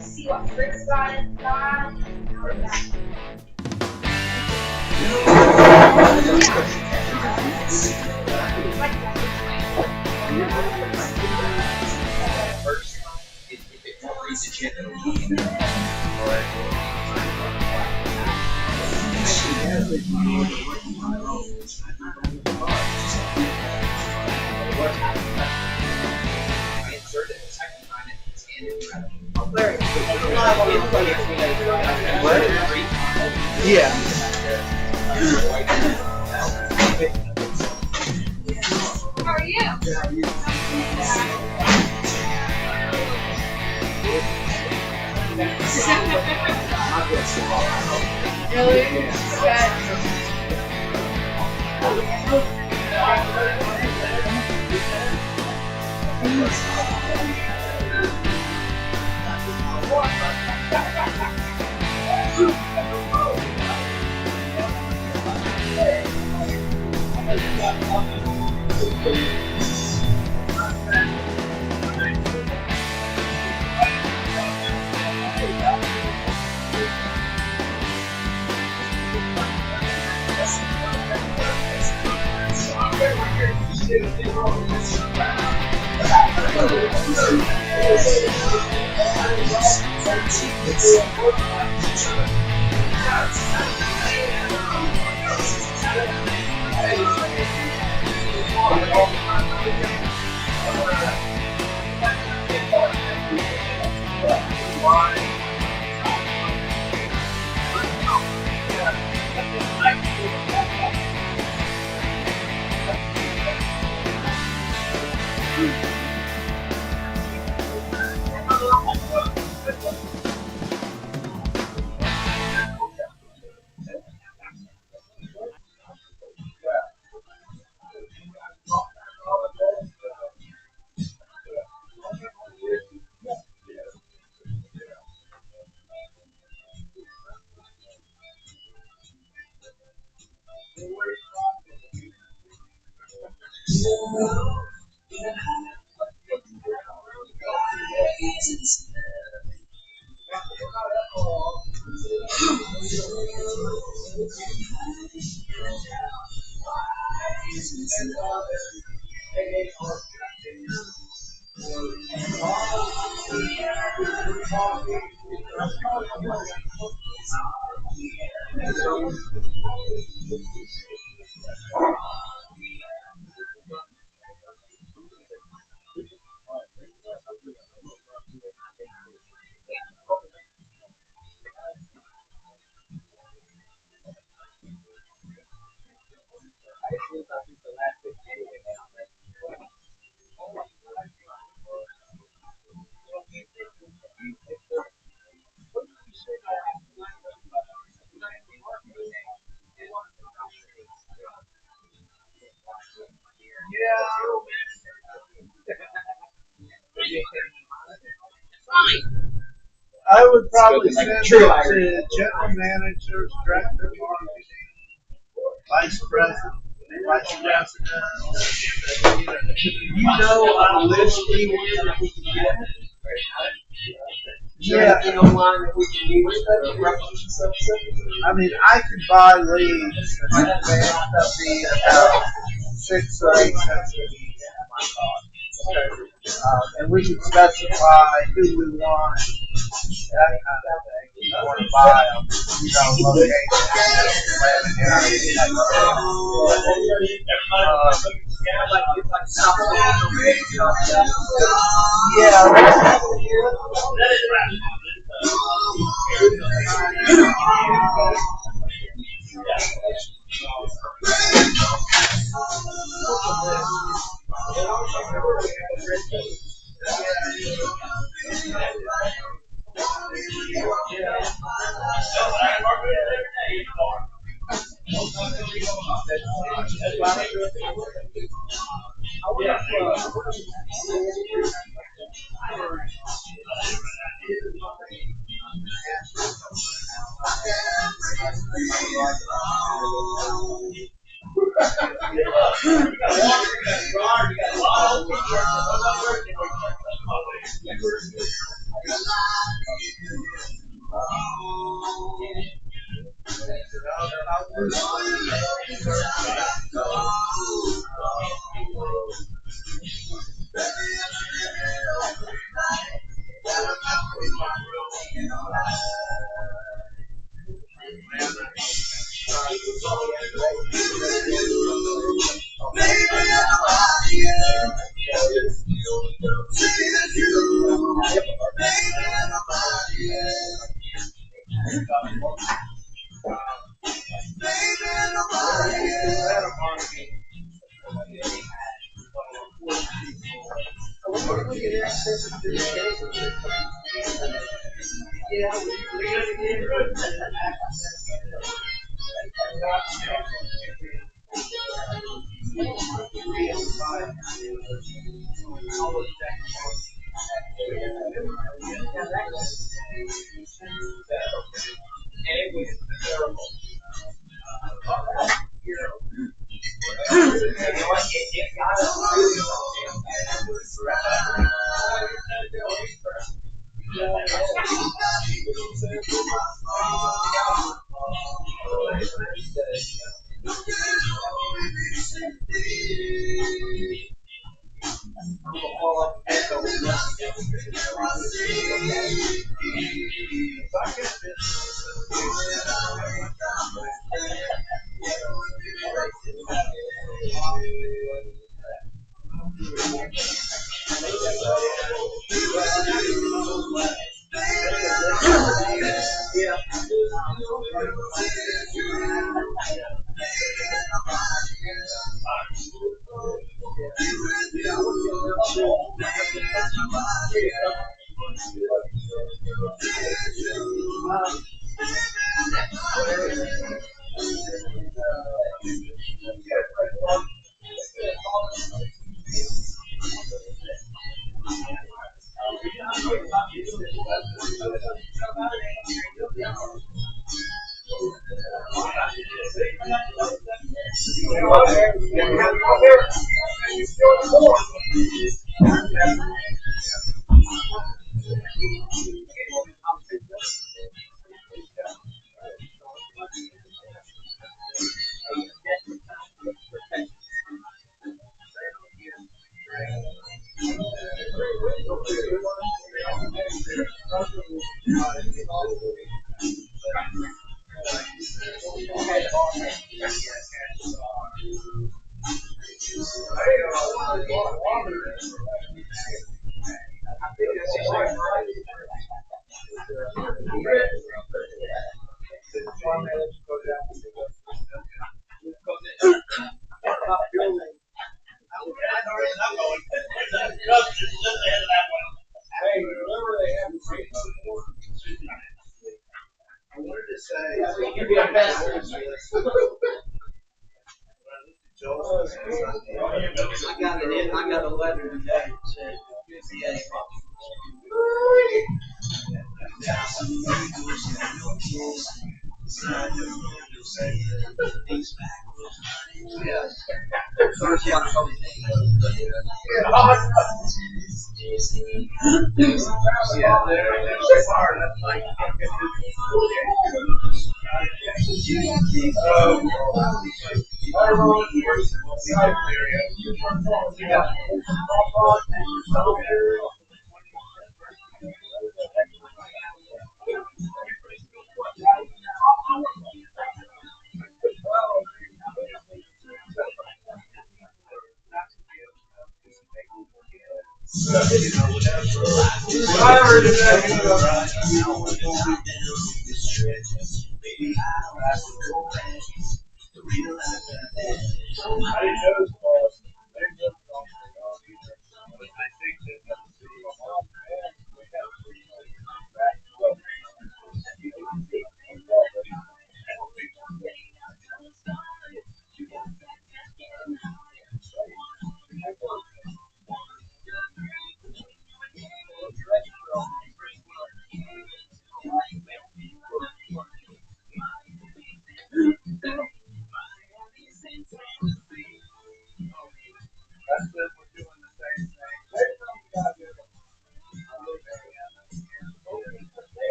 See what Fritz got inside. First, if it covers the chip, it'll be I insert it, I can find it, scan it, Yeah. How are you? Really? I would probably send it to general managers, director of marketing, vice president, vice president. You know a list anywhere that we can get? Yeah. I mean, I could buy leads in advance. That'd be about 6 or 8 cents a lead. And we can specify who we want, that kind of thing. I want to buy them, location,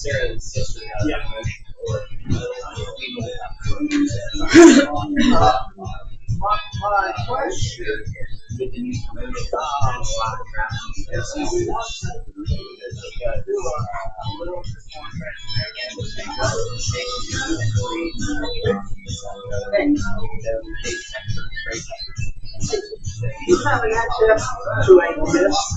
Sarah's sister has a motion or My question with the new promotion. A lot of traffic. is, do we want to do a little you have an access to a list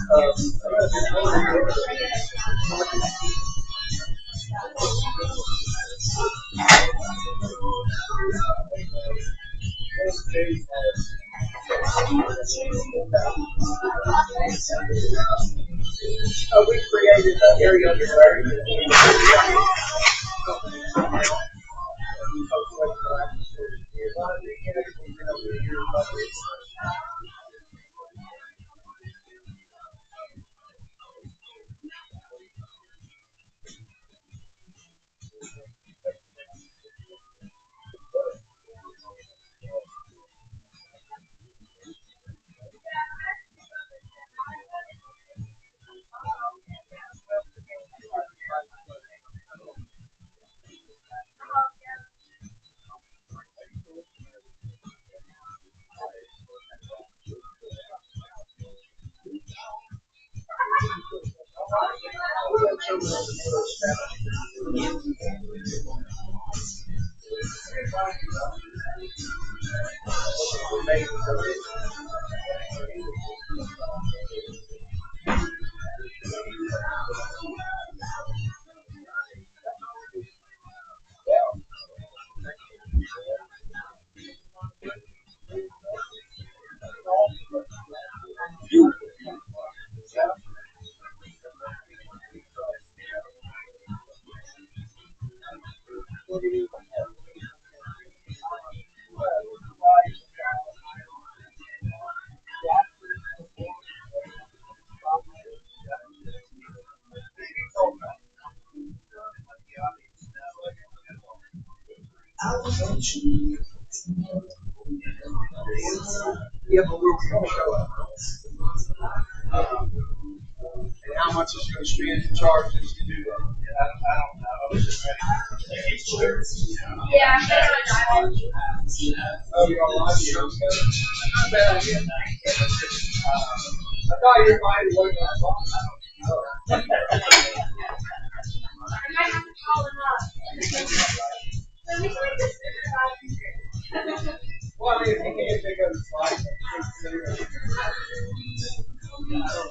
we created an area where yeah, but we're going to show up. And how much is going to be in charges to do that? I don't know. Yeah, I'm gonna drive it. Oh, you're all right. You're okay. Not bad idea. I thought you might look at the phone. I might have to call him up. Let me see this. Well, I mean, if you can't pick up the slide, I don't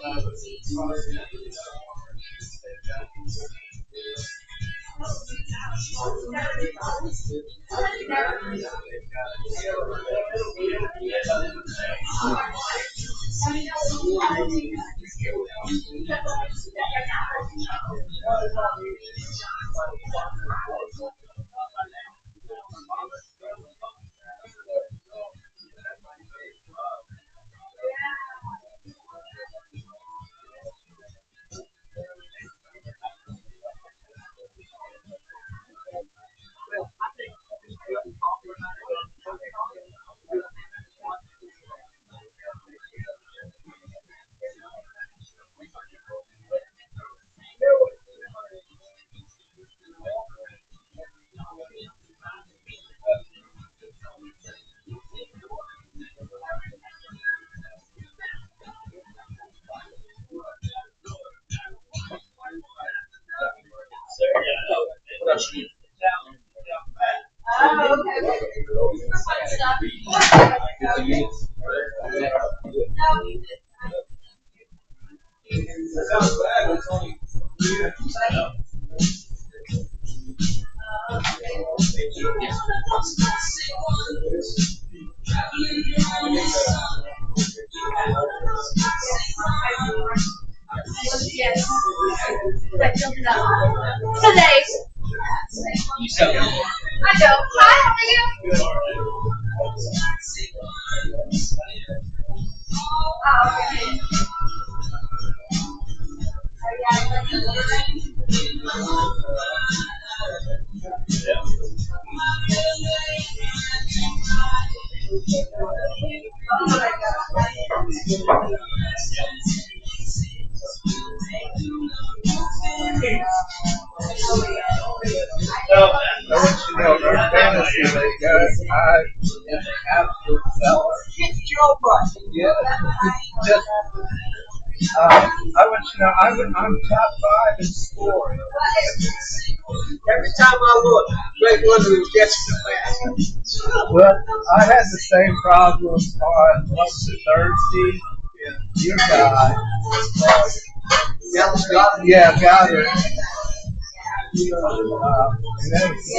Yes. Today. You so I go. Hi, how are you? Okay. Well, I want you to know, our fantasy league, guys, I am an absolute seller. Yeah, just, I want you to know, I'm top 5 in scoring. every time I look, Greg London was catching the pass. Well, I had the same problem on the third seed. Your guy. Yeah, got it.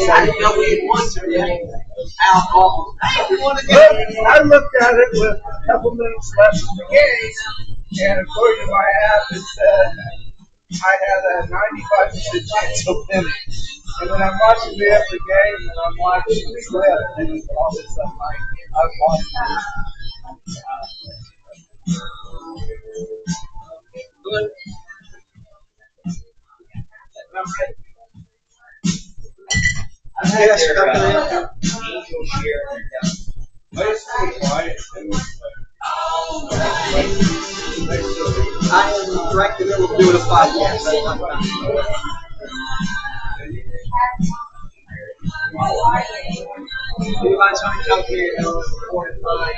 I didn't know we had won today. Alcohol. I looked at it with a couple minutes left in the game, and according to my app, it said I had a 95% chance of winning. And then I'm watching the other game, and I'm watching the clip, and all of a sudden, I've lost it. I had their angel share in their depth. I am right in the middle of doing a podcast. Anybody's trying to come here and record it live.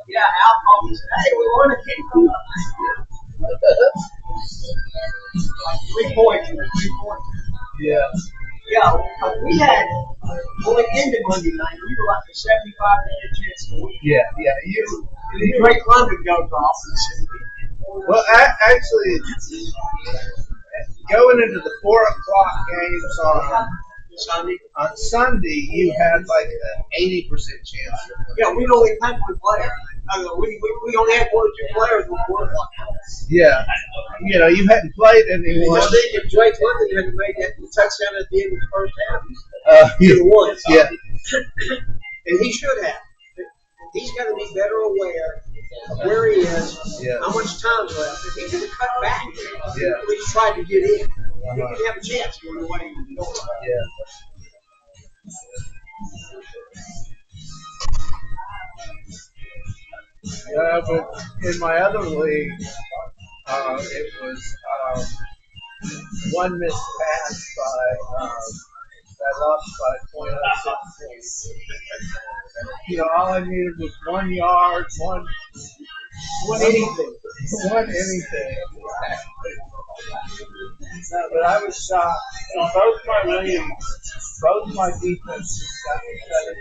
Yeah, alcohol. Hey, we want to keep them. 3 points. 3 points. Yeah. Yeah, we had when it ended Monday night, we were like a 75% chance to win. Yeah. Drake London goes off. Well, actually, going into the 4 o'clock games on Sunday, you had like an 80% chance. Yeah, we'd only had one player. We only had 1 or 2 players on 4 o'clock. Yeah. You hadn't played anyone. I think if Drake London had made that touchdown at the end of the first half, he would have won. Yeah. And he should have. He's got to be better aware of where he is, how much time's left. If he could have cut back, at least tried to get in, he didn't have a chance. You know what he was doing. But in my other league, it was one missed pass by I lost by 0.06 points. All I needed was 1 yard, one anything. But I was shocked. In both my leagues, both my defenses got me better.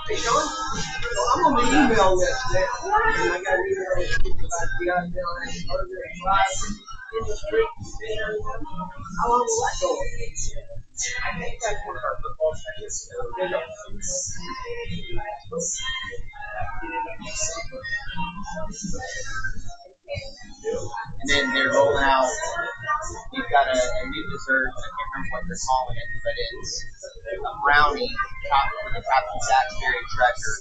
Hey, Sean, I'm on the email list now, and I got an email about the other in the street. How long will that go? I think that's one of our football fans. And then they're rolling out. We've got a new dessert. I can't remember what they're calling it, but it's a brownie topped with a Captain Salisbury treasure,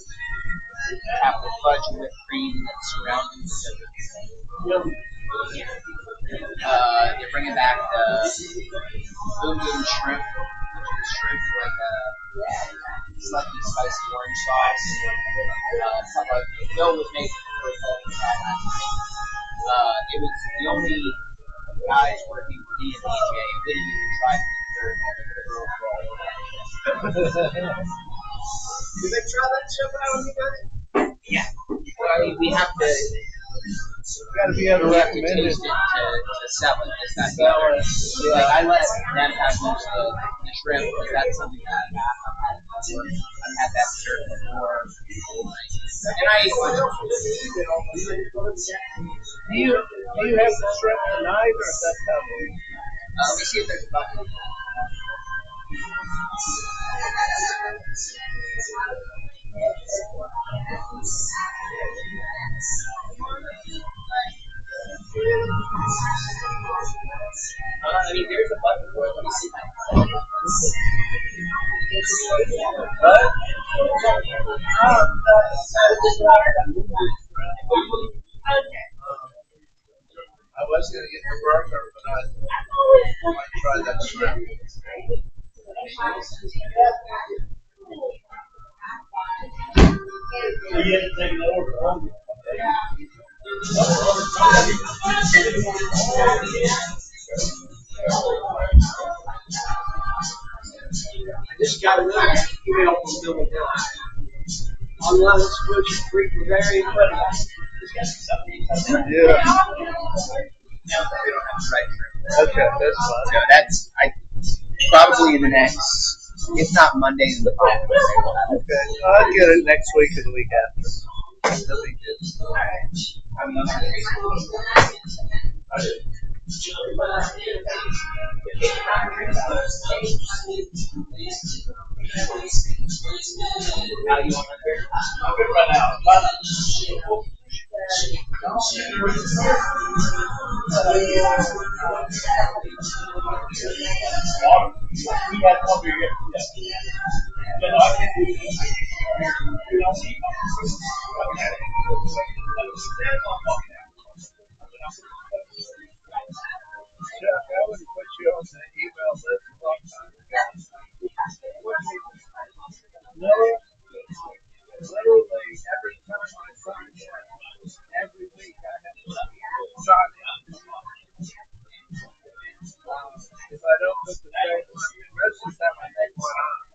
topped with fudge and whipped cream, and then surrounded with sugar. They're bringing back the boom boom shrimp, which is shrimp like slightly spicy orange sauce. Stuff like Bill was making the first time we had it. It was the only guys working for me and DJ didn't even try to serve Did they try that stuff out when you got it? yeah. Well, I mean, we have to. Got to be able to We have to recommend it. taste it to sell it. It's not the other. Like I let them have most of the shrimp because that's something that I've had that shirt before. And I. Do you have the shrimp tonight or is that coming? Let me see if there's a bucket. I mean, there's a bucket for it. Let me see. I was going to get the burger, but I might try that shrimp. I just got another email from Bill McDonald. Online switch freak was very incredible. Yeah. No, we don't have fried shrimp. Okay, that's fine. So that's probably in the next, if not Monday, then the following Monday we'll have it. Okay, I'll get it next week or the week after. That'll be good. How do you want it? I'm good right now. I would put you on the email list a long time ago. No, literally every time I sign in, every week I have to sign in. If I don't put the date on, the rest of the time I make one on.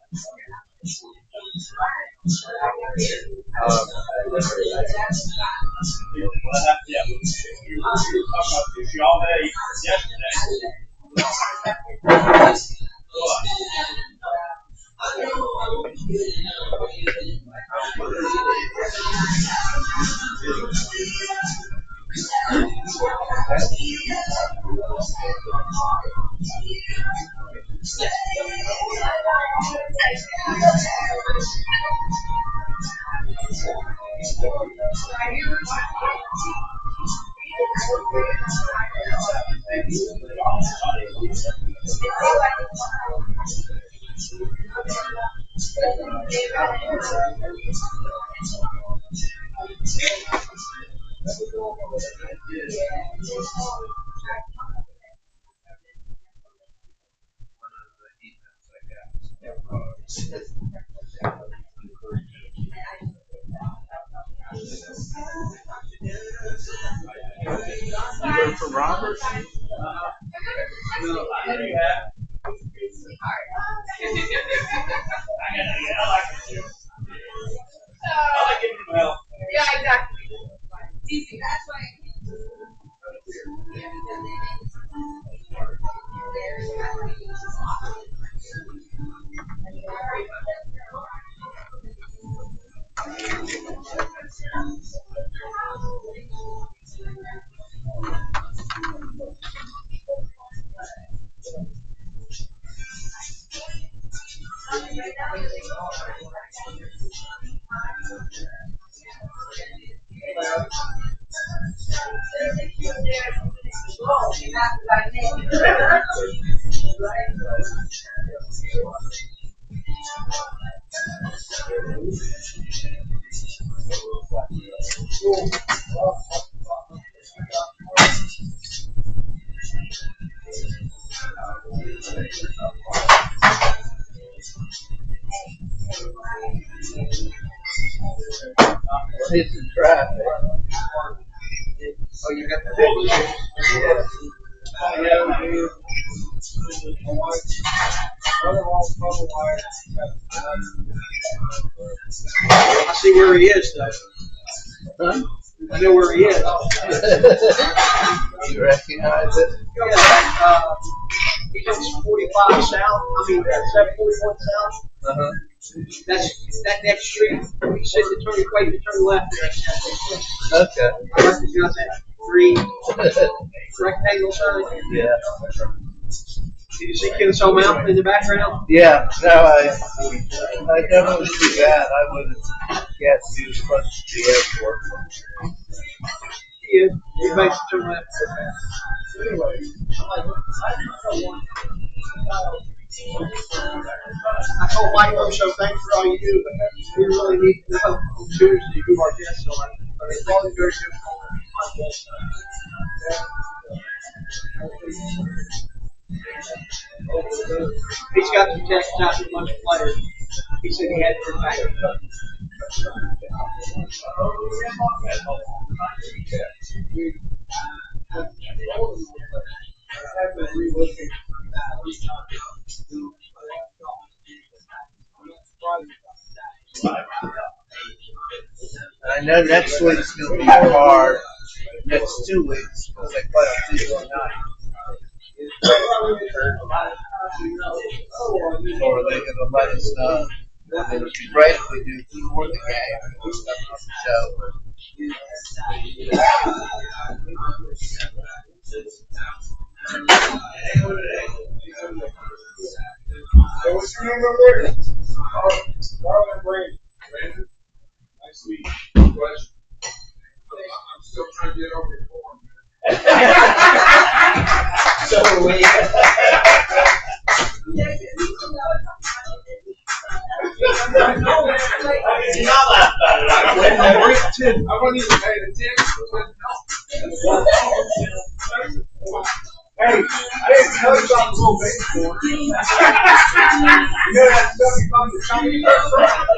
You heard from Robert? Yeah, exactly. Easy. That's why. hitting traffic. Oh, you got the big one? Yeah. I see where he is, though. Huh? I know where he is. You recognize it? Yeah, he goes 45 south. I mean, 741 south. Uh-huh. That's that next street. He said to turn wait to turn left. Okay. You got that green rectangle sign. Yeah. Did you see Kennesaw Mountain in the background? Yeah. No, I definitely see that. I would have guessed he was close to the airport. He is. He makes a turn left. I told Mike Osho, thanks for all you do, but we really need to know on Tuesday who our guests are. It's probably very good. He's got some text out to a bunch of players. He said he had to come back. I know next week's going to be hard. Next 2 weeks because they play on Tuesday night. Or are they going to let us know? I mean, it'd be great if we do before the game and stuff on the show. So what's your name over there? Marlon Brand. Brandon? Nice to meet you. Question? I'm still trying to get over the form. So we. Do not laugh about it. I wasn't even paying attention. Hey, I didn't tell you about the little baby corn. You know that stuff you found the Chinese restaurant?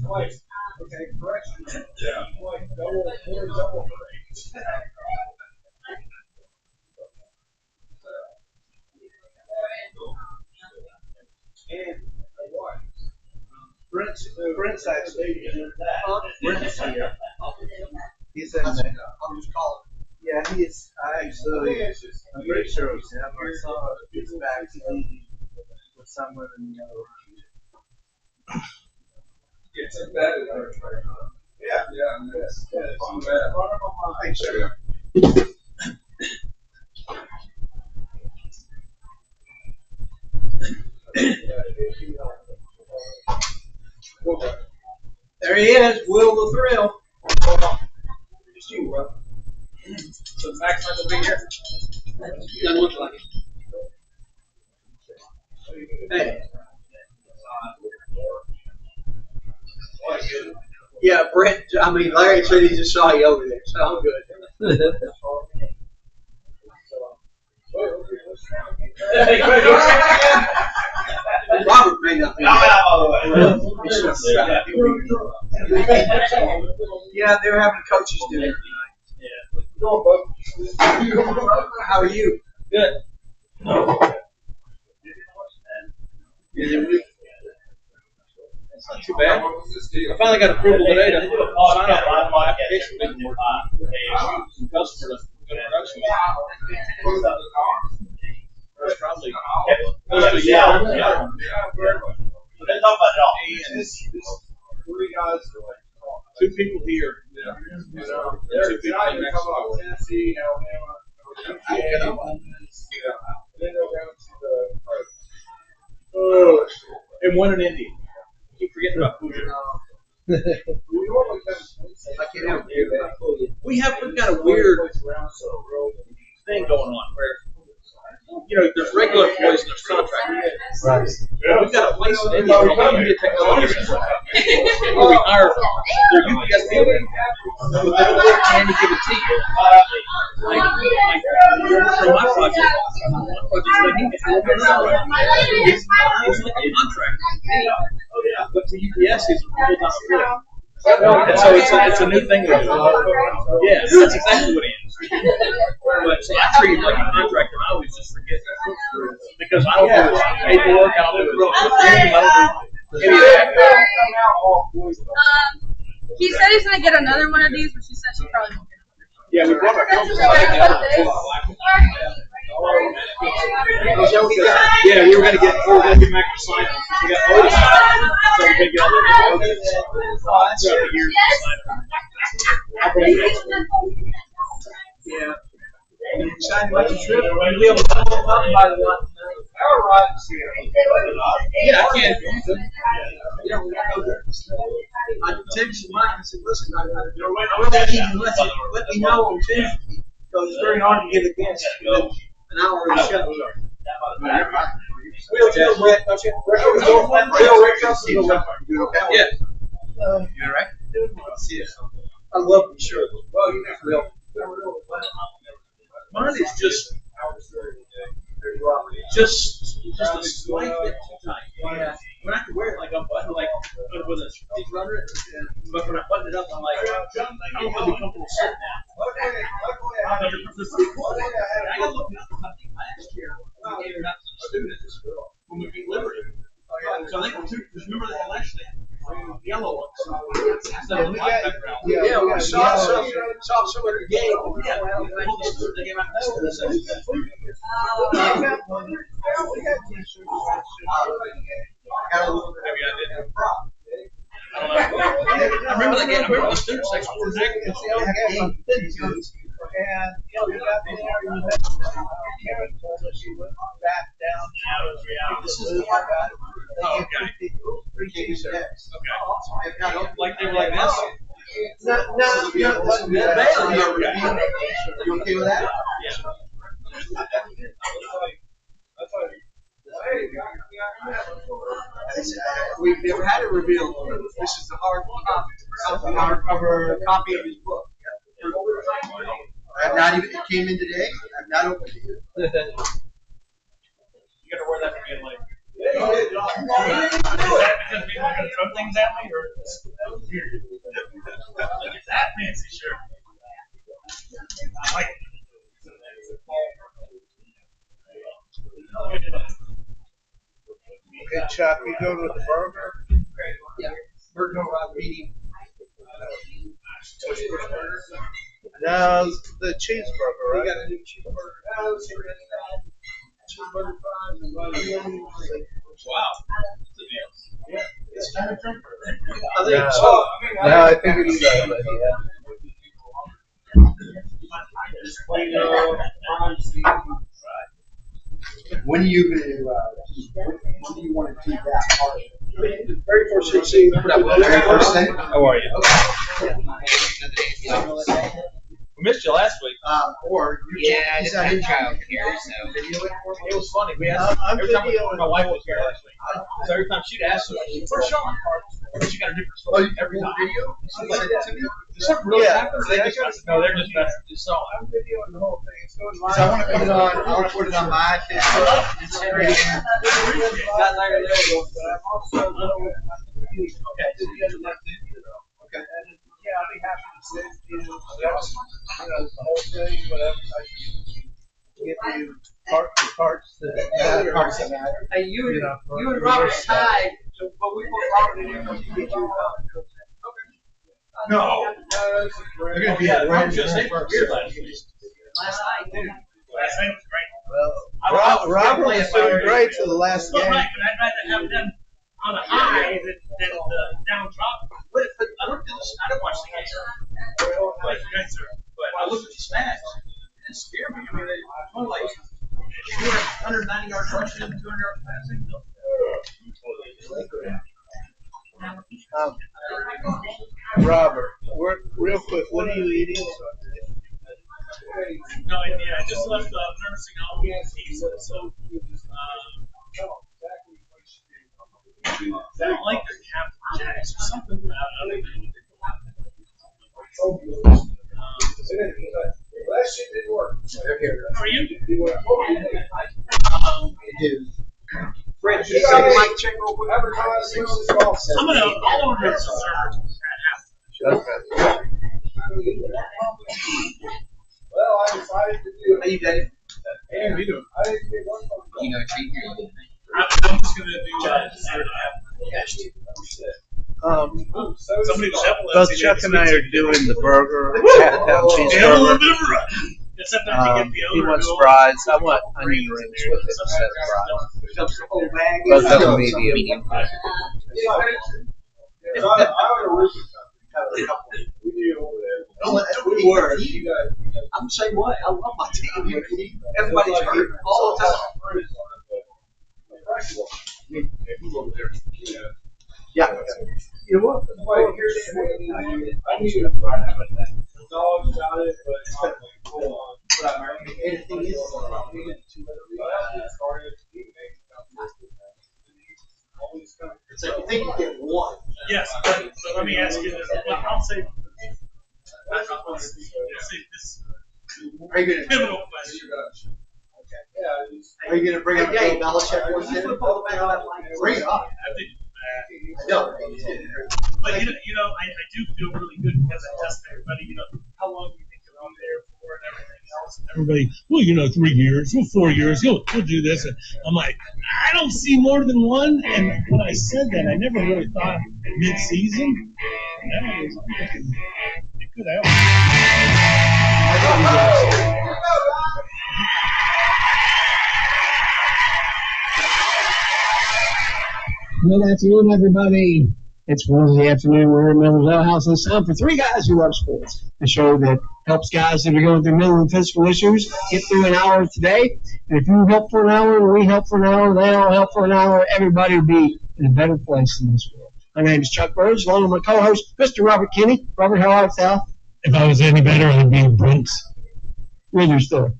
Like, okay, correction. Yeah. Like double break. And what? Brent's actually here. Brent's here. He's in the, I'll just call him. yeah, he's, I'm pretty sure he's him. I saw his back with someone in the other room. It's embedded. Yeah, yes. It's embedded. Thanks, sir. There he is, Will the Thrill. Just you, bro. So Max not gonna be here. Doesn't look like it. Hey. Yeah, Brent, Larry said he just saw you over there, so I'm good. Robert may not be Yeah, they were having coaches dinner tonight. How are you? Good. It's not too bad. I finally got approval today to sign up on my application. Customer to go to production. That's probably close to a year. They talk about it all. Three guys. Two people here. Yeah. Two people in Mexico. Tennessee, Alabama. And then they'll go to the And one in India. Keep forgetting about Puja. We've got a weird thing going on where, there's regular employees and there's contractors. Right. We've got a place in India called India Technology Center where we hire their UPS people, but they don't work on any given team. Like for my project, he's like a contractor. But to UPS, he's a full-time employee. And so it's a new thing we're doing. Yeah, that's exactly what he is. But so I treat him like a contractor. I always just forget that. Because I don't do his paperwork, I don't do his I don't do any of that. He said he's gonna get another one of these, but she said she probably won't get it. Yeah, we brought our company back Yeah, we were going to get Mac to sign them. We got Otis signed them. So we're going to get all the throughout the years to sign them. Yeah. You excited about the trip? You'll be able to come up by the one. Yeah, I can. Yeah, we got to go there. I texted Mike and said, listen, I want to let me know on Tuesday. Because it's very hard to get a guest within an hour of the show. Will, Brett, don't you? Yeah. You all right? I love the shirt. Well, you know, Mine is just a slight bit too tight. Yeah. When I can wear it like I'm buttoned, like with a stick under it, but when I button it up, I'm like, I don't feel comfortable sitting down. I gotta look up. I think last year we gave it out to the students when we beat Liberty. So I think because remember that last thing, yellow ones. Yeah, we saw some at the game. Yeah, they gave out the I remember the student section was active. And she went back down. This is the one guy. Oh, okay. Okay. Like they were like this? No, you okay with that? Yeah. We've never had a reveal. This is the hardcover copy of his book. I've not even, it came in today. I've not opened it. You gotta wear that for being late. Oh, because people are going to throw things at me, or look at that fancy shirt? I like it. Okay, Chuck, you go with the burger? Yeah. Burger medium. No, the cheeseburger, We right? got a new cheeseburger. Cheeseburger fries and onions. Wow. Yeah. It's kind of drunk. I think No. so. No, I think it's that, but yeah. When are you going to, when do you want to do that part? The very first thing, see, Very first thing? How are you? We missed you last week. Or Yeah, I just had child care, so. It was funny. We asked every time my wife was here last week. So every time she'd ask her, "Where's Sean?" She got a different story every time. video? You sent it to me? Does something really Yeah. happen? Or they just no, they're just messing. Just so. I'm videoing the whole thing. It's going So I want to put it on. I want to put it on my Instagram. got Larry there. but I'm also going Okay. yeah, I'll be happy to send you, the whole thing, whatever. I can give you parts that matter. Parts that matter. Hey, you You know, and Robert tied, so, but we put Robert in here to get you a copy. No. You're going to be at I was just saying for beer last week. Last night, dude. Last night was great. Well, Robert was doing great to the last Well, game. right, but I'd rather have them on a high than downtrodden. But I looked at the. I don't watch the game. But I looked at the stats. It scared me. I mean, they were like 190 yards rushing and 200 yards passing. Robert, real quick, what are you eating? No idea. I just left nursing home. So, I don't like their Captain Jacks or something about it. Last year didn't work. How are you? Fred, you got a mic check real quick? I'll order it some Okay. Well, I decided to do. How you, Dave? Hey, we do. I didn't get one. You know, treat your I'm just gonna do Saturday. Somebody was helping us. Both Chuck and I are doing the burger, half-pound They have a little cheeseburger. bit of a run. Sometimes you get the He owner wants who fries. I want onion rings with it instead of fries. Old bag. Both of them medium. I would we do over there. We were. You guys. I'm the same way. I love my team. Everybody's hurt all the time. Yeah. You're welcome. Like, here's I need to find out about that. Dogs about it, but hold on. Anything is. So you think you get one? Yes, but let me ask you this. I'll say this Are you going to? pivotal question. Are you going to bring up Hey, Bill Belichick once in? Bring it up. I think, No. but I do feel really good because I test everybody. How long do you think you'll be there for and everything else? Everybody, well, 3 years, 4 years, he'll do this. And I'm like, I don't see more than one. And when I said that, I never really thought mid-season. That was it could happen. Good afternoon, everybody. It's Wednesday afternoon. We're in Miller's Ale House, and it's time for Three Guys Who Love Sports, a show that helps guys that are going through mental and physical issues get through an hour today. And if you help for an hour, and we help for an hour, they all help for an hour, everybody will be in a better place in this world. My name is Chuck Burge, along with my co-host, Mr. Robert Kinney. Robert, how are you, pal? If I was any better, I'd be in Bronx. Where's your store?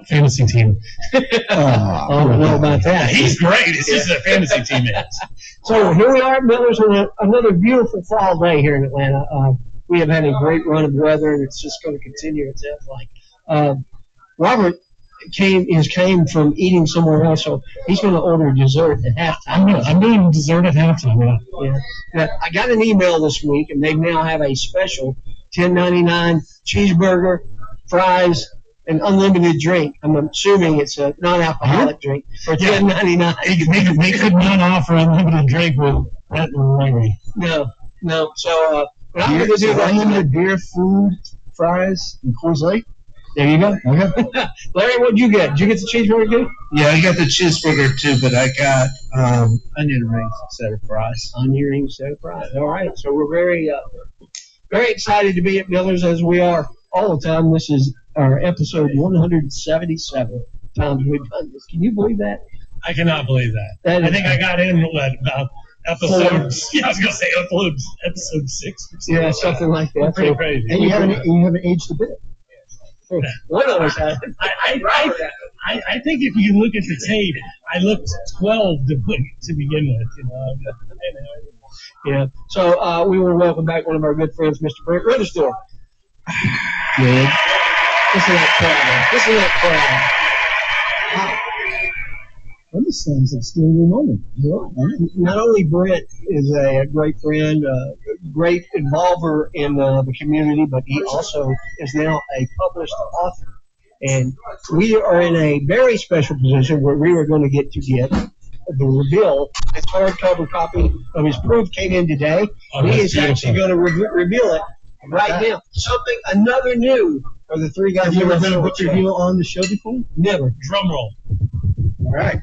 Fantasy team. I don't know about that. He's great. It's just a fantasy team is. So here we are at Miller's on another beautiful fall day here in Atlanta. We have had a great run of weather, and it's just going to continue, it sounds like. Robert, came from eating somewhere else, so he's going to order dessert at halftime. I'm doing dessert at halftime. Yeah. Now, I got an email this week, and they now have a special $10.99 cheeseburger, fries, and unlimited drink. I'm assuming it's a non-alcoholic drink for $10.99. They could not offer unlimited drink with that Larry. No. So I'm going to do unlimited beer, food, fries, and Coors Light. There you go. Okay. Larry, what'd you get? Did you get the cheeseburger too? Yeah, I got the cheeseburger too, but I got onion rings instead of fries. Onion rings instead of fries. All right. So we're very excited to be at Miller's, as we are all the time. This is our episode 177 times we've done this. Can you believe that? I cannot believe that. I think I got in about episode. Yeah, I was gonna say episode 6. Yeah, something like that. Pretty crazy. And you haven't aged a bit. One of us has. I think if you look at the tape, I looked 12 to begin with. You know. Yeah. So we want to welcome back one of our good friends, Mr. Brent Rittersdorf. Good. Listen to that crowd. Wow. This sounds like still your moment. Not only Brent is a great friend, great involver in the community, but he also is now a published author. And we are in a very special position where we are going to get the reveal. His hardcover copy of his proof came in today. He is actually going to reveal it right now. Another new for the three guys. Have you ever done a book review on the show before? Never. Drum roll. All right.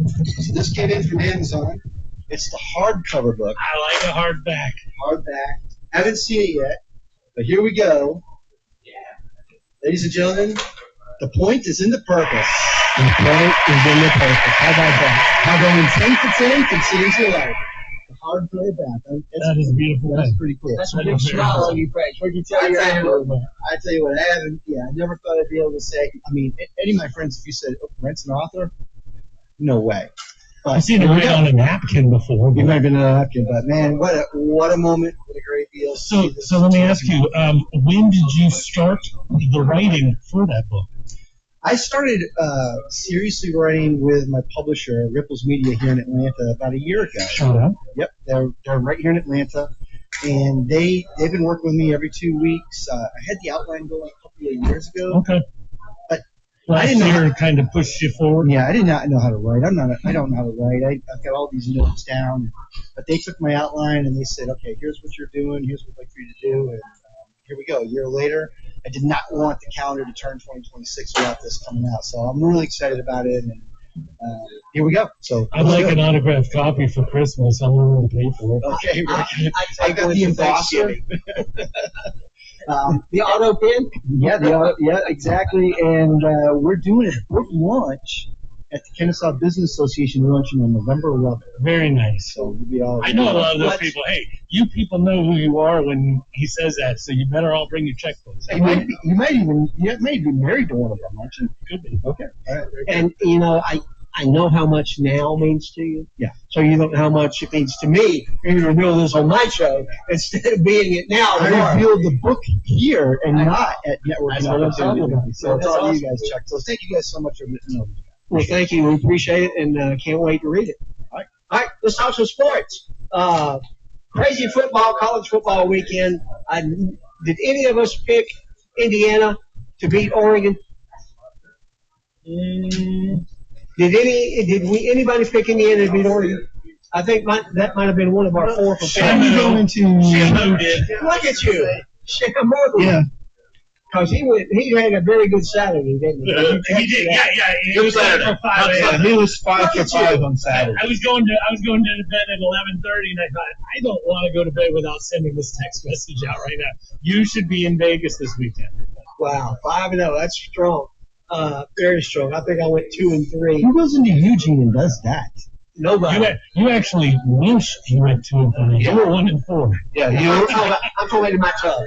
So this came in from Amazon. It's the hardcover book. I like a hardback. Hardback. Haven't seen it yet, but here we go. Yeah. Ladies and gentlemen, the point is in the purpose. The point is in the purpose. How about that? How going 10 for 10 can change your life. The hardcover back. That is beautiful. That's pretty cool. That's a big smile on your face. What did you tell you? I tell you what, I never thought I'd be able to say. I mean, any of my friends, if you said, "Oh, Brent's an author," no way. But I've seen it right on a napkin before. You might have been on a napkin, but man, what a moment! What a great deal. So let me ask you, when did you start the writing for that book? I started seriously writing with my publisher, Ripples Media, here in Atlanta about a year ago. Shut up. Yep, they're right here in Atlanta, and they've been working with me every 2 weeks. I had the outline going a couple of years ago. Okay. But last year kind of pushed you forward. Yeah, I did not know how to write. I don't know how to write. I've got all these notes down, but they took my outline and they said, okay, here's what you're doing. Here's what I'd like for you to do, and here we go. A year later. I did not want the calendar to turn 2026 without this coming out, so I'm really excited about it. And here we go. So I'd like an autographed copy for Christmas. I'm willing to pay for it. Okay, I got the embosser. The auto pin. Yeah, exactly. And we're doing a book launch at the Kennesaw Business Association launching on November 11th. Very nice. So we'll be all. I know a lot of those people. Hey, you people know who you are when he says that, so you better all bring your checkbooks. You may be married to one of them, aren't you? Could be. Okay. All right. And I know how much now means to you. Yeah. So you don't know how much it means to me. You're going to reveal this on my show instead of being it now. I revealed the book here and not at Network. That's what I'm talking about. So it's all you guys check. So thank you guys so much for listening over. Well, thank you. We appreciate it and can't wait to read it. All right. Let's talk some sports. Crazy football, college football weekend. Did any of us pick Indiana to beat Oregon? Did anybody pick Indiana to beat Oregon? I think that might have been one of our 4 for 5. Shambo did. Look at you, Shambo. Yeah. Because he had a very good Saturday, didn't he? He did. Yeah. He was for 5. He was 5 for 5 on Saturday. I was going to bed at 11:30, and I thought I don't want to go to bed without sending this text message out right now. You should be in Vegas this weekend. Wow, 5-0. That's strong. Very strong. I think I went 2 and 3. Who goes into Eugene and does that? Nobody. You actually wished you went 2 and 3. You were 1 and 4. Yeah, I'm talking about my tub.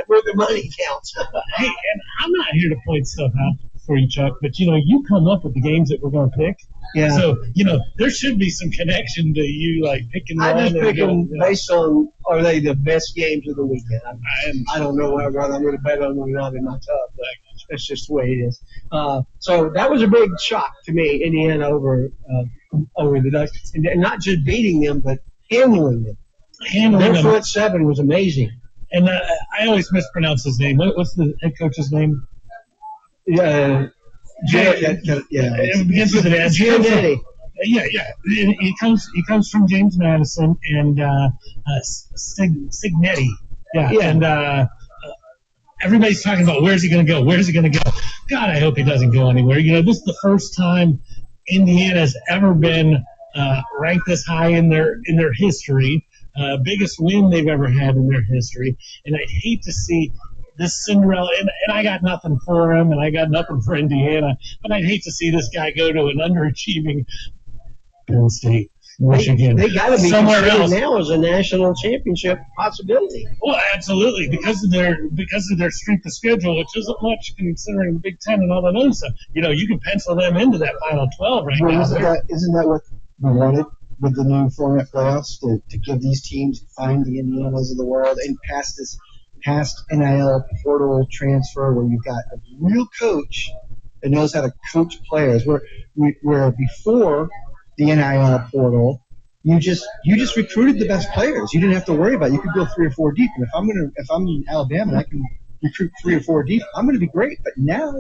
Where the money counts. Hey, and I'm not here to point stuff out for you, Chuck, but you come up with the games that we're going to pick. Yeah. So there should be some connection to you, like picking. I just pick them based on are they the best games of the weekend. I don't know whether I'm going to bet on them or not in my tub. That's just the way it is. So that was a big shock to me, Indiana over the Ducks, and not just beating them, but handling them. Their front seven was amazing. And I always mispronounce his name. What's the head coach's name? Yeah. It begins with an S. Giannetti. Yeah. He comes from James Madison and Signetti. Yeah. And everybody's talking about where's he going to go? Where's he going to go? God, I hope he doesn't go anywhere. This is the first time Indiana's ever been ranked this high in their history. Biggest win they've ever had in their history. And I hate to see this Cinderella, and I got nothing for him, and I got nothing for Indiana, but I'd hate to see this guy go to an underachieving Penn State, Michigan. They got to be somewhere else now as a national championship possibility. Well, absolutely, because of their strength of schedule, which isn't much considering the Big Ten and all that other stuff. You can pencil them into that Final 12 right now. Isn't that what we wanted with the new format playoffs to give these teams, find the Indianas of the world, and past NIL portal transfer where you've got a real coach that knows how to coach players. Where before the NIL portal, you just recruited the best players. You didn't have to worry about it. You could go 3 or 4 deep. And if I'm in Alabama and I can recruit 3 or 4 deep, I'm going to be great. But now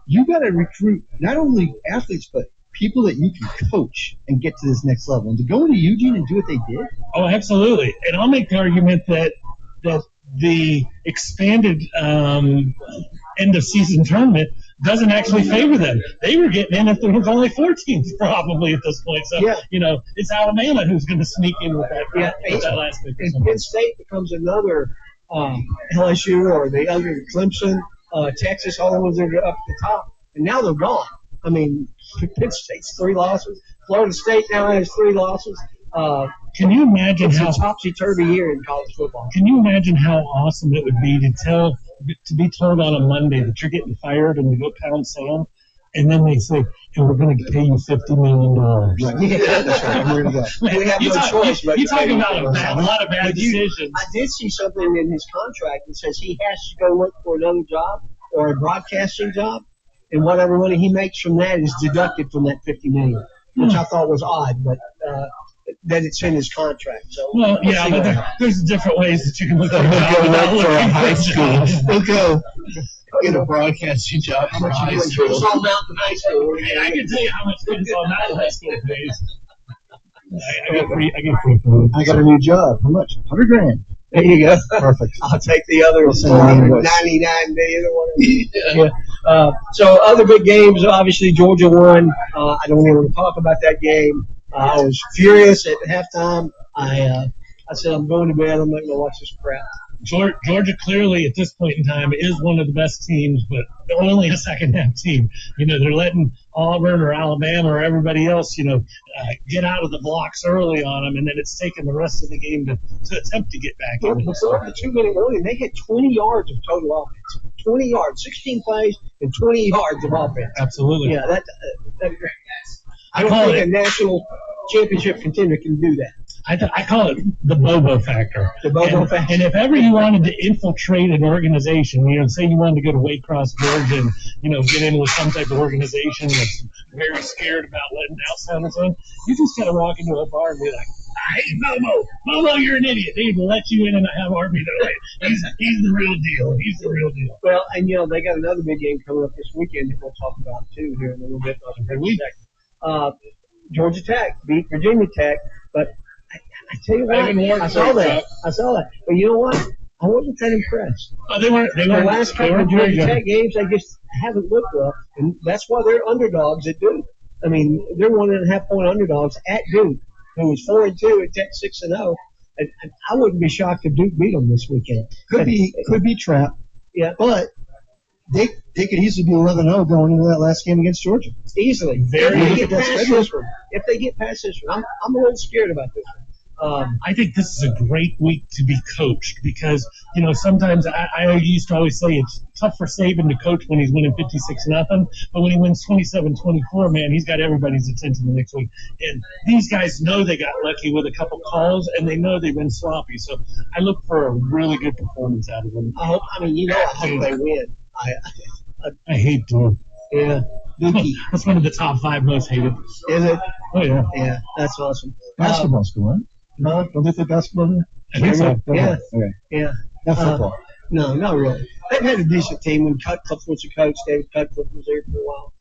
you got to recruit not only athletes but people that you can coach and get to this next level. And to go into Eugene and do what they did. Oh, absolutely. And I'll make the argument that the expanded end of season tournament doesn't actually favor them. They were getting in if there was only 4 teams probably at this point. So, it's Alabama who's going to sneak in with that, that last pick. And Penn State becomes another LSU or the other Clemson, Texas, all the ones that are up at the top. And now they're gone. I mean, Penn State's 3 losses. Florida State now has 3 losses. Can you imagine it's how a topsy-turvy year in college football? Can you imagine how awesome it would be to be told on a Monday that you're getting fired and to go pound sand, and then they say, "And we're going to pay you $50 million." Right. Yeah, that's right. We're going to go. We have no choice. You're talking about a lot of bad decisions. I did see something in his contract that says he has to go look for another job or a broadcasting job, and whatever money he makes from that is deducted from that $50 million, which I thought was odd, but. That it's in his contract. So but there's different ways that you can look at a high school. We'll go get a broadcasting job for high school. Kennesaw Mountain High School. Hey, I can tell you how much Kennesaw Mountain High School pays. I get free food. I got a new job. How much? $100,000. There you go. Perfect. I'll take the other $99 million or whatever. So other big games, obviously Georgia won. I don't even want to talk about that game. I was furious at halftime. I said, I'm going to bed. I'm not going to watch this crap. Georgia clearly at this point in time is one of the best teams, but only a second-half team. They're letting Auburn or Alabama or everybody else, get out of the blocks early on them, and then it's taken the rest of the game to attempt to get back in. Before the 2-minute warning, they had 20 yards of total offense. 20 yards, 16 plays, and 20 yards of offense. Absolutely. Yeah, I don't think a national championship contender can do that. I call it the Bobo factor. The Bobo factor. And if ever you wanted to infiltrate an organization, say you wanted to go to Waycross, Georgia, and get in with some type of organization that's very scared about letting outsiders in, you just got to walk into a bar and be like, "Hey, Bobo, you're an idiot. They even let you in and have Arby. He's the real deal. He's the real deal." Well, and they got another big game coming up this weekend that we'll talk about too here in a little bit. Georgia Tech beat Virginia Tech, but I tell you what, I saw that. But you know what? I wasn't that impressed. They weren't. The last couple of Georgia Tech games, they just haven't looked well, and that's why they're underdogs at Duke. I mean, they're 1.5-point underdogs at Duke, who was 4-2 and Tech 6-0. And I wouldn't be shocked if Duke beat them this weekend. Could be trap. Yeah, but they could easily be 11-0 going into that last game against Georgia. Easily. If they get past this one, I'm a little scared about this one. I think this is a great week to be coached because, sometimes I used to always say it's tough for Saban to coach when he's winning 56-0, but when he wins 27-24, man, he's got everybody's attention the next week. And these guys know they got lucky with a couple calls, and they know they've been sloppy. So I look for a really good performance out of them. I hope they win. I hate Dookie. Yeah. Dookie. That's one of the top 5 most hated. Is it? Oh, yeah. Yeah, that's awesome. Basketball's cool, right? No, don't they play basketball there? I think so. Yeah. Okay. Yeah. Not football. No, not really. They've had a decent team when Cutcliffe was a coach. David Cutcliffe was there for a while.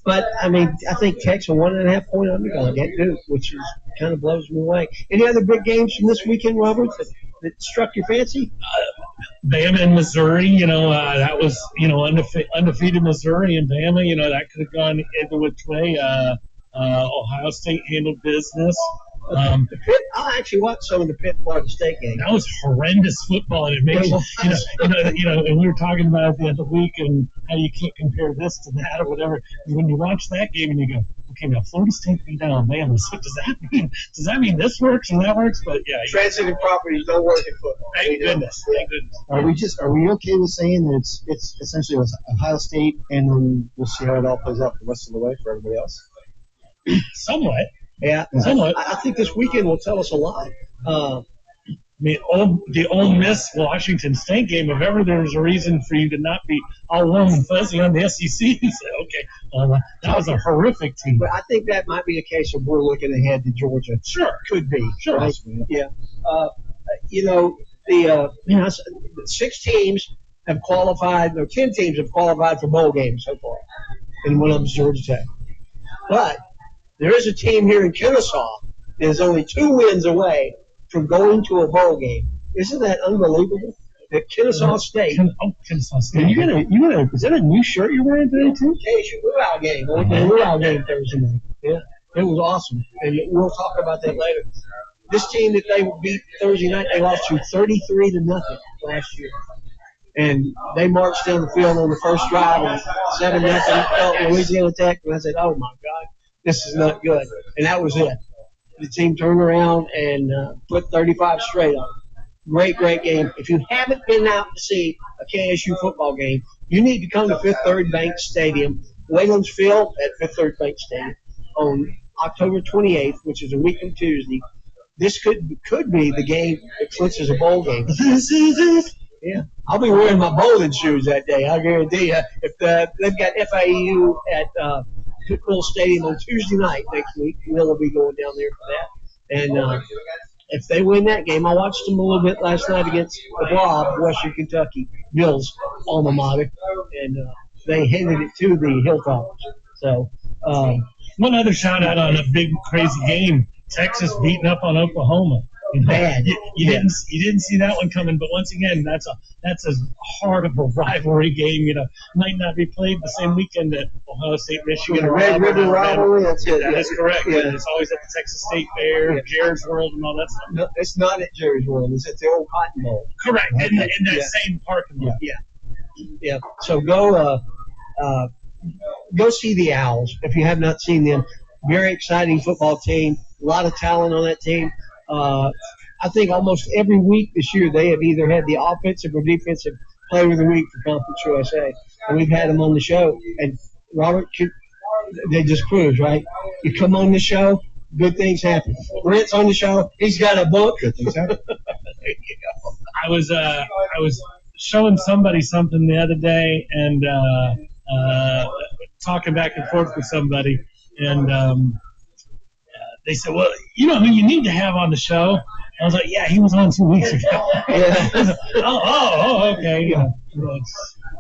But, I mean, I think Tech's a 1.5 point underdog at Duke, which is kind of blows me away. Any other big games from this weekend, Robert, that struck your fancy? Bama and Missouri, that was, undefeated Missouri and Bama, that could have gone either which way. Ohio State handled business. The Pitt, I actually watched some of the Pitt Florida State games. That was horrendous football, and it makes and we were talking about it at the end of the week and how you can't compare this to that or whatever. And when you watch that game and you go, okay, now Florida State beat down Alabama, so does that mean this works and that works? But yeah, transitive properties don't work in football. Thank goodness. Are we okay with saying that it's essentially Ohio State, and then we'll see how it all plays out the rest of the way for everybody else? Somewhat. Yeah, somewhat. I think this weekend will tell us a lot. I mean, the Ole Miss Washington State game, if ever there's a reason for you to not be all warm and fuzzy on the SEC, and say, okay, that was a horrific team. But I think that might be a case of we're looking ahead to Georgia. Sure. Could be. Sure. Right? Yeah. The 6 teams have qualified, or 10 teams have qualified for bowl games so far, and one of them is Georgia Tech. But there is a team here in Kennesaw that is only 2 wins away from going to a bowl game. Isn't that unbelievable? That Kennesaw State. Kennesaw State. You got is that a new shirt you're wearing today too? KSU Luau game. We went to the Luau game Thursday night. Yeah, it was awesome, and we'll talk about that later. This team that they beat Thursday night, they lost to 33-0 last year. And they marched down the field on the first drive and 7-0 felt Louisiana Tech. And I said, oh, my God, this is not good. And that was it. The team turned around and put 35 straight on. Great game. If you haven't been out to see a KSU football game, you need to come to Fifth Third Bank Stadium, Wayland's Field at Fifth Third Bank Stadium on October 28th, which is a week from Tuesday. This could be the game that clinches a bowl game. This is it. Yeah, I'll be wearing my bowling shoes that day. I guarantee you. If they've got FIU at Pitbull Stadium on Tuesday night next week, we'll be going down there for that. And if they win that game, I watched them a little bit last night against the Blob, Western Kentucky, Bill's alma mater, and they handed it to the Hilltoppers. So one other shout out on a big crazy game. Texas beating up on Oklahoma. Bad. You didn't see that one coming, but once again, that's as hard of a rivalry game. Might not be played the same weekend that Ohio State, Michigan, the Red River rivalry. That's it. That is correct. Yeah. It's always at the Texas State Fair, Jerry's World, and all that stuff. No, it's not at Jerry's World. It's at the old Cotton Bowl. Correct. In that same parking lot. Yeah. So go see the Owls if you have not seen them. Very exciting football team. A lot of talent on that team. I think almost every week this year they have either had the offensive or defensive player of the week for Conference USA. And we've had them on the show. And Robert, they just cruise, right? You come on the show, good things happen. Brent's on the show, he's got a book. Good things happen. There you go. I was showing somebody something the other day and talking back and forth with somebody, and they said, well, you know who you need to have on the show? I was like, yeah, he was on 2 weeks ago. Yeah. Okay. Yeah.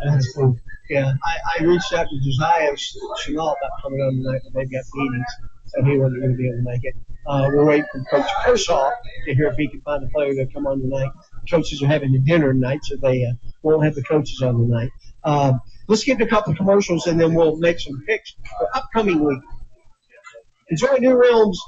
That's cool. Yeah, I reached out to Josiah Chenault about coming on tonight, but they've got meetings, so he wasn't going to be able to make it. We're waiting for Coach Kershaw to hear if he can find a player to come on tonight. Coaches are having a dinner tonight, so they won't have the coaches on tonight. Let's get to a couple of commercials, and then we'll make some picks for upcoming week. Enjoy New Realms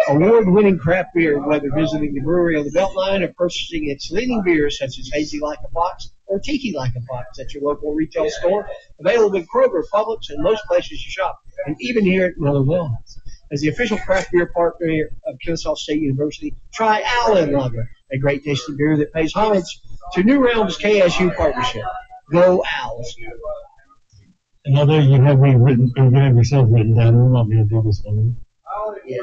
award-winning craft beer, whether visiting the brewery on the Beltline or purchasing its leading beers such as Hazy Like a Fox or Tiki Like a Fox at your local retail store. Available in Kroger, Publix, and most places you shop, and even here at Miller Wellhouse. As the official craft beer partner of Kennesaw State University, try Allen Lager, a great tasting beer that pays homage to New Realms KSU partnership. Go Owls. Another, you have yourself written down. You want me to do this one? Yeah.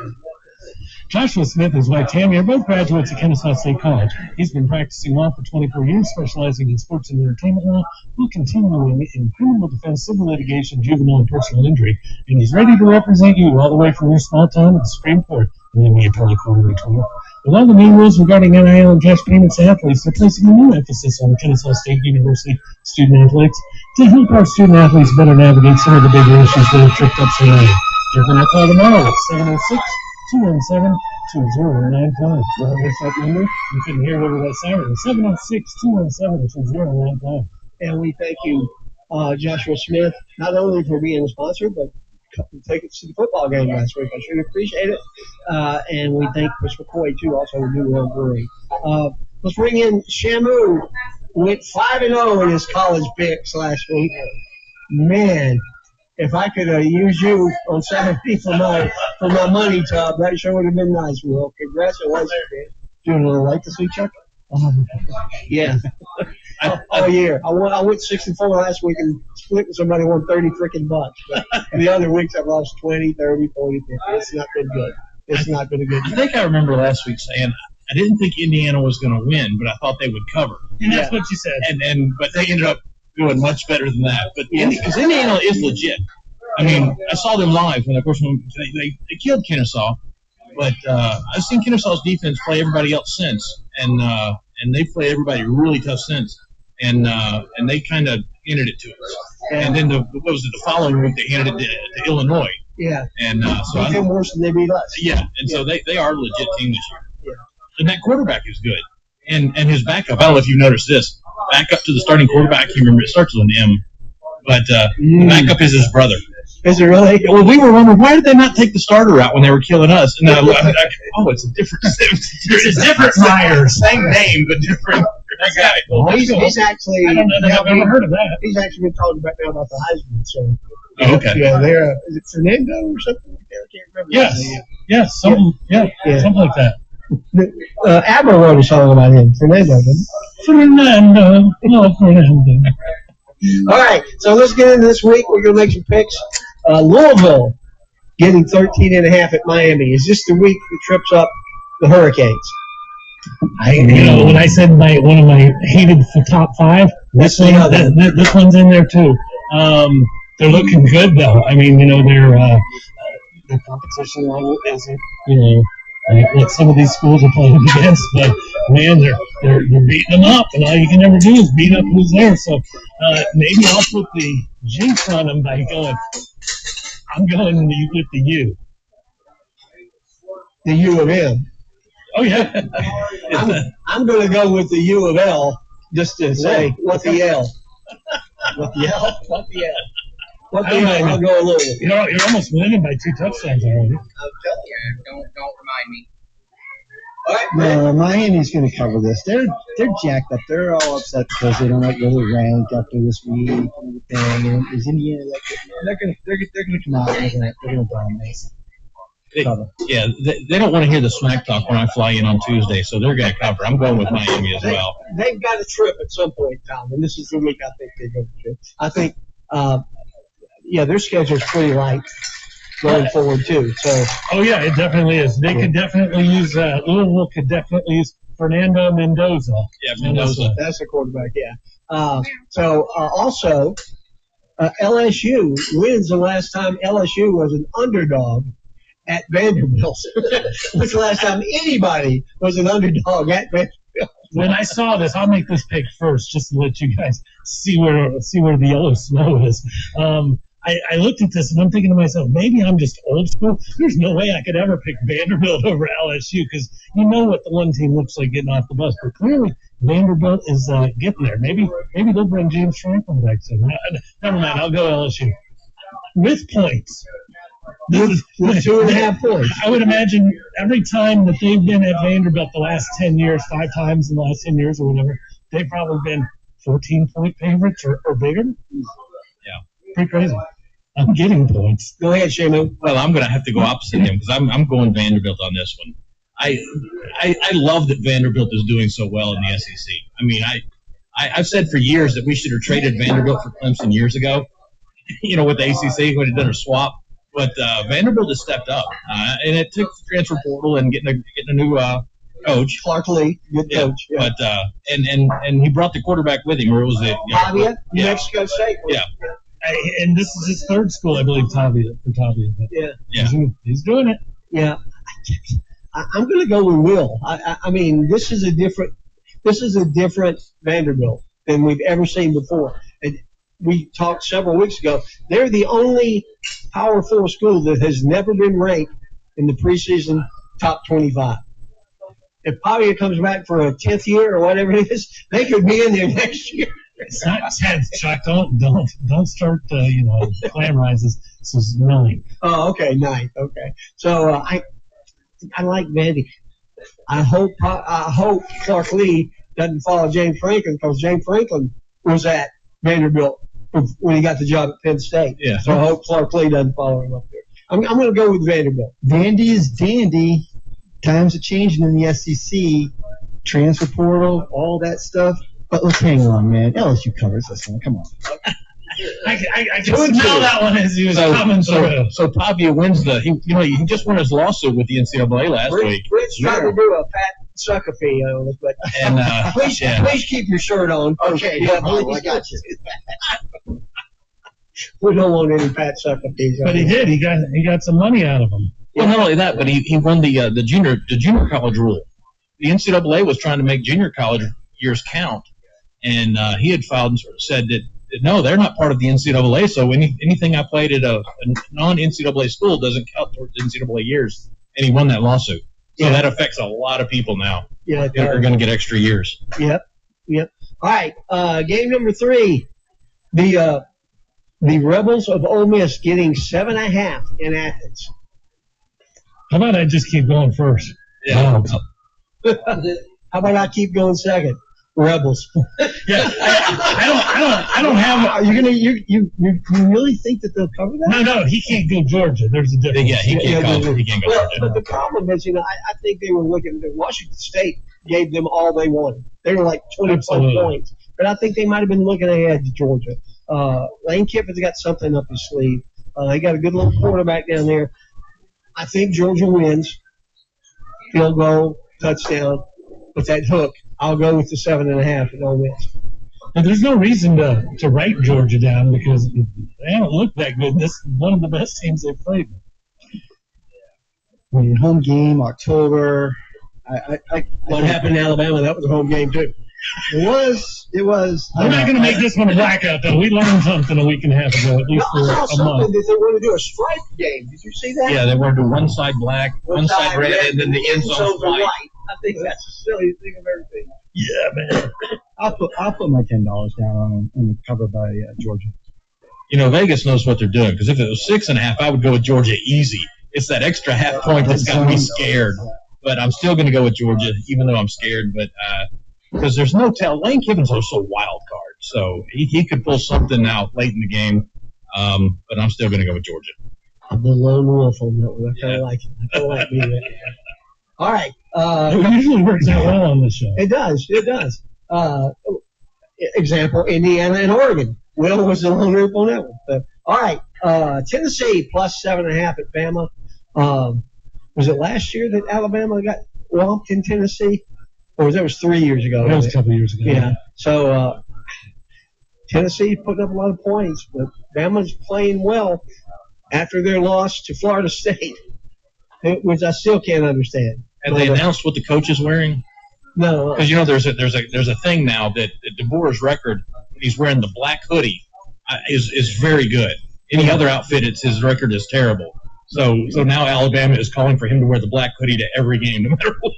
Joshua Smith and his wife Tammy are both graduates of Kennesaw State College. He's been practicing law for 24 years, specializing in sports and entertainment law, while continuing in criminal defense, civil litigation, juvenile, and personal injury. And he's ready to represent you all the way from your small town to the Supreme Court in the appellate court of Detroit. With all the new rules regarding NIL and cash payments to athletes, they're placing a new emphasis on Kennesaw State University student athletics to help our student athletes better navigate some of the bigger issues that have tripped up so many. Give them a call tomorrow at 706-217-2095. Well, what's that number? You couldn't hear it over that siren. 706-217-2095. And we thank you, Joshua Smith, not only for being a sponsor, but take us to the football game last week. I sure appreciate it. And we thank Chris McCoy, too, also of New World Brewery. Let's bring in Shamu. Went 5-0 in his college picks last week. Man, if I could use you on 17 for my money, Todd, that sure would have been nice, Will. Congratulations, man. Doing a little late this week, Chuck? Yeah. All year. I went 6-4 last week and split with somebody, won 30 freaking bucks. But the other weeks I've lost 20, 30, 40, 50. It's not been good. It's not been a good I year. think I remember last week saying I didn't think Indiana was going to win, but I thought they would cover. And that's what you said. But they ended up doing much better than that. But because Indiana is legit. I mean, I saw them live when, of course, they killed Kennesaw. But I've seen Kennesaw's defense play everybody else since, and they've played everybody really tough since, and they kind of handed it to us. And then the following week they handed it to Illinois. Yeah. And so they came worse than they beat us. Yeah, and so they are a legit team this year. Yeah. And that quarterback is good, and his backup. I don't know if you've noticed this. Backup to the starting quarterback. You remember it starts with an M, but the backup is his brother. Is it really? Well, we were wondering why did they not take the starter out when they were killing us? And it's a different. It's different Myers, same name but different guy. Well, he's actually. I don't know that I've ever heard of that. He's actually been talking about now about the Heisman. So. Oh, okay. Yeah, they're is it Fernando or something like that? I can't remember. Yes, something like that. ABBA wrote a song about him. Fernando, didn't he? Fernando. All right, so let's get into this week. We're going to make some picks. Louisville getting 13.5 at Miami. Is this the week that trips up the Hurricanes? When I said one of my hated top 5, this one's in there too. They're looking good though. I mean, their competition level isn't, what some of these schools are playing against, but man, they're beating them up, and all you can ever do is beat up who's there. So maybe I'll put the jinx on them by going. I'm going with the U. The U of M. Oh yeah. I'm going to go with the U of L just to say what the L. What the L? What the L? What the L? I'll go a little. You're almost winning by 2 touchdowns already. I'm telling you, don't remind me. All right, No, Miami's going to cover this. They're jacked up. They're all upset because they don't like where they're ranked after this week and everything. And is Indiana that good? They're going to come out and they're going to dominate. They don't want to hear the smack talk when I fly in on Tuesday, so they're going to cover. I'm going with Miami as well. They've got a trip at some point, Tom, and this is the week I think they go to trip. I think, their schedule's pretty light going forward too. So. Oh yeah, it definitely is. They could definitely use Louisville. Could definitely use Fernando Mendoza. Yeah, Mendoza. That's the quarterback. Yeah. Also, LSU wins the last time LSU was an underdog at Vanderbilt. When's the last time anybody was an underdog at Vanderbilt? When I saw this, I'll make this pick first, just to let you guys see where the yellow snow is. I looked at this and I'm thinking to myself, maybe I'm just old school. There's no way I could ever pick Vanderbilt over LSU because you know what the one team looks like getting off the bus. But clearly Vanderbilt is getting there. Maybe they'll bring James Franklin back soon. Never mind, I'll go LSU with points. With 2.5 points. I would imagine every time that they've been at Vanderbilt the last 10 years, 5 times in the last 10 years or whatever, they've probably been 14-point favorites or bigger. Yeah. Pretty crazy. I'm getting points. Go ahead, Shamu. Well, I'm going to have to go opposite him because I'm going Vanderbilt on this one. I love that Vanderbilt is doing so well in the SEC. I mean, I've said for years that we should have traded Vanderbilt for Clemson years ago. With the ACC when it done a swap. But Vanderbilt has stepped up, and it took the transfer portal and getting a new coach, Clark Lee, good coach. Yeah. But and he brought the quarterback with him, or was it? Pavia, New Mexico State. Yeah. And this is his third school, I believe, Tavia. But Yeah. He's doing it. Yeah. I'm going to go with Will. I mean, this is a different Vanderbilt than we've ever seen before. And we talked several weeks ago. They're the only Power 4 school that has never been ranked in the preseason top 25. If Pavia comes back for a 10th year or whatever it is, they could be in there next year. It's not 10th, Chuck. Don't start, glamorizing. This is 9. Oh, okay, 9. Okay. So I like Vandy. I hope Clark Lee doesn't follow James Franklin, because James Franklin was at Vanderbilt when he got the job at Penn State. Yeah. So I hope Clark Lee doesn't follow him up there. I'm going to go with Vanderbilt. Vandy is dandy. Times are changing in the SEC. Transfer portal, all that stuff. But let's hang on, man. LSU covers this one. Come on. I can smell that one as he was coming through. So Pavia wins he just won his lawsuit with the NCAA last week. Rich tried to do a Pat Suckafee on it, but please keep your shirt on. Okay, Yeah, I got you. We don't want any Pat Suckafees. But he did. He got some money out of him. Well, not only that, but he won the junior college rule. The NCAA was trying to make junior college years count, and he had filed and said that no, they're not part of the NCAA. So anything I played at a non-NCAA school doesn't count towards NCAA years. And he won that lawsuit. So that affects a lot of people now. Yeah, they're going to get extra years. Yep. All right, game number 3, the Rebels of Ole Miss getting 7.5 in Athens. How about I just keep going first? Yeah. How about I keep going second? Rebels. Yeah. I don't have. Are you really think that they'll cover that? No, he can't go Georgia. There's a difference. Yeah, he can't go Georgia. But the problem is, I think they were looking at Washington State gave them all they wanted. They were like 20+ points. But I think they might have been looking ahead to Georgia. Lane Kiffin's got something up his sleeve. They got a good little quarterback down there. I think Georgia wins. Field goal, touchdown. With that hook, I'll go with the 7.5 at Ole Miss. And there's no reason to write Georgia down, because they haven't looked that good. This is one of the best teams they've played. Home game, October. What happened in Alabama? That was a home game too. It was. We're not going to make this one a blackout, though. We learned something a week and a half ago, at least for I saw a month. something that they want to do a stripe game. Did you see that? Yeah, they want to do one side black, one side red, and then the end zone's white. I think that's the silliest thing of everything. Yeah, man. I'll put my $10 down on the cover by Georgia. Vegas knows what they're doing, because if it was 6.5, I would go with Georgia easy. It's that extra half point that's got me scared. But I'm still going to go with Georgia, even though I'm scared. But because there's no tell. Lane Kiffin's also a wild card, so he could pull something out late in the game. But I'm still going to go with Georgia. The lone wolf on that one. I kind of like it. I kind of like being there. All right. It usually works out well on this show. It does. Example, Indiana and Oregon. Will was the lone wolf on that one. But, all right. Tennessee plus 7.5 at Bama. Was it last year that Alabama got whomped in Tennessee? Or that was 3 years ago? That was a couple of years ago. Yeah. So Tennessee putting up a lot of points, but Bama's playing well after their loss to Florida State, which I still can't understand. Have they announced what the coach is wearing? No. Because there's a thing now that DeBoer's record, he's wearing the black hoodie, is very good. Any other outfit, his record is terrible. So now Alabama is calling for him to wear the black hoodie to every game, no matter what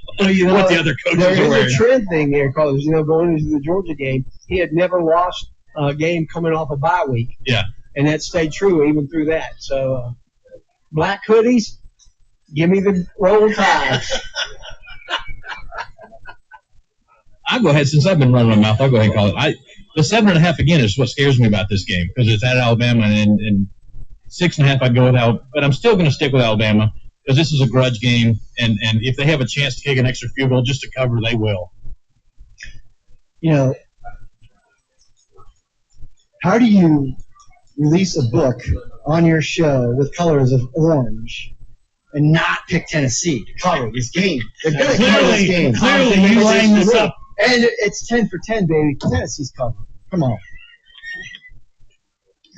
the other coaches are wearing. There's a trend thing there, because going into the Georgia game, he had never lost a game coming off a bye week. Yeah. And that stayed true even through that. So black hoodies, give me the roll ties. I'll go ahead, since I've been running my mouth, I'll go ahead and call it. The 7.5 again is what scares me about this game, because it's at Alabama, and 6.5 I'd go with Alabama, but I'm still going to stick with Alabama, because this is a grudge game, and if they have a chance to kick an extra field goal just to cover, they will. How do you release a book on your show with colors of orange and not pick Tennessee to cover this game? They're going to cover this game. Clearly, you lined this up. And it's 10 for 10, baby. Tennessee's covered. Come on.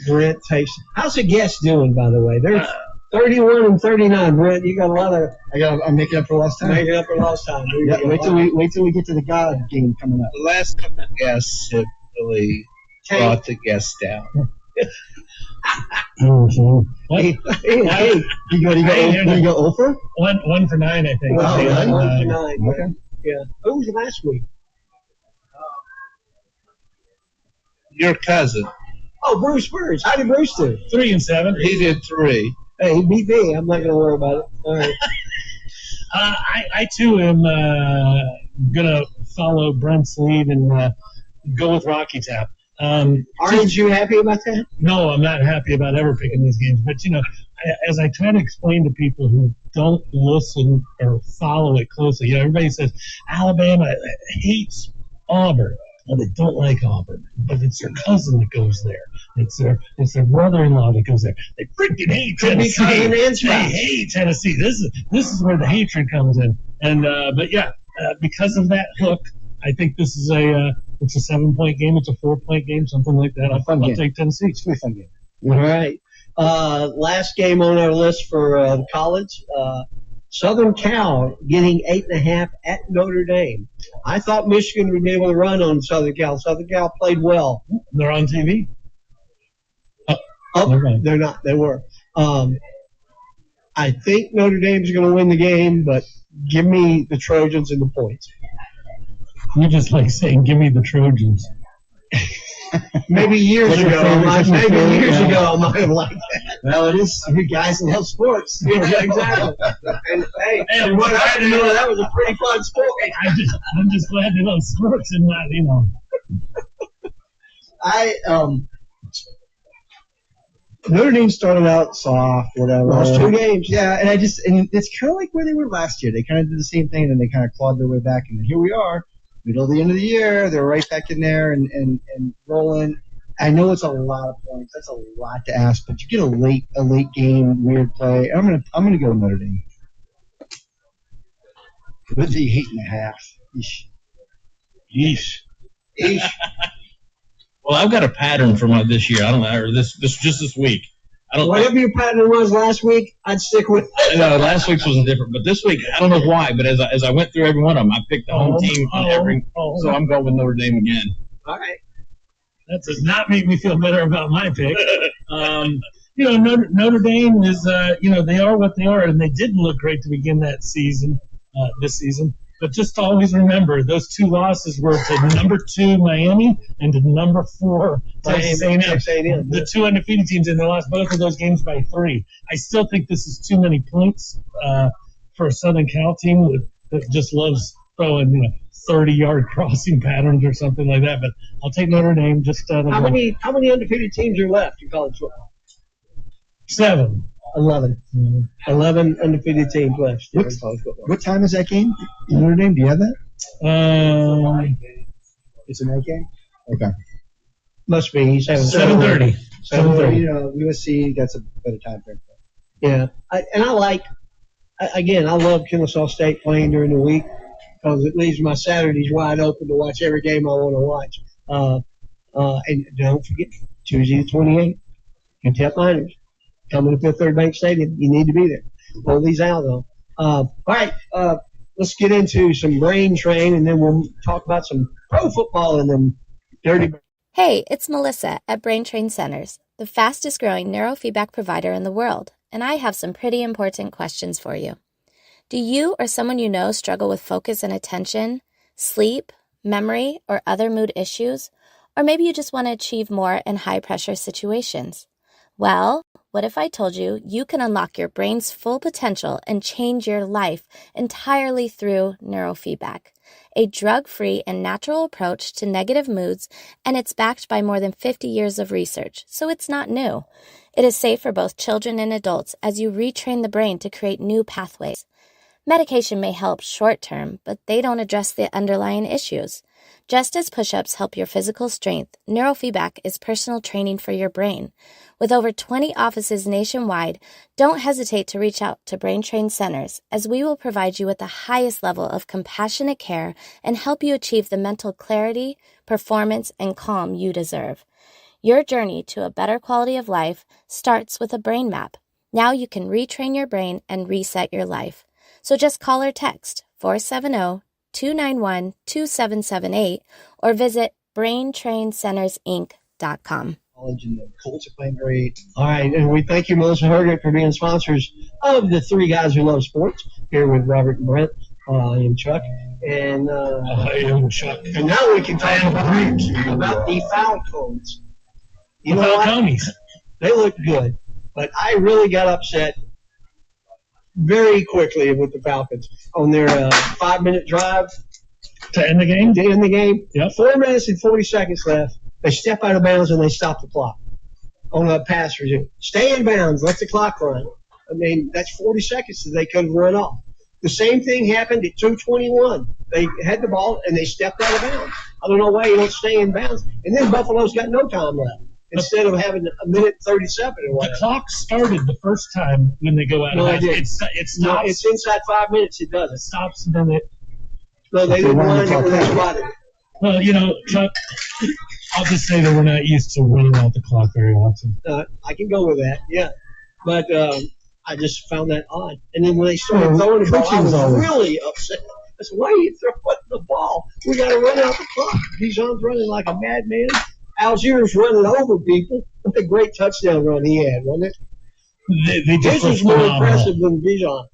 Brent takes. How's the guests doing, by the way? They're 31 and 39. Brent, you got a lot of. I'm making up for lost time. Making up for lost time. Yeah, wait till we get to the God game coming up. The last couple of guests have really brought the guests down. Hey, you go over? 1 for 9, I think. Well, Yeah, 1 for 9. Okay. Yeah. Who was last week? Your cousin, Oh, Bruce Burns. How did Bruce do? 3 and 7. he did 3. Hey, he beat me. I'm not going to worry about it. All right. I too am gonna follow Brent's lead and go with Rocky Tap. Aren't you happy about that? No, I'm not happy about ever picking these games. But, as I try to explain to people who don't listen or follow it closely, everybody says Alabama hates Auburn. Well, they don't like Auburn, but it's their cousin that goes there. It's their brother-in-law that goes there. They freaking hate Tennessee. They hate Tennessee. This is where the hatred comes in. And because of that hook, I think this is it's a 7-point game. It's a 4-point game, something like that. I'll take Tennessee. It's a fun game. All right. Last game on our list for college. Southern Cal getting 8.5 at Notre Dame. I thought Michigan would be able to run on Southern Cal. Southern Cal played well. They're on TV. They're not. They were. I think Notre Dame's going to win the game, but give me the Trojans and the points. You just like saying, "Give me the Trojans." Maybe years ago, I might have liked that. Well, it is you guys love sports. Yeah, exactly. And hey, what I didn't know, that was a pretty fun sport. I'm just glad they love sports and not, Notre Dame started out soft, whatever. Lost 2 games. Yeah, and it's kind of like where they were last year. They kind of did the same thing, and then they kind of clawed their way back, and then here we are. Middle of the end of the year, they're right back in there and rolling. I know it's a lot of points. That's a lot to ask, but you get a late game weird play. I'm gonna go Notre Dame. With the 8.5. Yeesh. Well, I've got a pattern for this year. I don't know, or this week. Whatever your pattern was last week, I'd stick with it. No, last week's wasn't different, but this week, I don't know why, but as I went through every one of them, I picked the home team on every, so I'm going with Notre Dame again. All right. That does not make me feel better about my pick. Notre Dame is, they are what they are, and they didn't look great to begin that season, this season. But just always remember, those 2 losses were to number 2 Miami and to number 4 Texas A&M. The 2 undefeated teams, and they lost both of those games by 3. I still think this is too many points for a Southern Cal team that just loves throwing 30-yard crossing patterns or something like that. But I'll take Notre Dame. How many undefeated teams are left in college football? 7. 11. 11 undefeated teams left. What time is that game? Notre Dame, do you have that? It's a night game? Okay. Must be 7:30. 7:30. USC, that's a better time frame. Yeah. I love Kennesaw State playing during the week because it leaves my Saturdays wide open to watch every game I want to watch. And don't forget, Tuesday the 28th, Kentucky Miners. Coming to Fifth Third Bank Stadium. You need to be there. Pull these out, though. All right, let's get into some brain train, and then we'll talk about some pro football and then dirty. Hey, it's Melissa at Brain Train Centers, the fastest growing neurofeedback provider in the world, and I have some pretty important questions for you. Do you or someone you know struggle with focus and attention, sleep, memory, or other mood issues? Or maybe you just want to achieve more in high-pressure situations? Well, what if I told you you can unlock your brain's full potential and change your life entirely through neurofeedback, a drug-free and natural approach to negative moods, and it's backed by more than 50 years of research, so it's not new. It is safe for both children and adults as you retrain the brain to create new pathways. Medication may help short term, but they don't address the underlying issues. Just as push-ups help your physical strength, neurofeedback is personal training for your brain. With over 20 offices nationwide, don't hesitate to reach out to Brain Train Centers, as we will provide you with the highest level of compassionate care and help you achieve the mental clarity, performance, and calm you deserve. Your journey to a better quality of life starts with a brain map. Now you can retrain your brain and reset your life. So just call or text 470-291-2778 or visit braintraincentersinc.com. College and the Colts are playing great. All right, and we thank you, Melissa Herget, for being sponsors of the Three Guys Who Love Sports here with Robert and Brent. I am Chuck, and I am Chuck. And now we can talk about the Falcons. You know what? They look good, but I really got upset very quickly with the Falcons on their 5-minute drive to end the game. Yep. 4 minutes and 40 seconds left. They step out of bounds and they stop the clock on a pass resume. Stay in bounds. Let the clock run. I mean, that's 40 seconds that they could have run off. The same thing happened at 2:21. They had the ball and they stepped out of bounds. I don't know why you don't stay in bounds. And then Buffalo's got no time left instead of having a minute 37 or whatever. The clock started the first time when they go out of bounds. It stops. No, it's inside 5 minutes. It does. It stops and then it. No, they didn't run it when they spotted it. Well, Chuck, I'll just say that we're not used to running out the clock very often. I can go with that, yeah. But I just found that odd. And then when they started throwing the ball, I was really upset. I said, why are you throwing the ball? We got to run out the clock. Bijan's running like a madman. Algiers running over people. What a great touchdown run he had, wasn't it? This was more impressive than Bijan.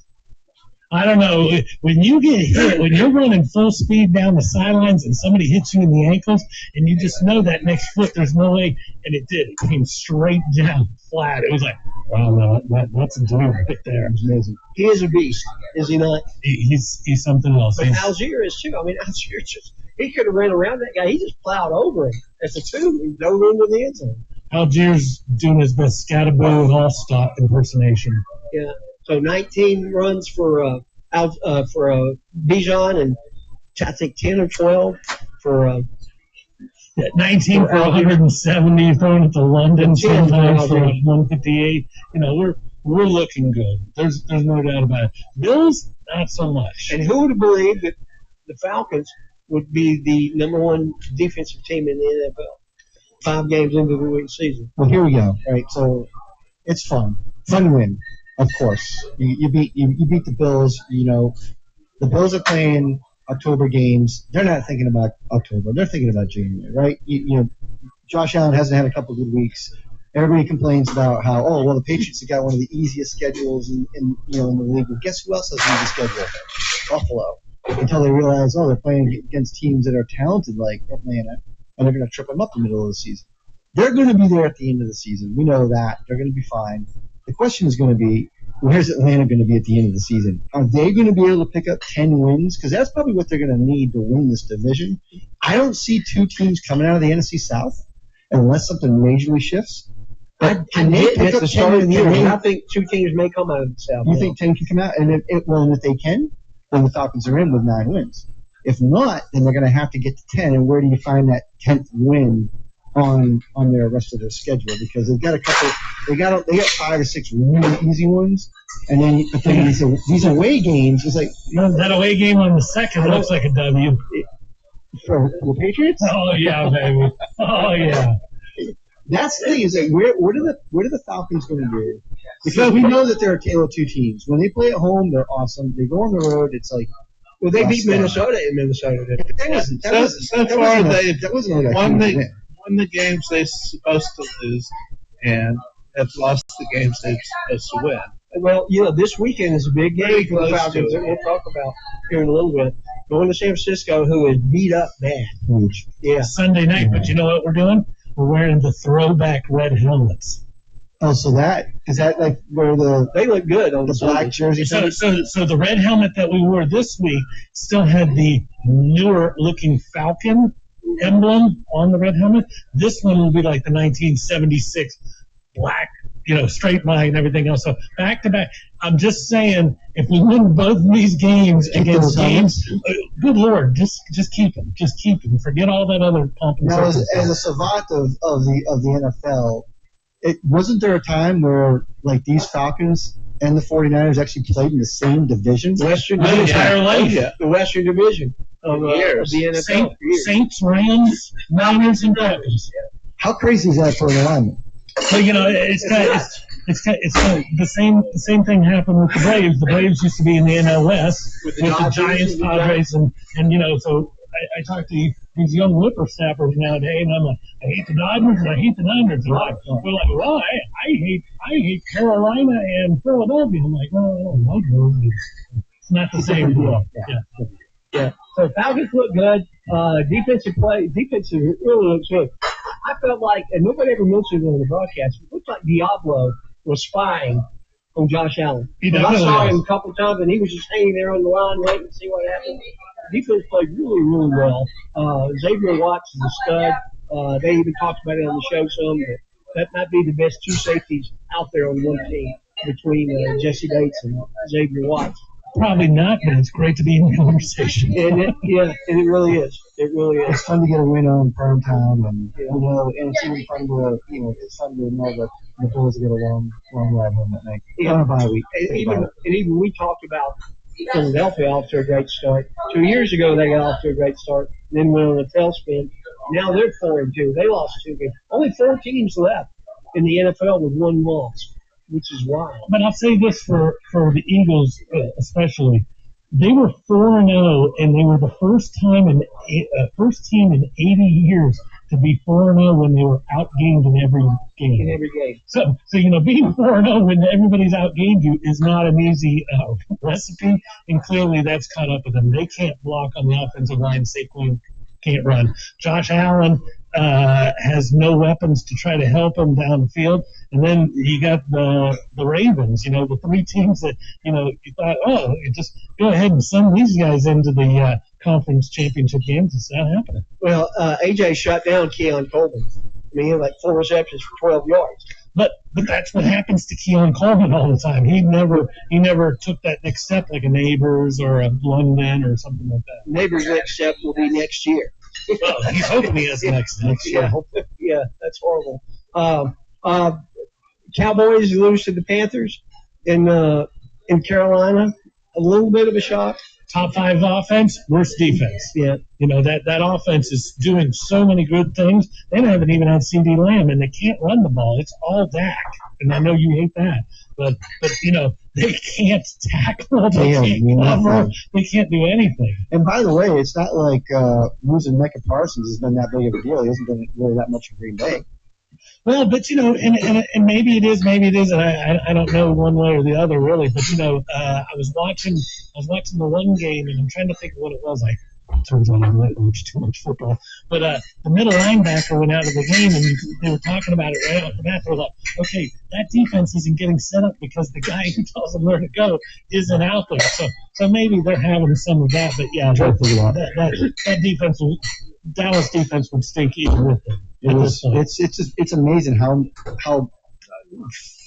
I don't know. When you get hit, when you're running full speed down the sidelines and somebody hits you in the ankles, and you just know that next foot, there's no way, and it did. It came straight down flat. It was like, wow, that's a dude right there. Amazing. He is a beast, is he not? He's something else. But Algier is too. I mean, Algier he could have ran around that guy. He just plowed over him. As a two, he dove into the end zone. Algier's doing his best Scatterboo and all-stop impersonation. Yeah. So 19 runs for Bijan, and I think 10 or 12 for 19 for 170, thrown it to London sometimes for 158. We're looking good. There's no doubt about it. Bills, not so much. And who would have believed that the Falcons would be the number one defensive team in the NFL 5 games into the season? Well, here we go. Right, so it's fun win. Of course, you beat the Bills. The Bills are playing October games. They're not thinking about October. They're thinking about January, right? Josh Allen hasn't had a couple of good weeks. Everybody complains about how the Patriots have got one of the easiest schedules in the league. But guess who else has an easy schedule? Buffalo. Until they realize they're playing against teams that are talented like Atlanta, and they're going to trip them up in the middle of the season. They're going to be there at the end of the season. We know that. They're going to be fine. The question is going to be, where's Atlanta going to be at the end of the season? Are they going to be able to pick up 10 wins? Because that's probably what they're going to need to win this division. I don't see 2 teams coming out of the NFC South unless something majorly shifts. But can they pick up 10 in the year? I think 2 teams may come out of the South. You think 10 can come out? And if they can, then the Falcons are in with 9 wins. If not, then they're going to have to get to 10. And where do you find that 10th win on their rest of their schedule? Because they've got they got 5 or 6 really easy ones, and then these away games is like that away game on the second looks like a W for the Patriots. Oh yeah, baby. Oh yeah. That's the thing is that what are the Falcons going to do? Because we know that they're a tale of 2 teams. When they play at home, they're awesome. They go on the road, it's like. Well, they beat Minnesota in Minnesota. That wasn't like won the games they're supposed to lose and have lost the games they're supposed to win. Well, this weekend is a big game for the Falcons that we'll talk about here in a little bit. Going to San Francisco, who is beat up bad. Yeah. Sunday night, but you know what we're doing? We're wearing the throwback red helmets. Oh, so is that like where they look good on the black jersey? So the red helmet that we wore this week still had the newer looking Falcon emblem on the red helmet. This one will be like the 1976 black straight line and everything else. So back to back. I'm just saying, if we win both of these games against teams, good Lord, just keep them. Just keep them. Forget all that other pomp and Now, circumstance. as a savant of the NFL, wasn't there a time where like these Falcons and the 49ers actually played in the same division? Western My Division. entire life. The Western Division of the NFL. Saints, Rams, Niners, and Falcons. How crazy is that for an alignment? So it's the same thing happened with the Braves. The Braves used to be in the NL West with the Giants, Padres, and so I talked to these young whippersnappers nowadays, and I'm like, I hate the Dodgers and I hate the Niners. We're like, well, I hate Carolina and Philadelphia. I'm like, no, it's not the same deal. Yeah. So Falcons look good. Defense really looks good. I felt like, and nobody ever mentioned it on the broadcast, it looked like Diablo was spying on Josh Allen. I saw him a couple of times, and he was just hanging there on the line waiting to see what happened. Defense played really, really well. Xavier Watts is a stud. They even talked about it on the show some. That might be the best two safeties out there on one team between Jesse Bates and Xavier Watts. Probably not, but it's great to be in the conversation. And it really is. It really is. It's fun to get a win on prime time, and and it's even fun to it's fun to know that the Bulls get a long ride home that night. On a bye week. Even we talked about Philadelphia off to a great start. 2 years ago they got off to a great start, then went on a tailspin. Now they're 4-2. They lost 2 games. Only 4 teams left in the NFL with 1 loss, which is wild. But I'll say this for the Eagles especially. They were 4-0, and they were the first team in 80 years to be 4-0 when they were outgained in every game. In every game. So being 4-0 when everybody's outgained you is not an easy recipe, and clearly that's caught up with them. They can't block on the offensive line. Saquon can't run. Josh Allen has no weapons to try to help him down the field. And then you got the Ravens, the 3 teams that, you thought, you just go ahead and send these guys into the conference championship games. It's not happening. Well, AJ shut down Keon Coleman. I mean, he had like 4 receptions for 12 yards. But that's what happens to Keon Coleman all the time. He never took that next step like a Neighbors or a London or something like that. Neighbors' next step will be next year. Well, he's hoping he has the next year. Yeah, that's horrible. Cowboys lose to the Panthers in Carolina. A little bit of a shock. Top 5 offense, worst defense. Yeah. That offense is doing so many good things. They haven't even had CD Lamb, and they can't run the ball. It's all Dak. And I know you hate that. But they can't tackle. They can't cover. They can't do anything. And by the way, it's not like losing Micah Parsons has been that big of a deal. He hasn't been really that much in Green Bay. Well, but and maybe it is, and I don't know one way or the other really. But I was watching the one game, and I'm trying to think of what it was. Turns out I watch too much football. But the middle linebacker went out of the game, and they were talking about it right off the bat. They were like, okay, that defense isn't getting set up because the guy who tells them where to go isn't out there. So maybe they're having some of that. But yeah, that defense, Dallas defense would stink even with them. It's amazing how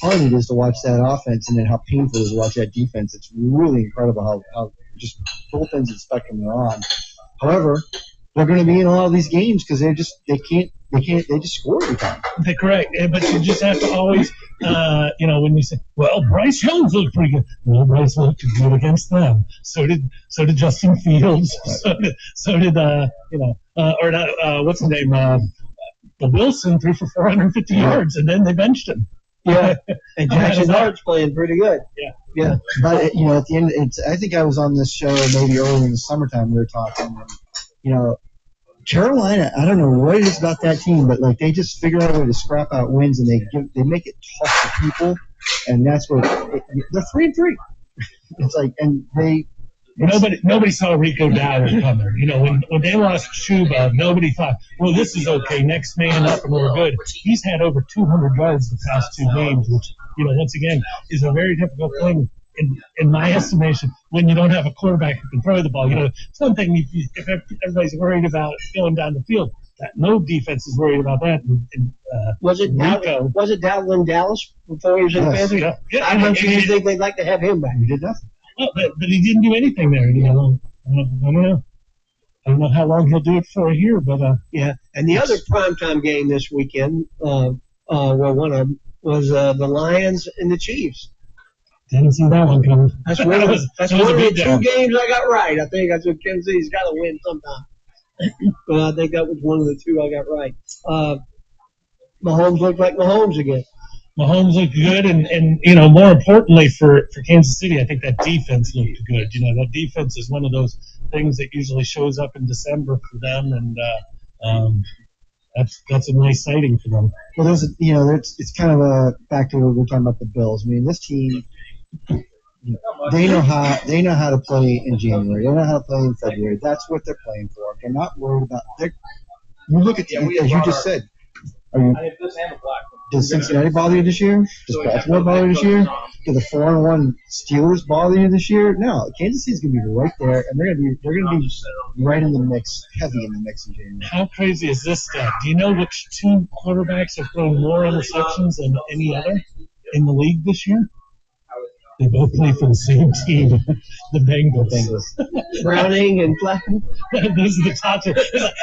fun it is to watch that offense, and then how painful it is to watch that defense. It's really incredible how just both ends of the spectrum they're on. However, they're going to be in a lot of these games because they just score every time. They're correct, but you just have to always, when you say, well, Bryce Young's looked pretty good. Well, Bryce looked good against them. So did Justin Fields. Right. So did what's his name? The Wilson threw for 450 yards, and then they benched him. Yeah, and Jackson Dart's playing pretty good. Yeah. But at the end, I think I was on this show maybe early in the summertime. We were talking, and Carolina. I don't know what it is about that team, but like they just figure out a way to scrap out wins, and they make it tough for people, and that's where they're 3-3. It's like, and they. Nobody saw Rico Dowdle coming. When they lost Chuba, nobody thought, well, this is okay. Next man up, and we're good. He's had over 200 yards the past 2 games, which, once again, is a very difficult thing in my estimation when you don't have a quarterback who can throw the ball. It's one thing if everybody's worried about going down the field. That no defense is worried about that, and Was it Rico. Was it Dowdle in Dallas before he was in the Panthers? Yeah, I don't think they'd like to have him back. He did nothing. Well, but he didn't do anything there. I don't know. I don't know how long he'll do it for here, but yeah. And the other primetime game this weekend, well, one of them was the Lions and the Chiefs. Didn't see that one coming. That's one of the two games I got right. I think I said Kansas City's got to win sometime. But I think that was one of the two I got right. Mahomes looked like Mahomes again. Mahomes looked good, and more importantly for Kansas City, I think that defense looked good. That defense is one of those things that usually shows up in December for them, and that's a nice sighting for them. Well, it's kind of back to what we're talking about the Bills. I mean, this team, they know how to play in January. They know how to play in February. That's what they're playing for. They're not worried about. You look at as you just said. Does Cincinnati bother you this year? Does Baltimore bother you this year? Do the 4-1 Steelers bother you this year? No, Kansas City's going to be right there, and they're going to be right in the mix, heavy in the mix in January. How crazy is this stat? Do you know which two quarterbacks have thrown more interceptions than any other in the league this year? They both play for the same team, the Bengals. Browning and Flacco. Those are the top two.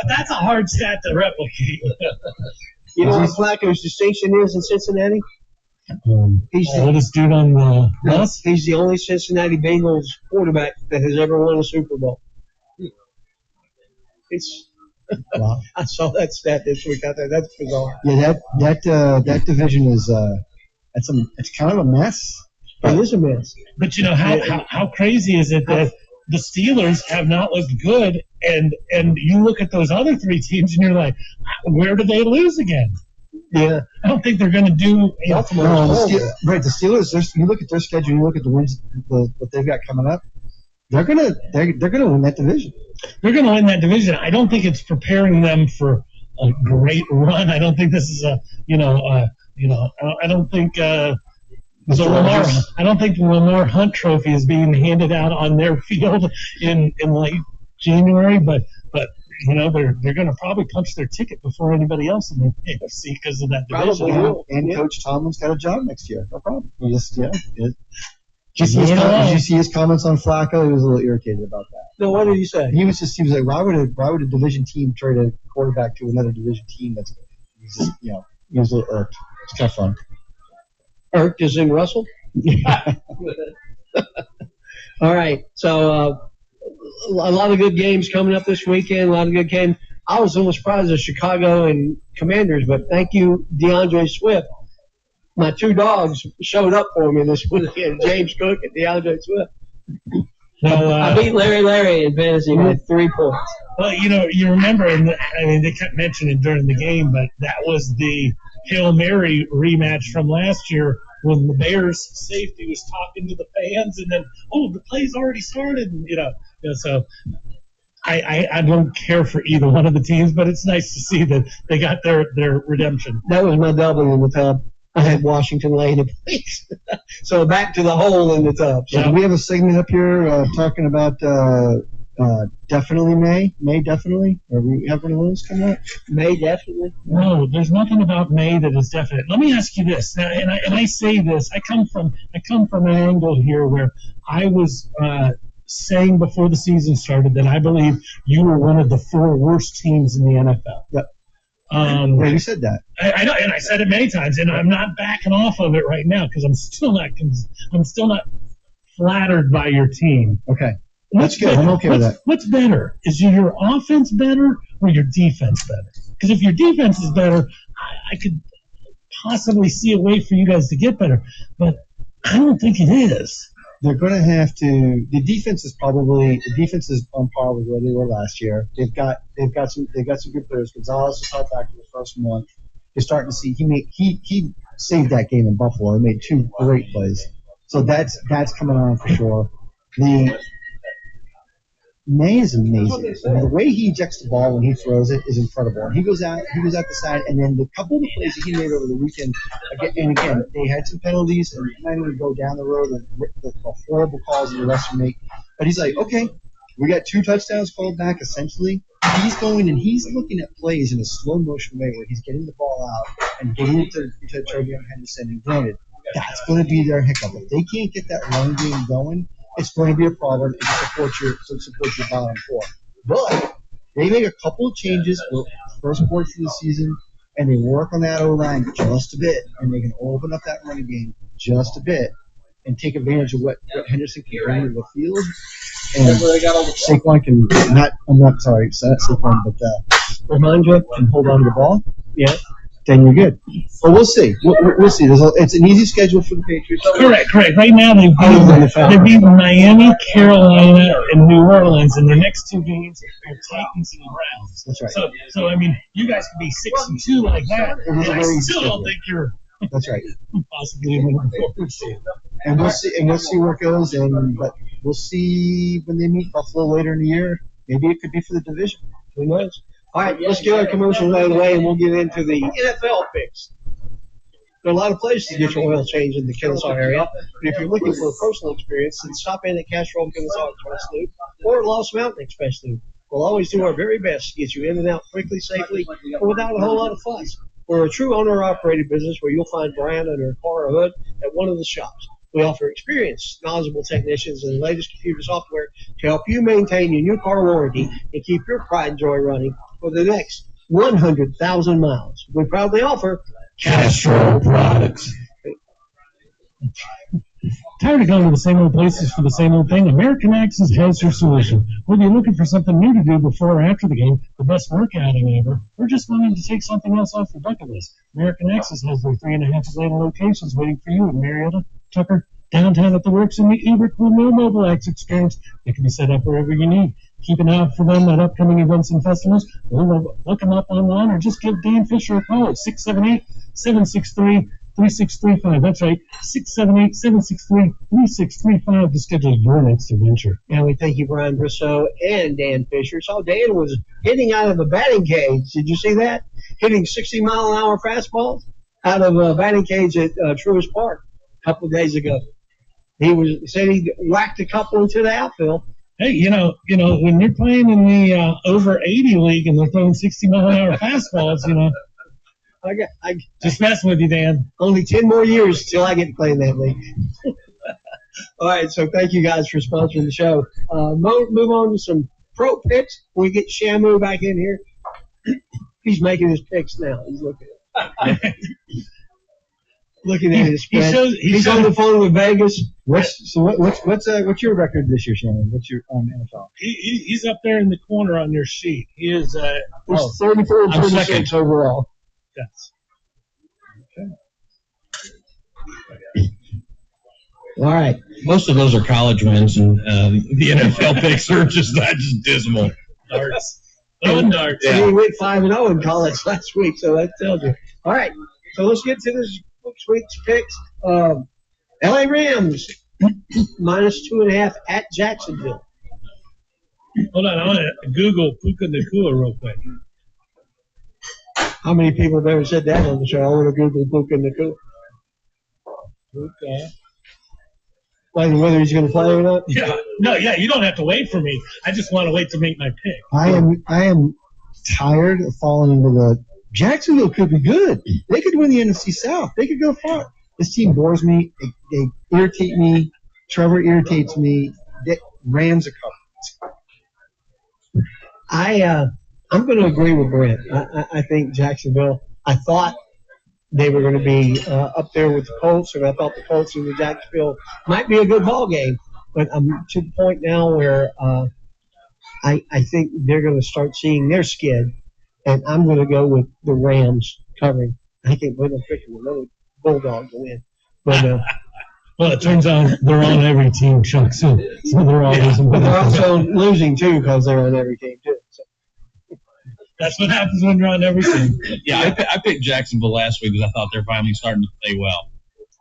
That's a hard stat to replicate. You know what Flacco's distinction is in Cincinnati? He's the oldest dude on the bus. He's the only Cincinnati Bengals quarterback that has ever won a Super Bowl. Wow. I saw that stat this week. I thought that's bizarre. Yeah, that division is it's kind of a mess. It is a mess. But how crazy is it that the Steelers have not looked good, and you look at those other three teams and you're like, where do they lose again? Yeah, I don't think they're going to do. Baltimore. The Steelers. You look at their schedule. You look at the wins, what they've got coming up. They're gonna win that division. They're going to win that division. I don't think it's preparing them for a great run. I don't think this is I don't think. I don't think the Lamar Hunt Trophy is being handed out on their field in late January, but they're going to probably punch their ticket before anybody else in the AFC because of that division. And Coach Tomlin's got a job next year. No problem. Did you see his comments on Flacco? He was a little irritated about that. No, what did he say? He was like, why would a division team trade a quarterback to another division team? He was a little irked. It's kind of fun. Irked as in Russell? All right. So a lot of good games coming up this weekend. A lot of good games. I was almost surprised at Chicago and Commanders, but thank you, DeAndre Swift. My two dogs showed up for me this weekend, James Cook and DeAndre Swift. I beat Larry in fantasy by 3 points. Well, you remember, they kept mentioning during the game, but that was the Hail Mary rematch from last year when the Bears safety was talking to the fans, and then, the play's already started, so I don't care for either one of the teams, but it's nice to see that they got their redemption. That was my double in the tub. I had Washington laying in place. So back to the hole in the tub. So do we have a segment up here talking about definitely May definitely? Are we have one of those coming up? May definitely? No, there's nothing about May that is definite. Let me ask you this, now, and I say this. I come from an angle here where I was saying before the season started that I believe you were one of the 4 worst teams in the NFL. Yep. Yeah, you said that. I know, and I said it many times, and I'm not backing off of it right now because I'm still not flattered by your team. Okay, that's good. I'm okay with that. What's better? Is your offense better or your defense better? Because if your defense is better, I could possibly see a way for you guys to get better, but I don't think it is. They're going to have to. The defense is on par with where they were last year. They've got some good players. Gonzalez was held back for the first month. You're starting to see he saved that game in Buffalo. He made 2 great plays. So that's coming on for sure. May is amazing. The way he ejects the ball when he throws it is incredible. And he goes out the side, and then the couple of the plays that he made over the weekend, and again, they had some penalties, and might even go down the road and the horrible calls that the refs make. But he's like, okay, we got 2 touchdowns called back essentially. he's going and he's looking at plays in a slow motion way where he's getting the ball out and getting it to Travion Henderson. And granted, that's going to be their hiccup. If they can't get that run game going, it's going to be a problem to support your bottom four. But they make a couple of changes for first quarter of the season, and they work on that O-line just a bit, and they can open up that running game just a bit and take advantage of what Henderson can bring to the field. And Saquon can Saquon, but Ramondre can hold on to the ball. Yeah, then you're good. But we'll see. We'll see. It's an easy schedule for the Patriots. Correct. Right now they've beaten Miami, Carolina, and New Orleans, and their next two games are Titans and Browns. That's right. So I mean, you guys can be 6-2 like that, and I still don't think you're. That's right. Possibly in the and we'll see where it goes. But we'll see when they meet Buffalo later in the year. Maybe it could be for the division. Who knows? All right, let's get our commercials out of the way, and we'll get into the NFL picks. There are a lot of places to get your oil change in the Kennesaw area. But if you're looking for a personal experience, then stop in at Castrol Kennesaw Express Loop or Lost Mountain Express Loop. We'll always do our very best to get you in and out quickly, safely, and without a whole lot of fuss. We're a true owner-operated business where you'll find Brian under a car or hood at one of the shops. We offer experienced, knowledgeable technicians and the latest computer software to help you maintain your new car warranty and keep your pride and joy running for the next 100,000 miles. We proudly offer Castrol products. Tired of going to the same old places for the same old thing? American Access has your solution. Whether you're looking for something new to do before or after the game, the best workouting ever, or just wanting to take something else off your bucket list, American Access has their 3.5 Atlanta locations waiting for you in Marietta, Tucker, downtown at the Works, and the Ebert with no mobile access experience that can be set up wherever you need. Keep an eye out for them at upcoming events and festivals. Or look them up online or just give Dan Fisher a call at 678-763-3635. That's right, 678-763-3635 to schedule your next adventure. And we thank you, Brian Bristow and Dan Fisher. So Dan was hitting out of a batting cage. Did you see that? Hitting 60-mile-an-hour fastballs out of a batting cage at Truist Park a couple of days ago. He said he whacked a couple into the outfield. Hey, you know, when you're playing in the over 80 league and they're throwing 60-mile-an-hour fastballs, I just messing with you, Dan. Only 10 more years till I get to play in that league. All right, so thank you guys for sponsoring the show. Move on to some pro picks. We get Shamu back in here. He's making his picks now. He's looking at his spread. He's on the phone with Vegas. What's your record this year, Shannon? What's your NFL? He's up there in the corner on your sheet. He is 34 and 36 overall. Yes. Okay. All right. Most of those are college wins, and the NFL picks are just dismal. Darts. Darts. Yeah. He went 5-0 in college last week, so that tells you. All right. So let's get to this week's picks. LA Rams -2.5 at Jacksonville. Hold on, I want to Google Puka Nacua real quick. How many people have ever said that on the show? I want to Google Puka Nacua. Okay. Like whether he's going to play or not? Yeah. No, yeah, you don't have to wait for me. I just want to wait to make my pick. I am tired of falling into the Jacksonville could be good. They could win the NFC South. They could go far. This team bores me. They irritate me. Trevor irritates me. Rams are covered. I'm going to agree with Brent. I think Jacksonville, I thought they were going to be up there with the Colts, and I thought the Colts and the Jacksonville might be a good ball game. But I'm to the point now where I think they're going to start seeing their skid, and I'm going to go with the Rams covering. I think we're going to pick another Bulldog to win. But well, it turns out they're on every team, Chuck. So they're always. But they're also losing too because they're on every team too. So. That's what happens when you're on every team. Yeah, I picked Jacksonville last week because I thought they're finally starting to play well,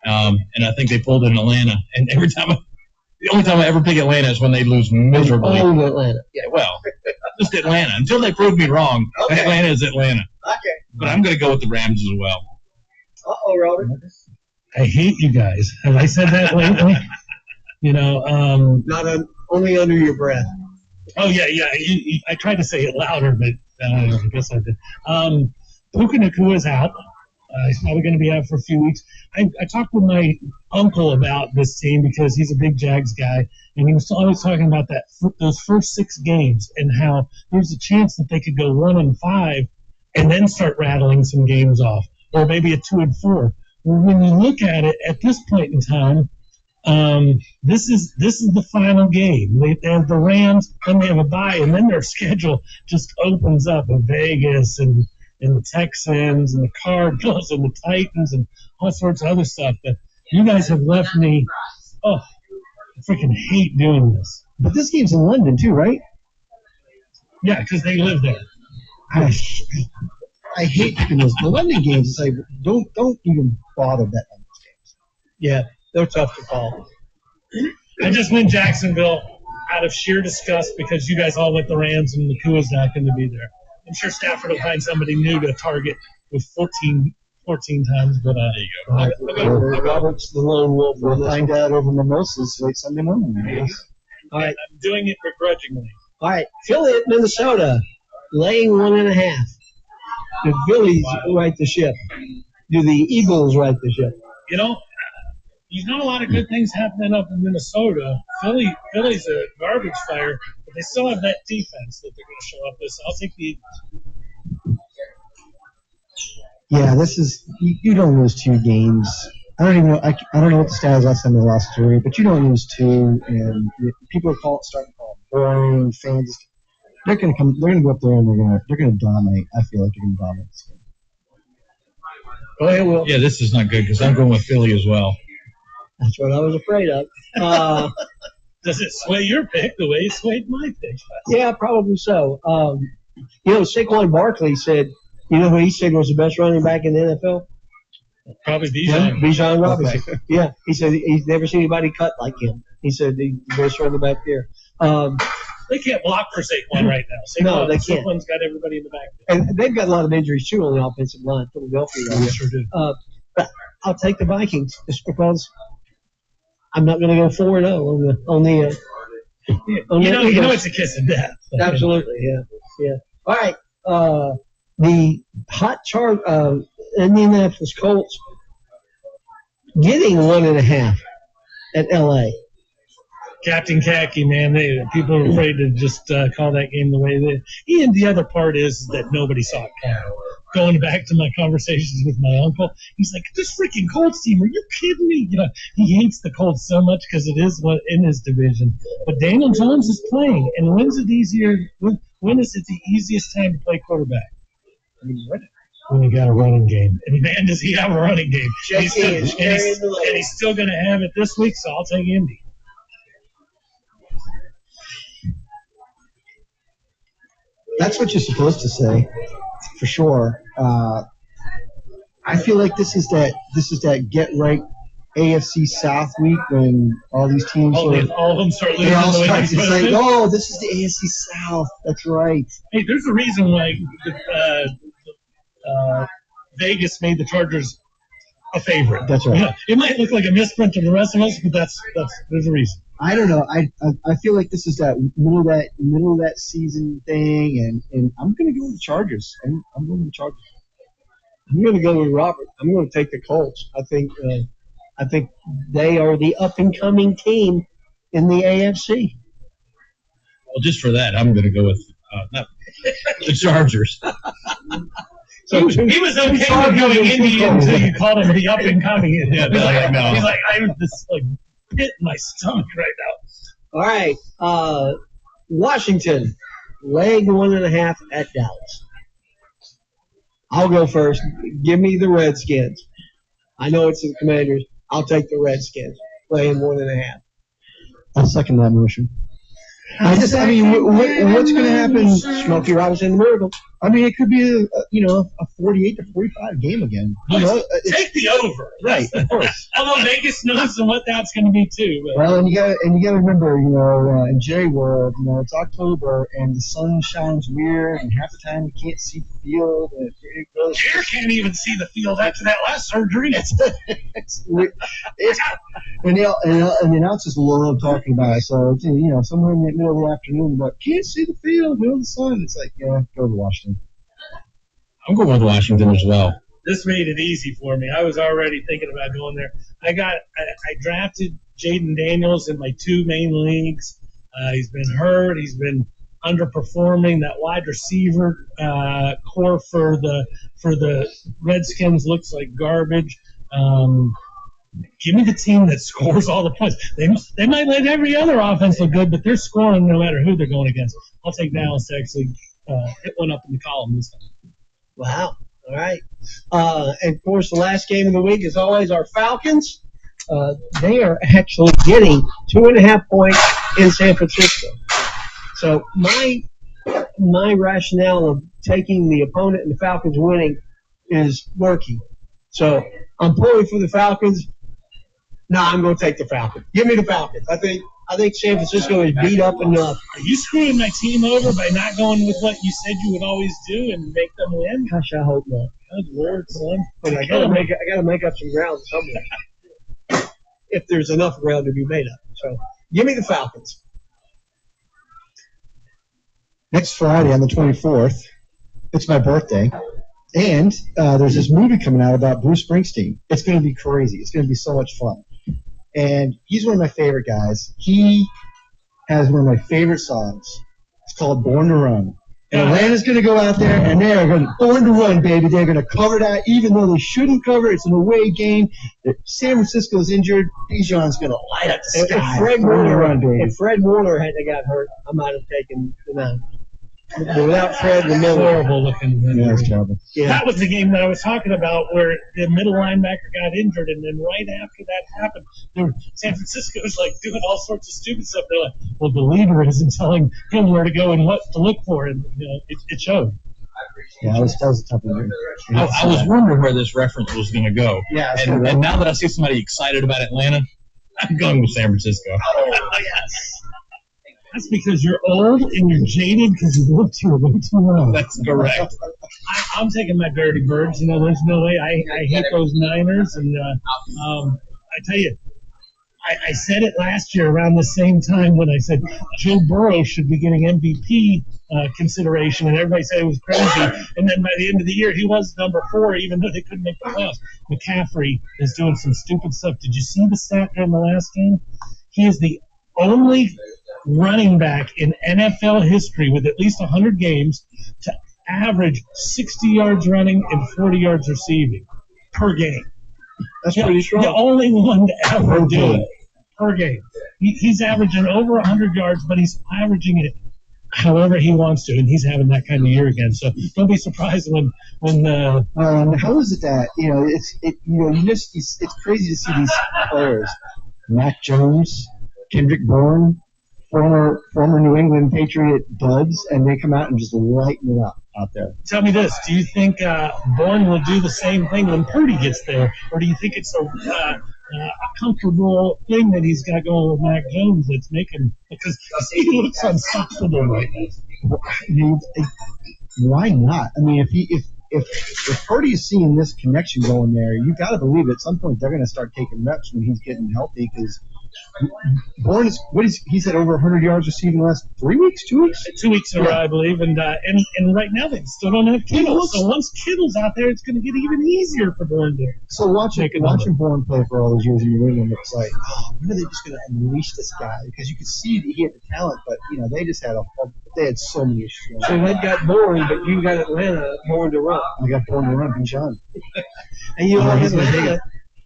and I think they pulled in Atlanta. And the only time I ever pick Atlanta is when they lose miserably. Oh, Atlanta. Yeah, well, just Atlanta. Until they prove me wrong, okay. Atlanta is Atlanta. Okay. But I'm going to go with the Rams as well. Uh-oh, Robert. I hate you guys. Have I said that lately? Not only under your breath. Oh, yeah. I tried to say it louder, but I guess I did. Puka Nakua's out. He's probably going to be out for a few weeks. I talked with my uncle about this team because he's a big Jags guy, and he was always talking about those first 6 games and how there's a chance that they could go 1-5 and then start rattling some games off, or maybe a 2-4. Well, when you look at it at this point in time, this is the final game. They have the Rams, then they have a bye, and then their schedule just opens up with Vegas and the Texans and the Cardinals and the Titans and all sorts of other stuff. But you guys have left me. Oh, I freaking hate doing this. But this game's in London too, right? Yeah, because they live there. I hate picking those. The London games. It's like don't even bother betting on those games. Yeah, they're tough to call. I just went Jacksonville out of sheer disgust because you guys all went the Rams and Nakua's not going to be there. I'm sure Stafford will find somebody new to target with 14 times, but there you go. Robert's the lone wolf. We'll find out over mimosas late Sunday morning. All right, I'm doing it begrudgingly. All right, Philly at Minnesota, laying 1.5. The Phillies right the ship. Do the Eagles right the ship? There's not a lot of good things happening up in Minnesota. Philly's a garbage fire, but they still have that defense that they're going to show up with. So I'll take the Eagles. Yeah, this is you don't lose 2 games. I don't even know. I don't know what the stats last time they lost 3, but you don't lose 2, and people are starting to call it boring. Fans, they're going to come. They're going to go up there and they're going to dominate. I feel like they're going to dominate this game. Go ahead, Will. Yeah, this is not good because I'm going with Philly as well. That's what I was afraid of. Does it sway your pick the way it swayed my pick? Yeah, probably so. Saquon Barkley said, who he said was the best running back in the NFL? Probably Bijan. Bijan Robinson. Okay. Yeah, he said he's never seen anybody cut like him. He said the best running back there. They can't block for Saquon right now. No, they can't. Saquon's got everybody in the back. And they've got a lot of injuries, too, on the offensive line. Philadelphia. They sure do. But I'll take the Vikings just because I'm not going to go 4-0 on the it's a kiss of death. Absolutely, yeah. All right, the hot Indianapolis Colts getting 1.5 at LA. Captain Khaki, man, people are afraid to just call that game the way they. And the other part is that nobody saw it coming. Going back to my conversations with my uncle, he's like, "This freaking Colts team, are you kidding me?" He hates the Colts so much because it is in his division. But Daniel Jones is playing, and when is it the easiest time to play quarterback? When you got a running game, and man, does he have a running game? And he's still going to have it this week, so I'll take Indy. That's what you're supposed to say, for sure. I feel like this is that get right AFC South week when all these teams all of them start losing. It's like, oh, this is the AFC South. That's right. Hey, there's a reason why Vegas made the Chargers a favorite. That's right. Yeah, it might look like a misprint to the rest of us, but there's a reason. I don't know. I feel like this is that middle of that season thing, and I'm going to go with the Chargers. I'm going with the Chargers. I'm going to go with Robert. I'm going to take the Colts. I think they are the up and coming team in the AFC. Well, just for that, I'm going to go with the Chargers. So he was okay with going Indian until you called him the up and coming. He's like, I have this pit in my stomach right now. All right, Washington, laying 1.5 at Dallas. I'll go first. Give me the Redskins. I know it's the Commanders. I'll take the Redskins, laying 1.5. I'll second that motion. What's going to happen? Smokey Robinson, the miracle. I mean, it could be a 48-45 game again. Take the over, right? Of course. Although Vegas knows what that's going to be too. But. Well, and you got to remember, in Jerry World, it's October and the sun shines weird, and half the time you can't see the field. And Jerry can't even see the field after that last surgery. And the announcers love talking about it. So somewhere in the middle of the afternoon, but can't see the field, the sun. It's like, yeah, go to Washington. I'm going with Washington as well. This made it easy for me. I was already thinking about going there. I drafted Jaden Daniels in my 2 main leagues. He's been hurt. He's been underperforming. That wide receiver core for the Redskins looks like garbage. Give me the team that scores all the points. They might let every other offense look good, but they're scoring no matter who they're going against. I'll take Dallas to actually hit one up in the column this time. Wow. All right. And, of course, the last game of the week is always our Falcons. They are actually getting 2.5 points in San Francisco. So my rationale of taking the opponent and the Falcons winning is working. So I'm pulling for the Falcons. No, I'm going to take the Falcons. Give me the Falcons. I think San Francisco is beat up enough. Are you screwing my team over by not going with what you said you would always do and make them win? Gosh, I hope not. Good Lord, son. But I got to make up some ground somewhere. If there's enough ground to be made up. So give me the Falcons. Next Friday on the 24th, it's my birthday, and there's this movie coming out about Bruce Springsteen. It's going to be crazy. It's going to be so much fun. And he's one of my favorite guys. He has one of my favorite songs. It's called Born to Run. And Atlanta's going to go out there, and they are going to Born to Run, baby. They're going to cover that, even though they shouldn't cover it. It's an away game. If San Francisco's injured, Bijan's going to light up the sky. If Fred Warner hadn't got hurt, I might have taken the 9. But without Fred, the middle. Horrible looking. Yeah, that's terrible. Yeah. That was the game that I was talking about where the middle linebacker got injured, and then right after that happened, San Francisco was like doing all sorts of stupid stuff. They're like, well, the leader isn't telling him where to go and what to look for, and it showed. Yeah, that was a tough one. I was wondering where this reference was going to go. Yeah, and now that I see somebody excited about Atlanta, I'm going with San Francisco. Oh, yes. That's because you're old and you're jaded because you've lived here way too long. That's correct. I'm taking my dirty birds. There's no way. I hate those Niners. And I tell you, I said it last year around the same time when I said Joe Burrow should be getting MVP consideration, and everybody said it was crazy. And then by the end of the year, he was number 4, even though they couldn't make the playoffs. McCaffrey is doing some stupid stuff. Did you see the stat during the last game? He is the only running back in NFL history with at least 100 games to average 60 yards running and 40 yards receiving per game. That's pretty strong. The only one to ever do it per game. He's averaging over 100 yards, but he's averaging it however he wants to, and he's having that kind of year again. So don't be surprised when how is it that it's crazy to see these players, Mac Jones, Kendrick Bourne, former New England Patriot duds, and they come out and just lighten it up out there. Tell me this: do you think Bourne will do the same thing when Purdy gets there, or do you think it's a comfortable thing that he's got going with Mac Jones that's making, because he looks unstoppable right now? Why not? I mean, if Purdy is seeing this connection going there, you got to believe at some point they're going to start taking reps when he's getting healthy, because Bourne he's had over 100 yards receiving the last 3 weeks, 2 weeks? 2 weeks in a row, I believe, and right now they still don't have Kittle. So once Kittle's out there, it's going to get even easier for Bourne to. So watching Bourne play for all those years in New England, it's like, when are they just going to unleash this guy? Because you could see that he had the talent, but they just had they had so many issues. So they've got Bourne, but you got Atlanta Bourne to run. I got Bourne to run, Bijan. And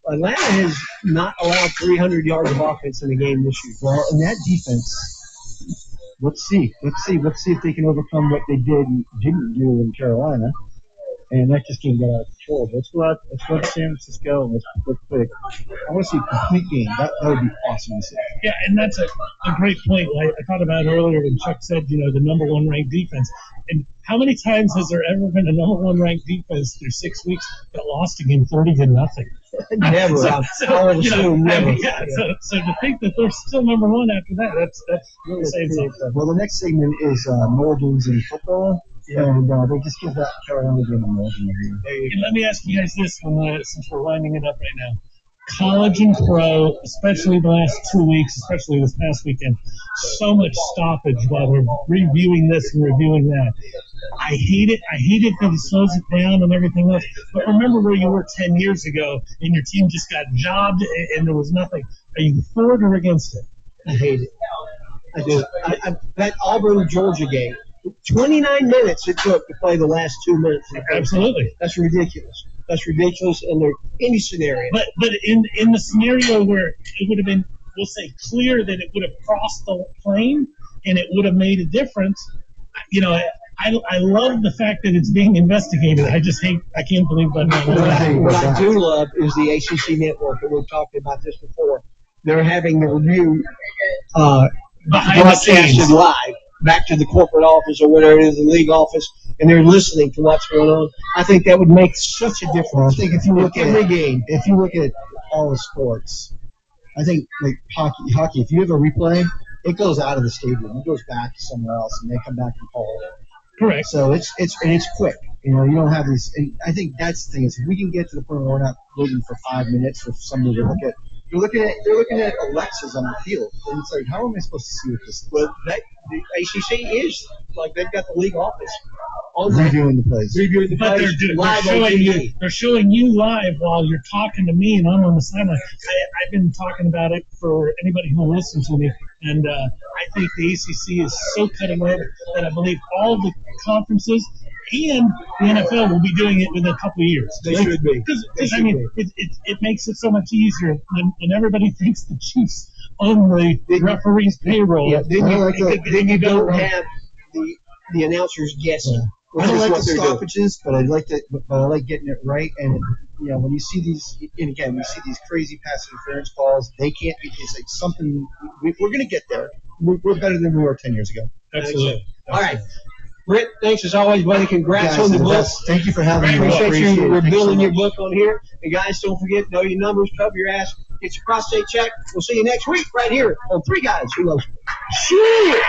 Atlanta has not allowed 300 yards of offense in the game this year. Well, in that defense, let's see if they can overcome what they didn't do in Carolina. And that just game got out of control. Let's go to San Francisco and let's play. I want to see a complete game. That would be awesome to see. Yeah, and that's a great point. I thought about earlier when Chuck said, the number 1 ranked defense. And How many times has there ever been a number one ranked defense through 6 weeks that lost a game 30-0? Never. I would assume never. Yeah. So to think that they're still number one after that, that's really saying something. Well, the next segment is Morgan's in football. Yeah. And they just give that Carolina game a Morgan here. And let me ask you guys this one, since we're winding it up right now. College and pro, especially the last 2 weeks, especially this past weekend, so much stoppage while we're reviewing this and reviewing that. I hate it. I hate it that it slows it down and everything else. But remember where you were 10 years ago and your team just got jobbed and there was nothing. Are you for it or against it? I hate it. I do. That Auburn-Georgia game, 29 minutes it took to play the last 2 minutes. Absolutely. That's ridiculous. That's ridiculous under any scenario. But in the scenario where it would have been, we'll say, clear that it would have crossed the plane and it would have made a difference, I love the fact that it's being investigated. I can't believe that. What I do love is the ACC network, and we've talked about this before. They're having the review behind the scenes broadcasted live back to the corporate office or whatever it is, the league office, and they're listening to what's going on. I think that would make such a difference. Well, I think if you look every game, if you look at all the sports, I think like hockey, if you have a replay, it goes out of the stadium, it goes back to somewhere else, and they come back and call it. Correct. So it's quick. You don't have these. And I think that's the thing is if we can get to the point where we're not waiting for 5 minutes for somebody to look at. They're looking at Alexas on the field, and it's like, how am I supposed to see what this is? Well, the ACC is like they've got the league office on reviewing the plays. But they're showing you live while you're talking to me, and I'm on the sideline. I've been talking about it for anybody who will listen to me, and I think the ACC is so cutting edge that I believe all the conferences and the NFL will be doing it within a couple of years. They should be. Because it makes it so much easier when everybody thinks the Chiefs own the referee's payroll. Yeah, then you don't have the announcers guessing. I don't like the stoppages, but I like getting it right. And when you see these, and again, we see these crazy pass interference calls. They can't be. It's like something. We're going to get there. We're better than we were 10 years ago. Absolutely. All right. Britt, thanks as always, buddy. Congrats on the book. Thank you for having me. Appreciate you revealing your book on here. And guys, don't forget, know your numbers, cover your ass, get your prostate checked. We'll see you next week right here on Three Guys Who Love Sports. Shit!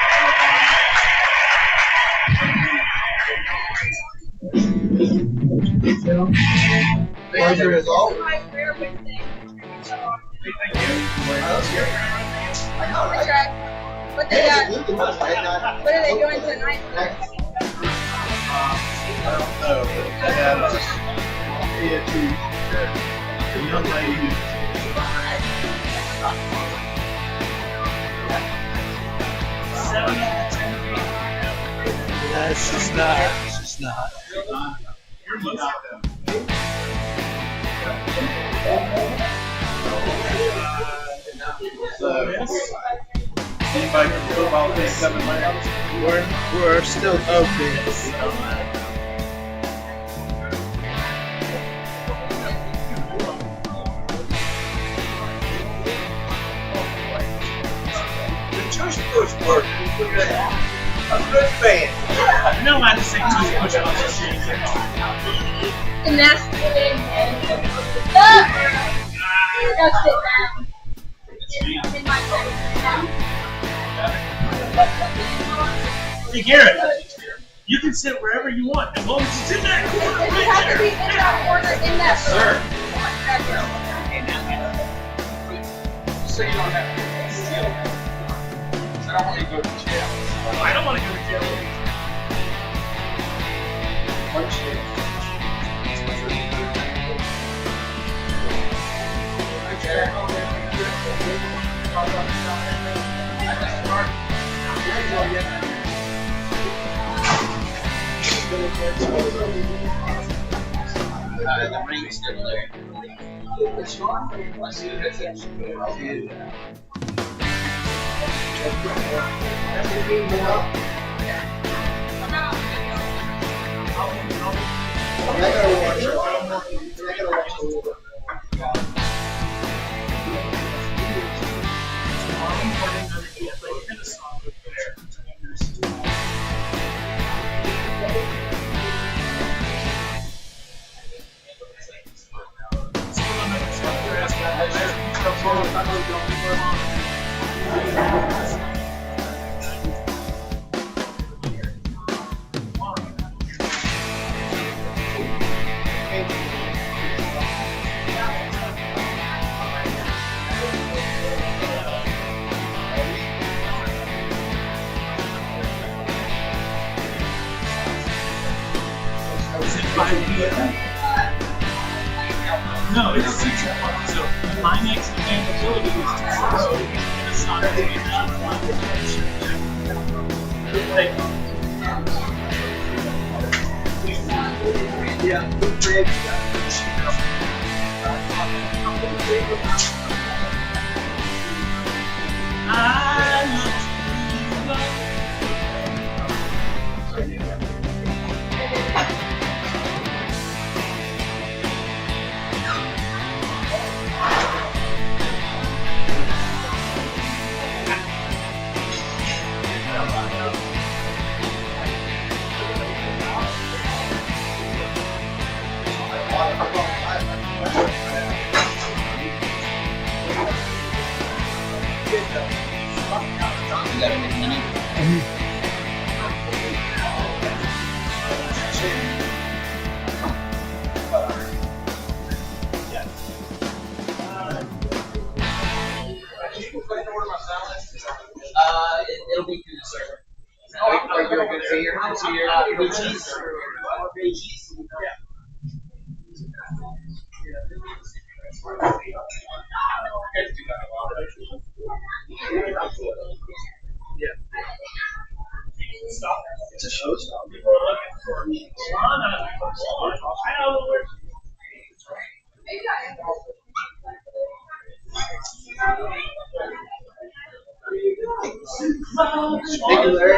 Pleasure as always. What are they doing tonight? I don't know, but just here to the young lady It's just not. It's just not. anybody from football team coming later? We're still open. Push work. A good fan. No, I just think too much on this shit. And that's the thing. Go sit down. In my Hey Garrett, you can sit wherever you want as long as it's in that corner. It has to be in that corner, in that Sir. So you don't have to steal. I don't want you to go to jail. I don't want to go to jail. The ring's still there. I see it. No, it's 6 o'clock. So my next availability is tomorrow. It's not going to be It'll be through the server. Are you going to see your blue cheese? It's a showstopper. Thank you, Larry.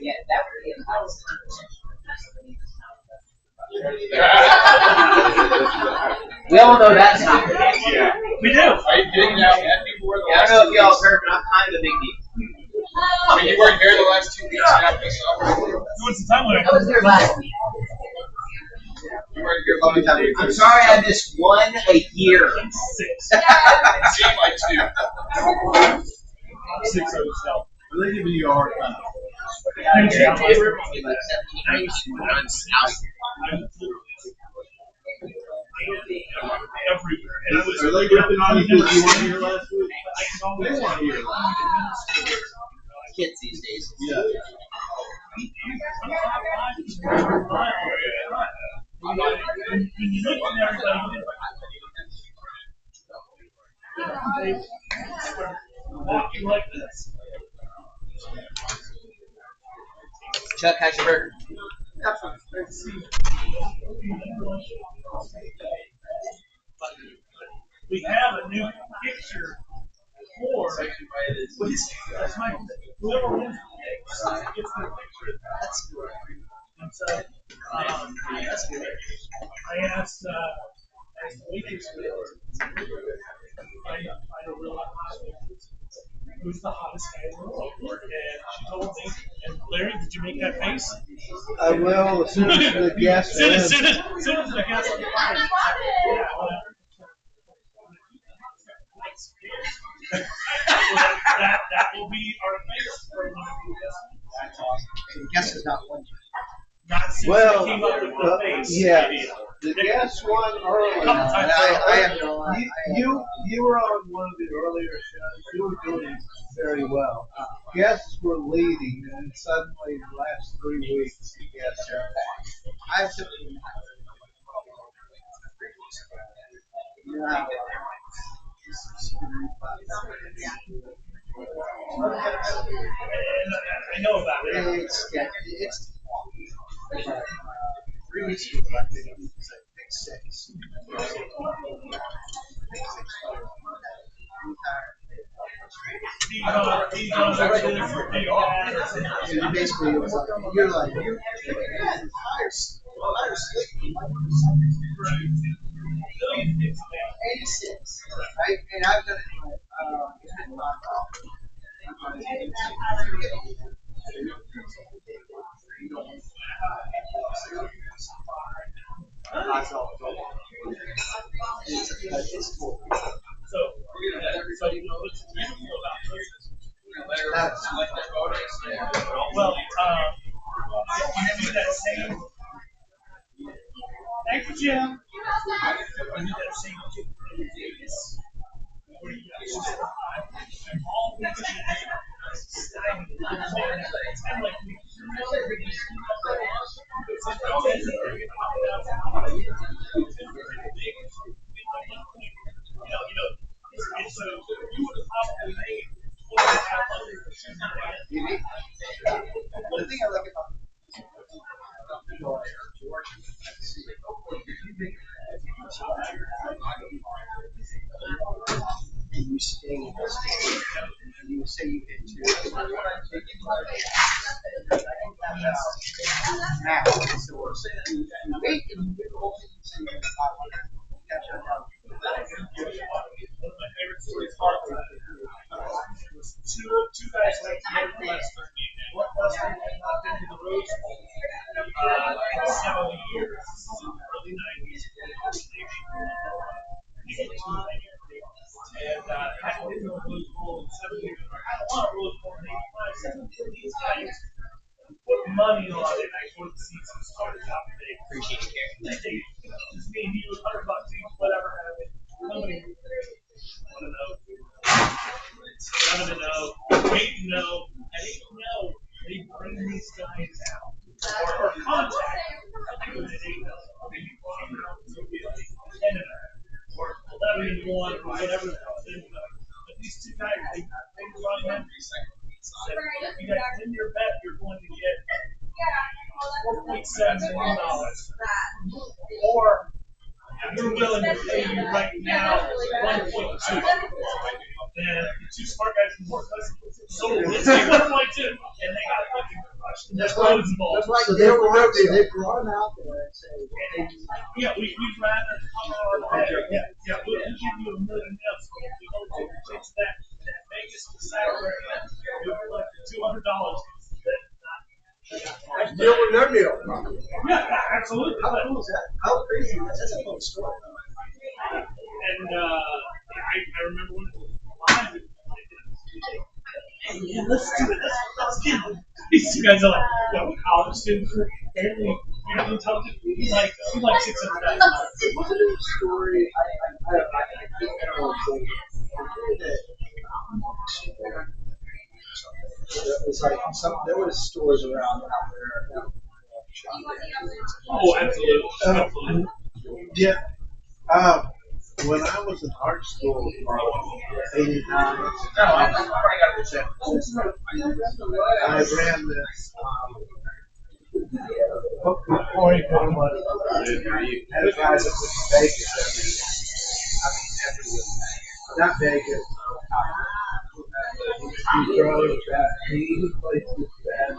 Yeah, that would be a house. We all know that's not the case. Yeah. We do. Are you kidding now? People were the I last don't know if 2 y'all weeks. heard, but I'm kind of a big deal. I mean, you weren't here the last 2 weeks. What's the time limit? I was there last week. You weren't here the last 2 weeks. I'm sorry I missed one a year. 6. It seemed like 2. 6 of itself. Really giving you a hard time. Everywhere. And it was Are they ripping on you because you weren't here last week? They weren't here last week. Kids these days. Yeah. When you look at everybody, they walk you like this. Chuck, how's your burger? We have a new picture for that's my whoever wins the pick gets the picture. That's good. And so I asked the waitress I don't really who's the hottest guy in the world, and she told me. And Larry, did you make that face? I will as soon as the guest Soon as wins. the guest wins. Yeah, whatever. That will be our face for one of the guests. The guest has not won. Not since Well, they came up with the face yeah. idea. The guest won early. Couple times. I have no lie. You were on one of the earlier shows. You were doing very well. Guests were leading, and suddenly the last 3 weeks, the guests are back. I have to. Yeah. I know about it. It's 3 weeks ago, I think it was pick 6. These are this for big bad. And basically, it was like, you're like, you're higher sleep. 86, right? And I've done it like, it's been 5 hours. Well, we do that same. Thank you, Jim. We do that same thing in Vegas. Where you got all the it's kind of like we and so you would have probably made The thing I like about and you stay in this state, and you say you hit two. Now, so we're saying, wait, and you get all things and you catch up. one of my favorite stories was two guys went to Northwestern. Northwestern had not been to the Rose Bowl in 70 years, early 90s. And hadn't been to the Rose Bowl in 70 years. I had a lot of Rose Bowl in 85. So these guys put money on it before the season started out. They appreciate it. Just me and you, $100 each, whatever happened. Nobody want to know. Want to know. Wait to know. I didn't know they bring these guys out. Or contact. I think it was an 8 maybe 10 and or 11 and 1 or whatever the hell it is. But these two guys, they run them. Said, if you guys win your bet, you're going to get $4.7 million. Or we're willing to pay you right now 1.2. And the two smart guys from Northwestern sold it. Let's say 1.2. And they got fucking crushed. That's like they'll out there and say, yeah, we'd rather we'll give you $1 million else. We don't take the chance that Vegas Saturday you collect $200. that's deal with their deal. Yeah, absolutely. How cool is that? How crazy is that? That's a cool story. And I remember when it was live. Hey, yeah, let's do it. Let's get it. These two guys are like, college students, barely intelligent. We like $600,000. Wasn't there a story? I don't know. It was like there was stores around out there. Oh, absolutely. Yeah. When I was in art school, 89, I ran this point had a guy that was in Vegas everywhere. Not Vegas. He drove that. He places that.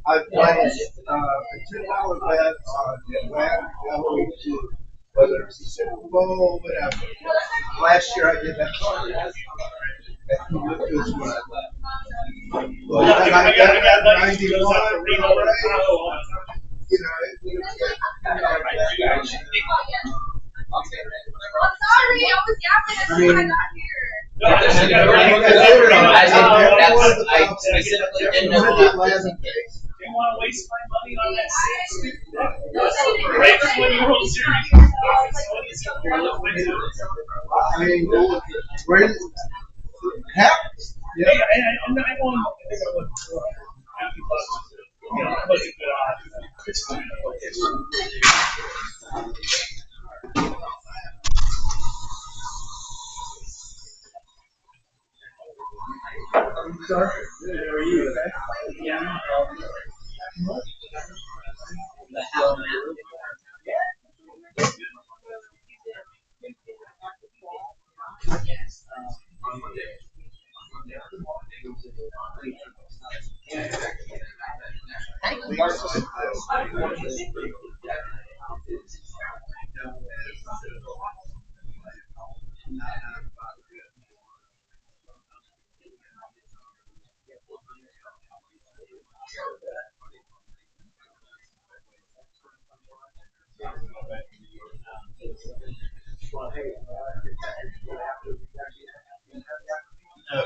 I played a $10 bet on Atlanta going to whether it's the Super Bowl, whatever. Last year I did that. Look this way. Well, I got 91. You know, Sorry, I was yapping when I got here. I specifically didn't know that. Didn't want to waste my money on that stupid Ravens winning World Series. I mean, where happens. Yeah, and I won. I think I won $50. You know, it was a good odds. It's fine. Sorry. Are you okay? Yeah.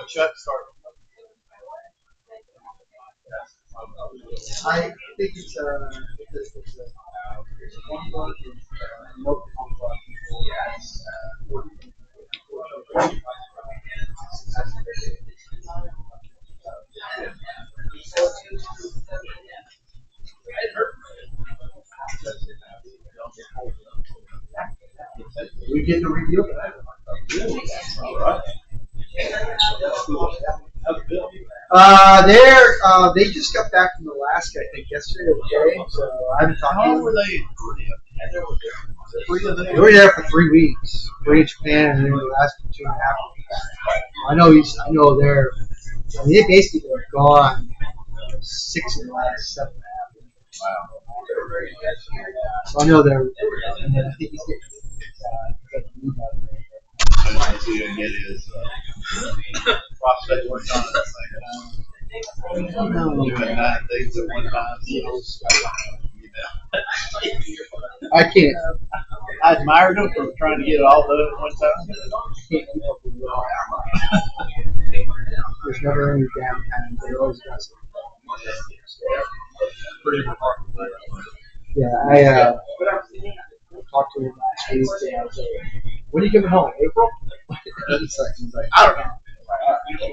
Chuck started. I think it's one month of no we get to review it. All right. They just got back from Alaska, I think, yesterday or today. So I haven't talked to How them. long were they in Korea? They were there for 3 weeks. 3 in Japan and then Alaska for 2.5 weeks. I know they're. I mean, they basically were gone 6 of the last 7.5 weeks. Wow. So I know they're. And then I think he's getting leave out of there. So you can get his prostate worked on at the same time. Doing 9 things at one time. I can't. I admired him for trying to get it all done at one time. There's never any downtime. They're always got something. Pretty remarkable. Yeah, I talked to him last week. And I was like, when are you coming home? April? He's like, I don't know.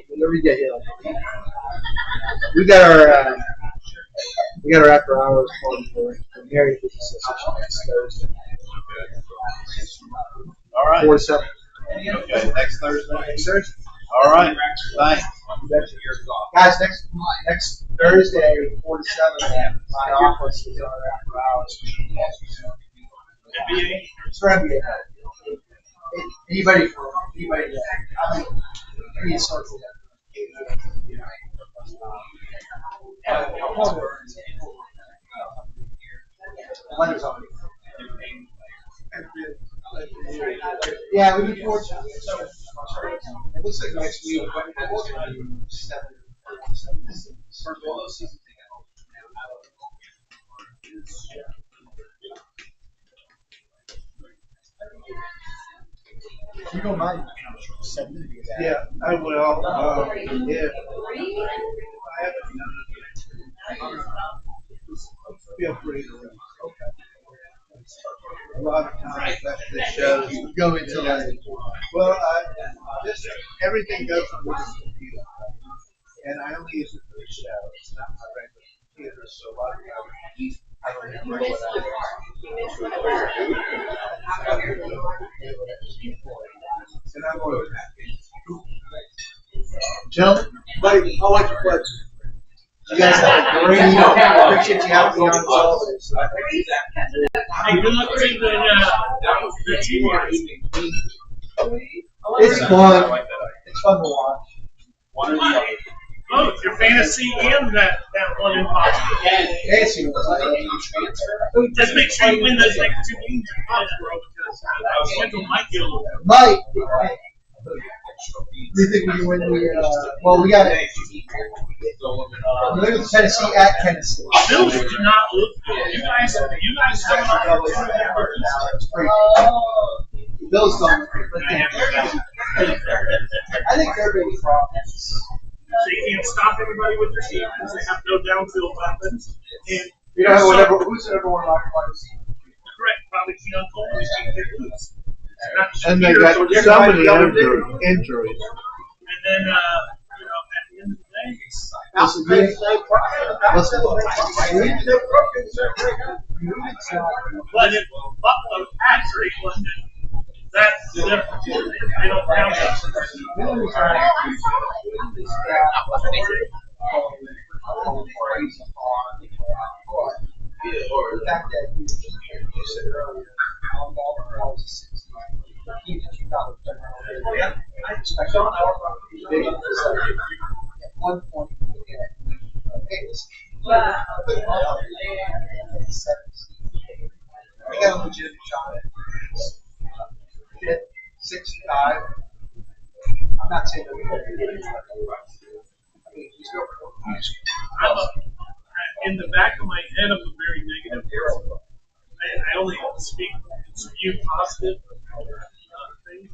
Whenever you get here. We got our after hours party for Mary Association next Thursday. All right. 4 to 7. Okay, next Thursday. Next Thursday. All right. Thanks. Guys, next Thursday, 4 to 7, my office is our after hours. NBA? It's for NBA. Anybody, any social. Letters on it. Yeah, we look forward to it. It looks like next week, but it's going to be 7. You don't mind sending me that? Yeah, I will. Yeah. I haven't done it. Feel free to. A lot of times that's the shows Go into like. Well, just everything goes on the computer, and I only use it for the show. It's not my regular computer, so a lot of times I don't even know what I and I'm over that. Gentlemen, buddy, how much pleasure. You guys have a great evening. Appreciate you having me on as always. Hey, good luck to the team. It's fun. It's fun to watch. Both your fantasy and that one impossible. Fancy was Just make sure you win those next 2 games in college, bro, because the schedule might get a little better. Mike. Do you think we can win the? Well, we got it. We're Tennessee at Tennessee. Bills do not look good. You guys coming off the 2.5 Bills don't. I think they're big problems. They can't stop everybody with their defense. They have no downfield weapons. And You know, who's the number one offense? correct, probably Keon Coleman is going to get loose. And they got so many injuries. And then, at the end of the day, but if Buffalo actually wasn't, that's the difference. They don't count us. The fact that you said earlier, on ball was 60. I expect at one point I got a legitimate shot at 65. I'm not saying that we don't do it. I mean, he's In the back of my head, I'm a very negative person. I only speak spew positive things,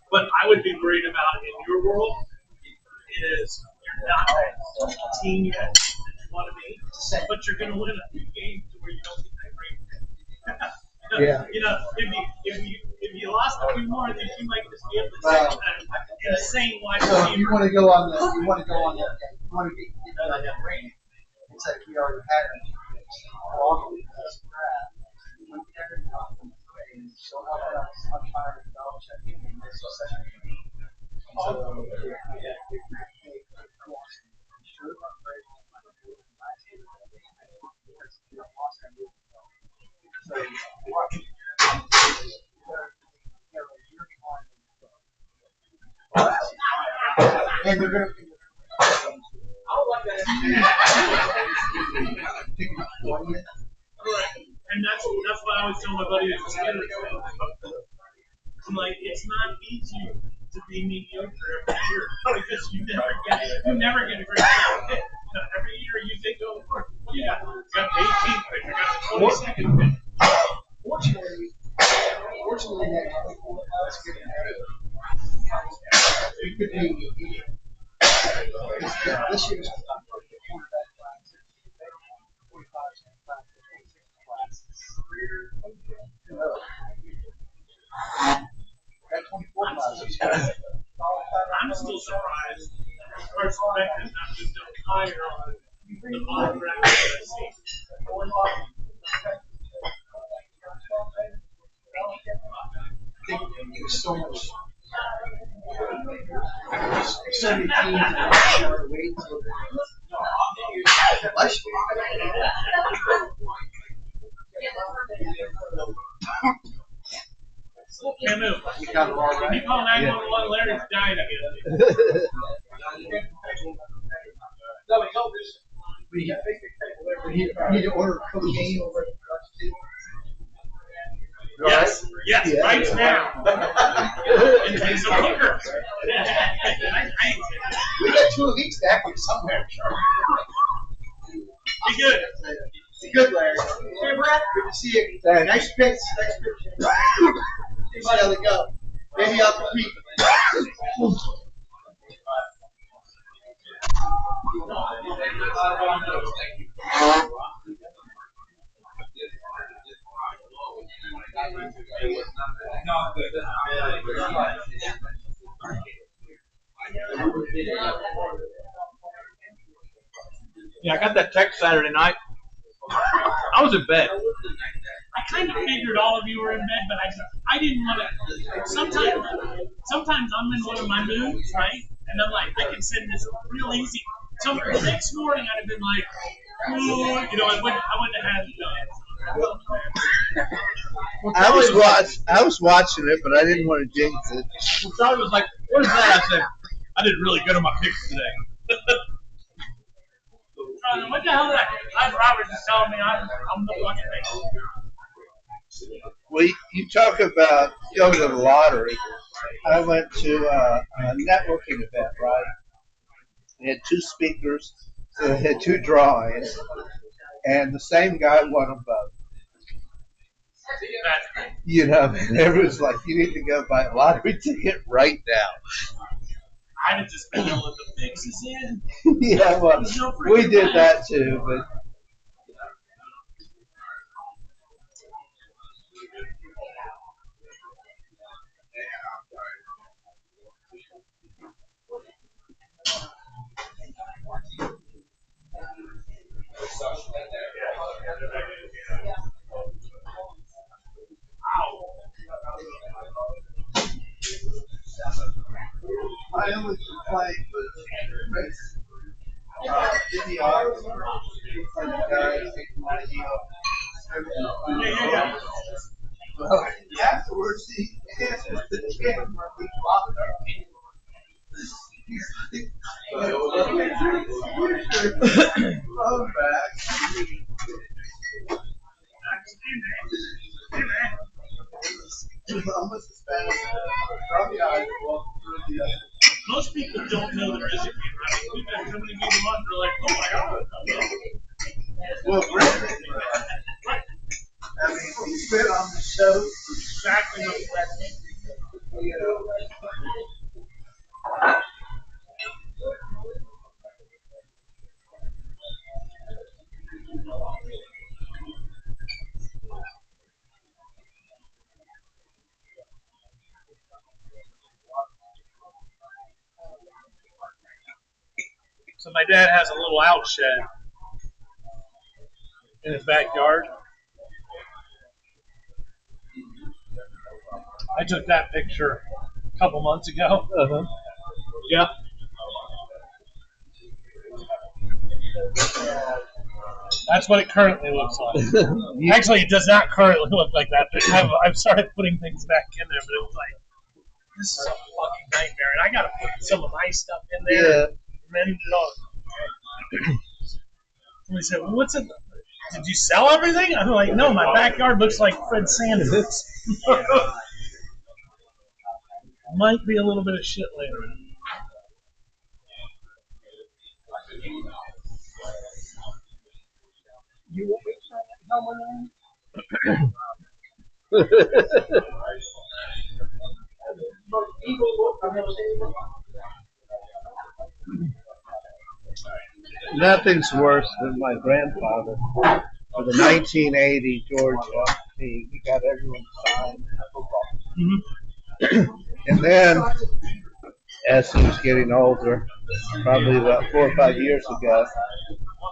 but I would be worried about in your world. is you're not that team yet that you want to be, but you're going to win a few games to where you don't get that great. Yeah. You know, if you lost a few more, then you might just be able to say that insane wide So if you want to go on the, you want to get on that rating. It's like we already had it. All of this crap. When Kevin got from the grade, so how about I'm tired of double checking and this is such a so and they're going to and that's why I always tell my buddy who's a skater, I'm like, it's not easy to be mediocre every year because you never get a great pick. Every year you think, oh, look, you got the 18th pick, you got the 22nd pick. Fortunately, next week let's get it could be this year's quarterback class, 45 classes. Got 24 classes. I'm still surprised. First pick is not just higher on the bottom bracket that I see. There's so much. 17 short weight. Camu, We got it all if you call 911, Larry's dying again. We need to order cocaine over at the Yes, right now. And take some hookers. We got 2 weeks back from somewhere. Be good. Be good, Larry. Hey, Brad. Good to see you. Nice picks. Nice picks. See how they go. Maybe I'll compete. Yeah, I got that text Saturday night. I was in bed. I kind of figured all of you were in bed, but I didn't want to. Sometimes I'm in one of my moods, right? And I'm like, I can send this real easy. So the next morning I'd have been like, oh, you know, I wouldn't have had, you know. I was watching it, but I didn't want to jinx it. Well, Charlie was like, "What is that?" I said, "I did really good on my picks today." What the hell is that? Robert just telling me I'm the fucking thing. Well, you talk about going to the lottery. I went to a networking event, right? They had 2 speakers, so they had 2 drawings, and the same guy won them both. You know, and everyone's like, you need to go buy a lottery ticket right now. I'd have just been able to the fixes in. Yeah, well, we did that too, but. My only complaint was videographer and the guy taking my heel. Well, afterwards, he asked us the camera. We blocked our phone back. It was almost as bad as from the eyes walking through the other. Most people don't know there is a camera. I mean, we've got so many people on, they're like, oh my god. Well, Brandon, I mean, he's been on the show. Exactly what You know. So my dad has a little out shed in his backyard. I took that picture a couple months ago. Yeah. That's what it currently looks like. Actually, it does not currently look like that. I've started putting things back in there, but it was like, this is a fucking nightmare. And I got to put some of my stuff in there. Yeah. And then somebody said, well, what's it? Did you sell everything? I'm like, no, my backyard looks like Fred Sanders. Might be a little bit of shit later. You want me to sign that helmet on? Most evil look I've ever seen. Nothing's worse than my grandfather for the 1980 Georgia team. He got everyone signed football. And then, as he was getting older, probably about 4 or 5 years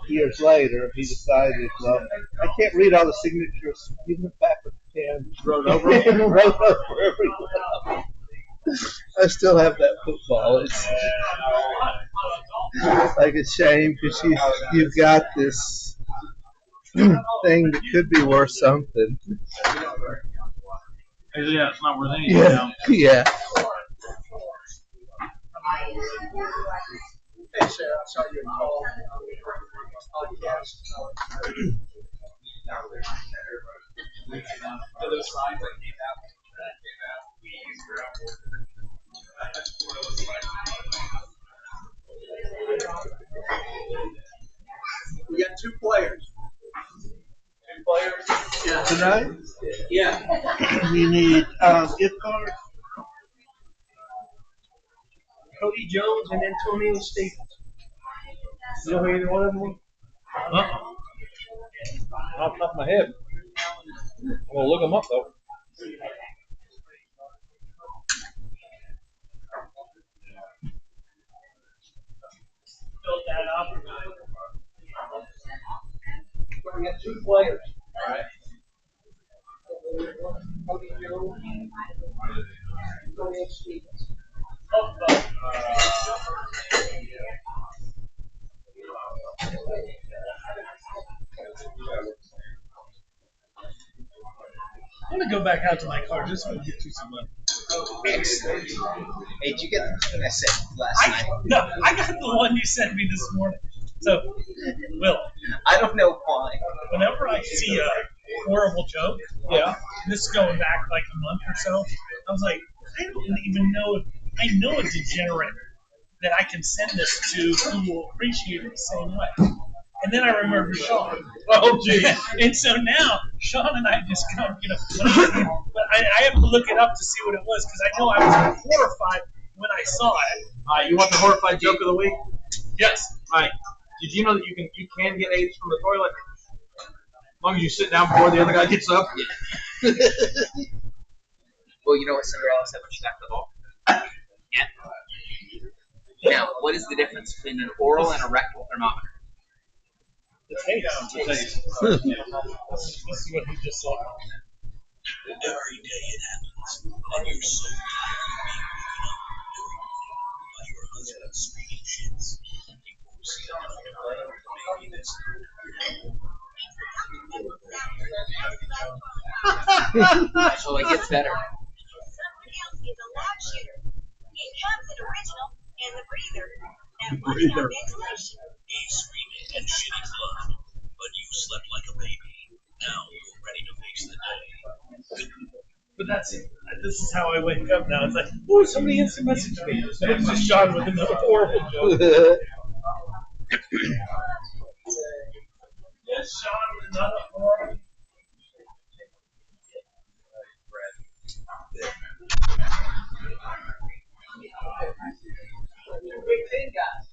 years later, he decided, well, I can't read all the signatures. Give them back with the pen. Wrote over Wrote over everyone. I still have that football. It's like a shame because you've got this thing that could be worth something. Yeah, it's not worth anything Yeah. now. Yeah. Hey, Sarah, I saw your call podcast. We got 2 players. Yeah. Tonight, Yeah. you need gift cards. Cody Jones and Antonio Stevens. You know who either one of them was? Off the top of my head. I'm going to look them up, though. We got 2 players. Cody Jones and Antonio Stevens. I'm going to go back out to my car just to get you some money. Excellent. Hey, did you get the thing I sent last night? No, I got the one you sent me this morning. So, Will, I don't know why. whenever I see a horrible joke, this is going back like a month or so, I was like, I don't even know if I know a degenerate that I can send this to who will appreciate it the same way. And then I remember Sean. Oh, geez. And so now, Sean and I just kind of get a funny, but I have to look it up to see what it was because I know I was horrified when I saw it. You want the horrified joke of the week? Yes. All right. Did you know that you can get AIDS from the toilet? As long as you sit down before the other guy gets up. Well, you know what Cinderella said when she got the ball? Yeah. Now, what is the difference between an oral and a rectal thermometer? The taste. This is what he just said. Every day it happens, and you're so tired of being woken up by your husband screaming shits. You force it out of maybe this. Oh, it gets better. Someone else is a lot shitter. It comes in original and the breather. That Breather. ventilation. He's screaming and shitting blood, but you slept like a baby. Now you're ready to face the day. But that's it. This is how I wake up now. It's like, oh, somebody instant messaged me. And it's just Sean with another horrible joke. Yes, Sean with another horrible. Big thing, guys.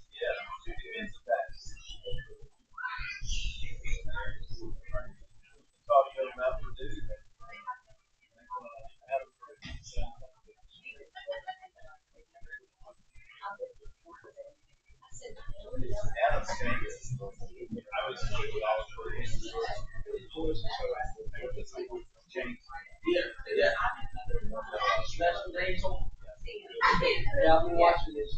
Yeah, I've been watching this.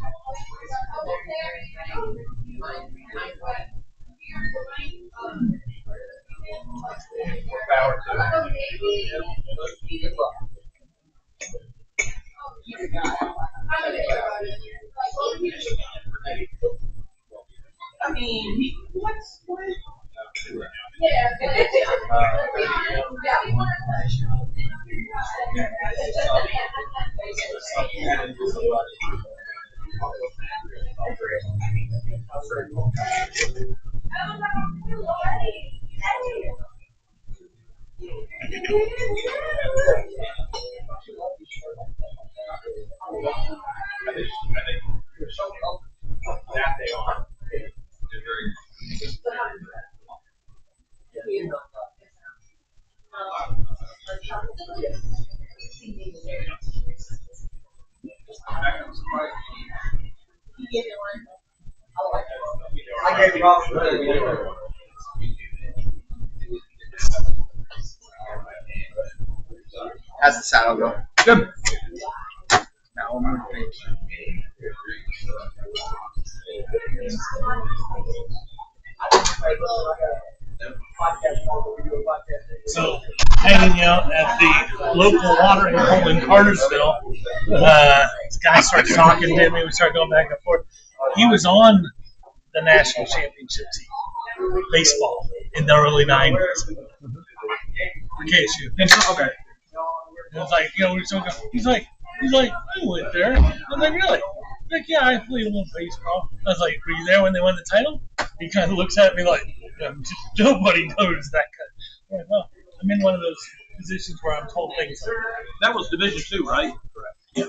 I mean, what's I gave Rob How's the saddle go? Good. Now one more thing. So, hanging out at the local watering hole in Cartersville, this guy starts talking to me. We start going back and forth. He was on the national championship team, baseball, in the early 90s. For KSU. And so, okay. And it's like, you know, we're talking. He's like, I went there. I was like, really? He's like, yeah, I played a little baseball. I was like, were you there when they won the title? He kind of looks at me like, nobody knows that. I'm like, well, I'm in one of those positions where I'm told things. That was Division II, right? Correct. Yeah.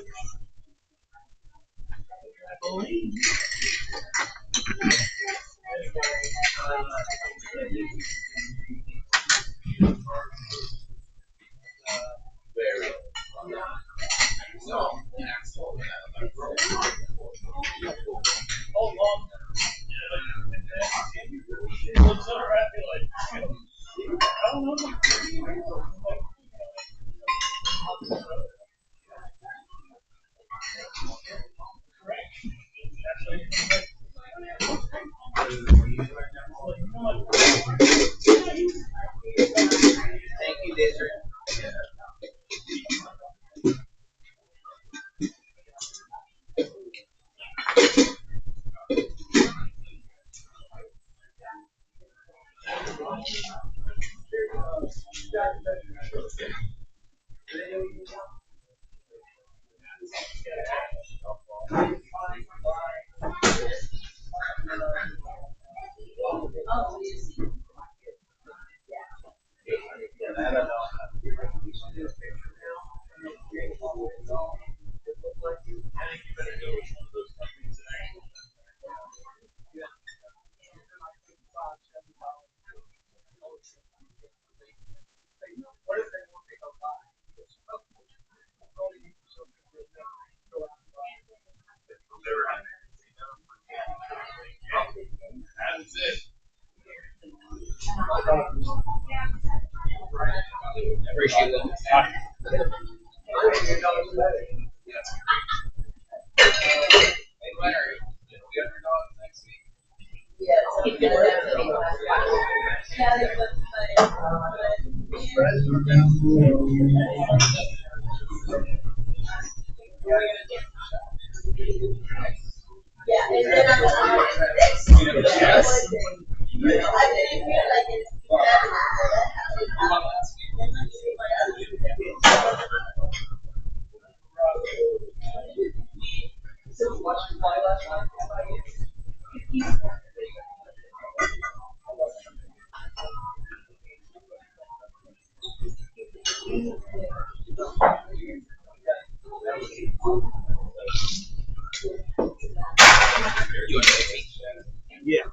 Thank you, Desiree. Appreciate that. Yeah.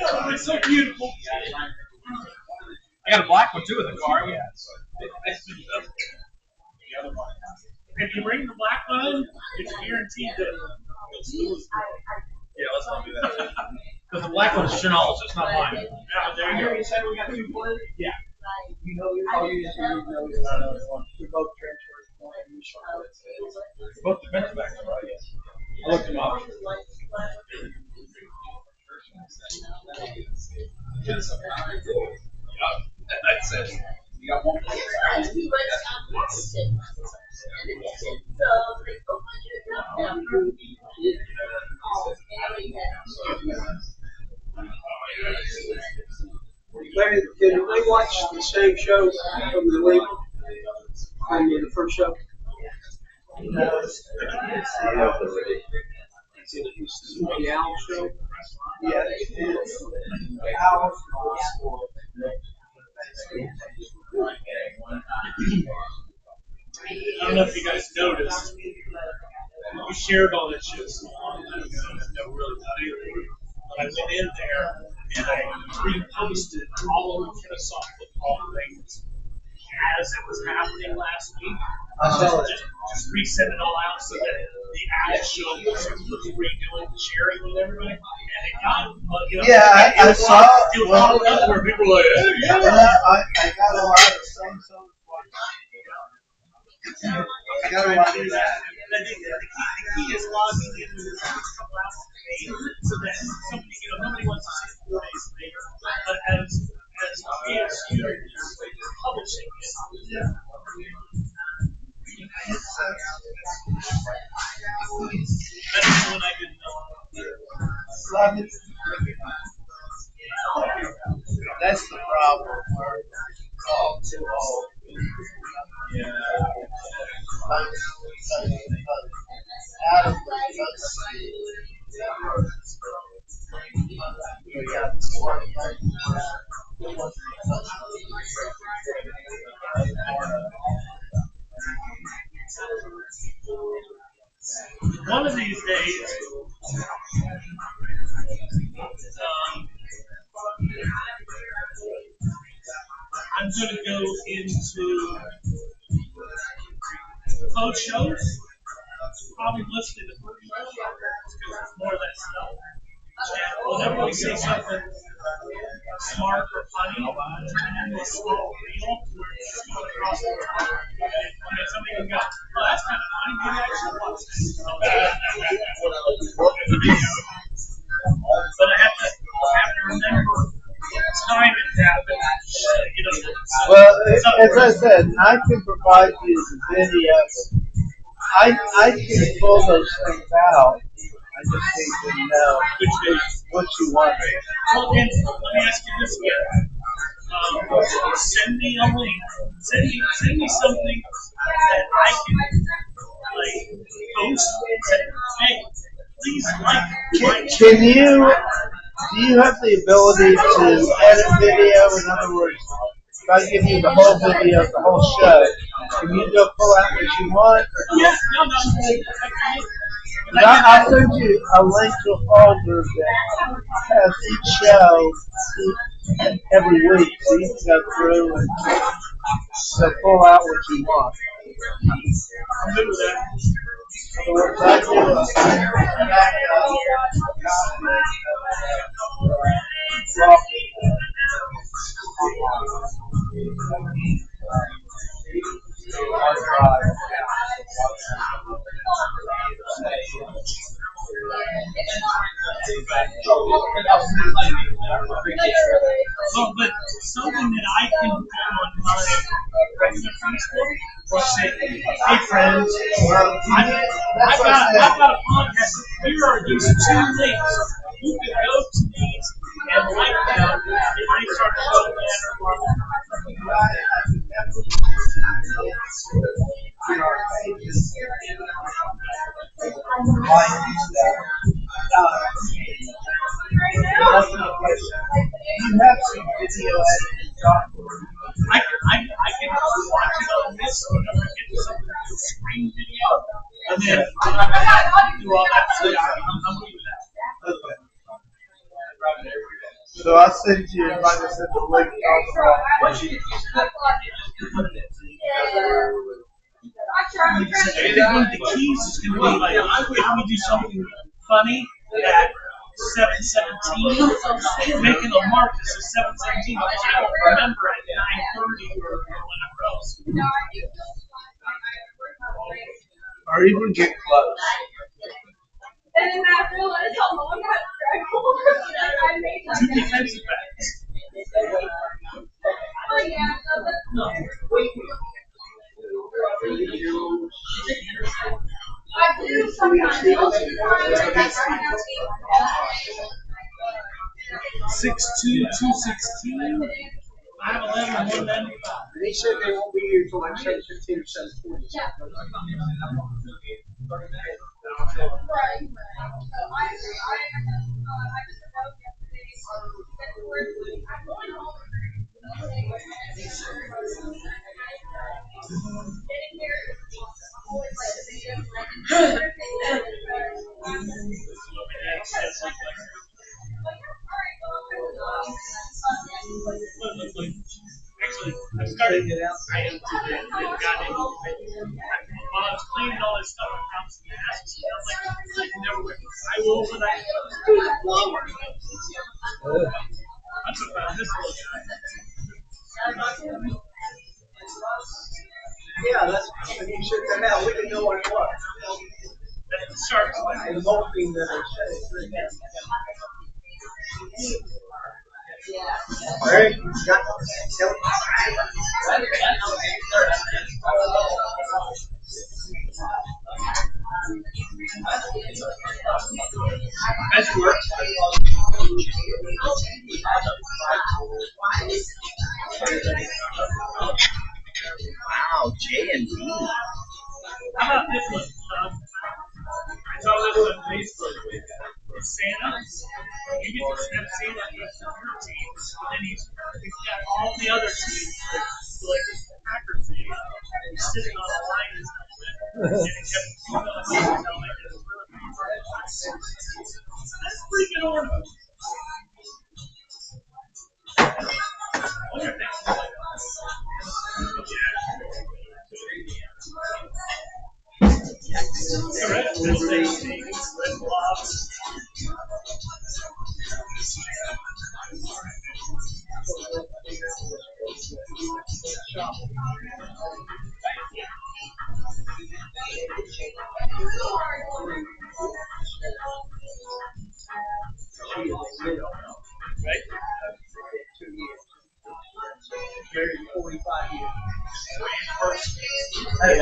Oh, it's so beautiful. I got a black one too in the car. Yeah. If you bring the black one, it's guaranteed that. Yeah, let's not do that. Because the black one's Chanel's, it's not mine. Yeah, there you go. You said we got 2 players? Yeah. You know, you just know we both transferred. Both defensive backs, right? Yes. I looked them up. That's it. You got one player. Larry, did they watch the same show from the league? From the first show? The Owl show? Yeah, I don't know if you guys noticed. We shared all that shit so long time ago. I really not either. But I went in there and I reposted all of the Kennesaw football things as it was happening last week. Just resend it all out so that the app showed was redoing the sharing with everybody. And it got, yeah, I saw it was up where people were like, hey, yeah. I got a lot of some. I got a lot of that. The key is logging in with this couple hours a day so that somebody, nobody wants to see 4 days later. But as KSU is publishing it, that's one I didn't know. That's the problem. All too old. Yeah. Adam one of these days, I'm going to go into code shows, probably mostly the first show, because there's more of that stuff. And whenever we say something smart or funny, turn it into a small reel where it's just going across the world. And somebody will go, well, that's kind of funny, maybe I should watch this. But I have to remember what time it happened. Well, as I said, I can provide you the videos. I can pull those things out. I just need to know what you want. Well, then, let me ask you this again. Send me a link. Send me something that I can post and say, hey, please Can you? Do you have the ability to edit video? In other words, if I give you the whole video, the whole show, can you go pull out what you want? Yes, no. I'll send you a link to a folder that has each show every week, so you can go through and pull out what you want. I'm good with that. In other words, I do Well, but something that I can do on my regular Facebook or say, hey friends, I've got a podcast. Here are these 2 links. You can go to these and like them, and they start to show You have some video editing software. I can watch it on this one and get to something like a screen video, and then do all that. So yeah, I'm leaving that. Okay. So I'll send you, like I said, the link. I think one of the keys is going to be like, if we do something funny at 7:17, making a mark that says 7:17, because I don't remember at 9:30 or whenever else. Or even get close. Two defensive backs. Six two, 216, 5'11", 195. They said they won't be here until like 7:15 or 7:20. Actually, I started it out. I am today. I got it. While I was cleaning all this stuff, I found some masks. And I'm like, I never went. I will when I do the blower. That's about this little guy. Yeah, that's when you shoot them out. We didn't know what it was. That's the shark's leg. And hoping that they said it. All right, got That's work. Wow, J&B. How about this one? I saw this on Facebook. It's Santa. You get to have Santa against your team, and then he's got all the other teams, like this Packers team, he's sitting on a line and stuff. And he kept that's pretty good order. Right? 45 years.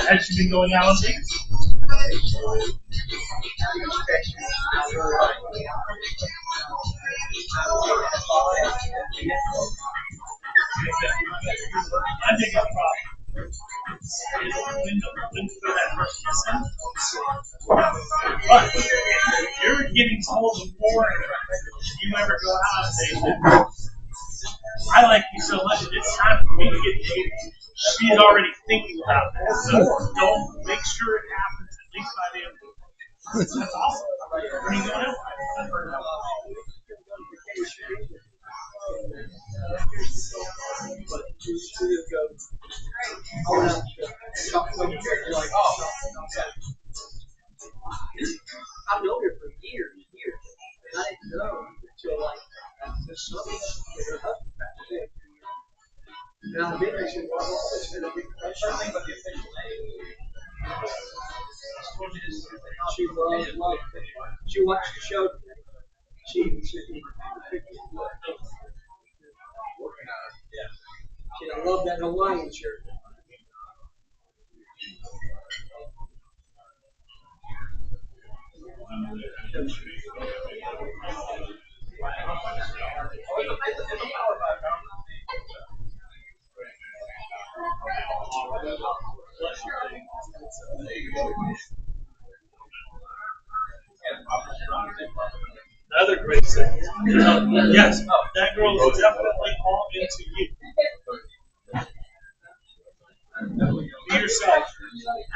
Has she been going out on dates? I think it's probably for that first kissing. But if you're getting told before you ever go out on dates, I like you so much that it's time for me to get dated. She's already thinking about that. So don't make sure it happens at least by the end of the week. That's awesome. When are you going out? I've heard about I've known her for years and years. I didn't know until like this summer. Her husband passed away. Now, the big issue was going to be something but the official she watched the show today. She I love that Hawaiian shirt. Another great thing. Yes, that girl is definitely all into you. Be yourself.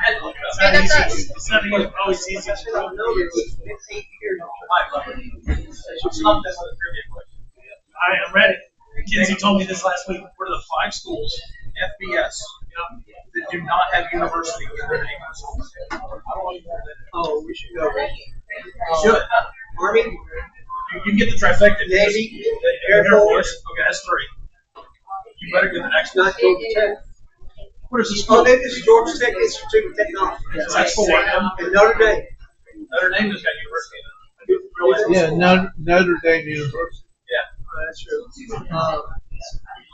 It's not always easy. I don't know you. It's 8 years. I am ready. Kinsey told me this last week. What are the 5 schools, FBS, that do not have university in their name? Oh, we should go. Should. Army, You can get the trifecta. Navy, Air Force. Okay, that's 3. You better get the next one. not Georgia Tech. What is the Oh, school? maybe it's Georgia Tech Institute of Technology. That's 4. And Notre Dame. Notre Dame has got university in it. Yeah, Notre Dame University. Yeah. That's true.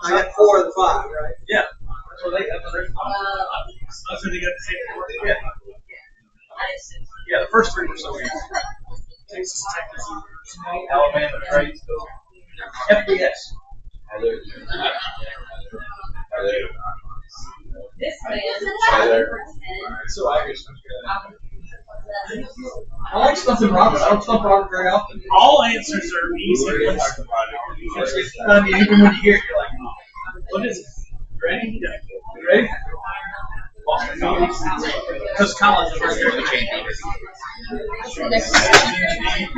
I got 4 of the 5, right? Yeah. That's what they have. That's what they got to say. Yeah. Yeah, the first 3 were so easy. Texas Tech is Alabama Trade School. FBS. This man. So I like stumping Robert. I don't stump Robert very often. all answers are easy. I mean, even when you hear it, you're like, oh, what is it? Ready? You ready? Boston College. Because college is right there in the chain.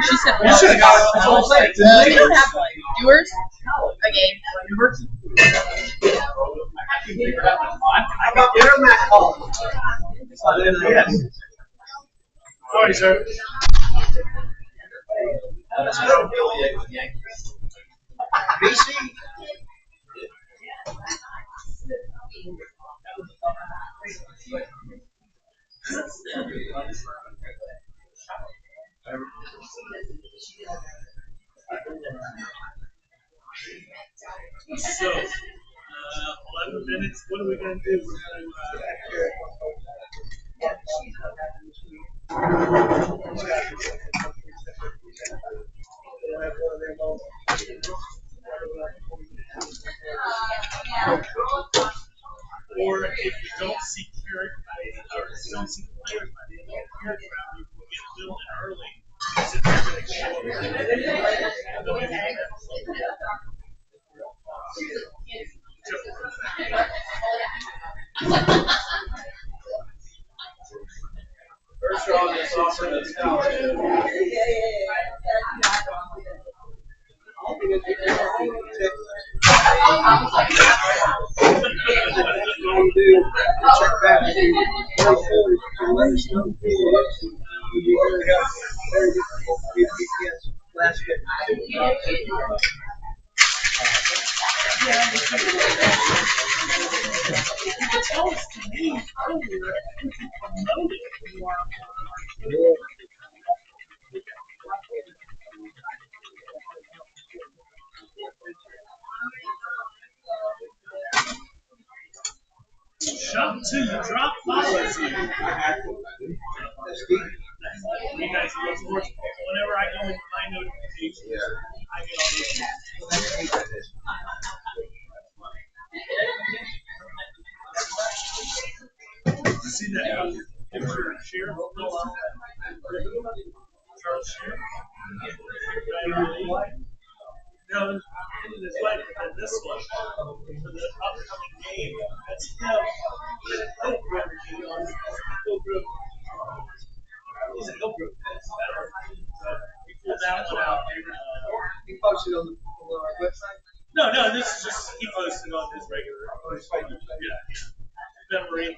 She said, You should have got it. That's all I'm saying. We don't have viewers. A game. I can figure it out. How about Merrimack College? It's not FBS. Sorry, sir. That's not affiliated with Yankees. BC. So, 11 minutes. What are we going to do? We're or if you don't see Carrick by or if you don't see the players by the end of the Carrick round, you will get Bill in early. Because if they're going to show First round is offered as scholarship. Check back with you. Let us know who it is. Would be very helpful. Very difficult. Yes. Last bit. tell us to me earlier if you promoted more. Shop to you, drop follows you. You guys love sports. Whenever I go into my notifications, I get all these. You see that picture of Sheriff? Charles Sheriff? No, it's like this one for the upcoming game. That's him. Hillbrook. He's a Hillbrook. We pulled that one out. You posted on our website? No, this is just he posted on his regular. Yeah. Memory.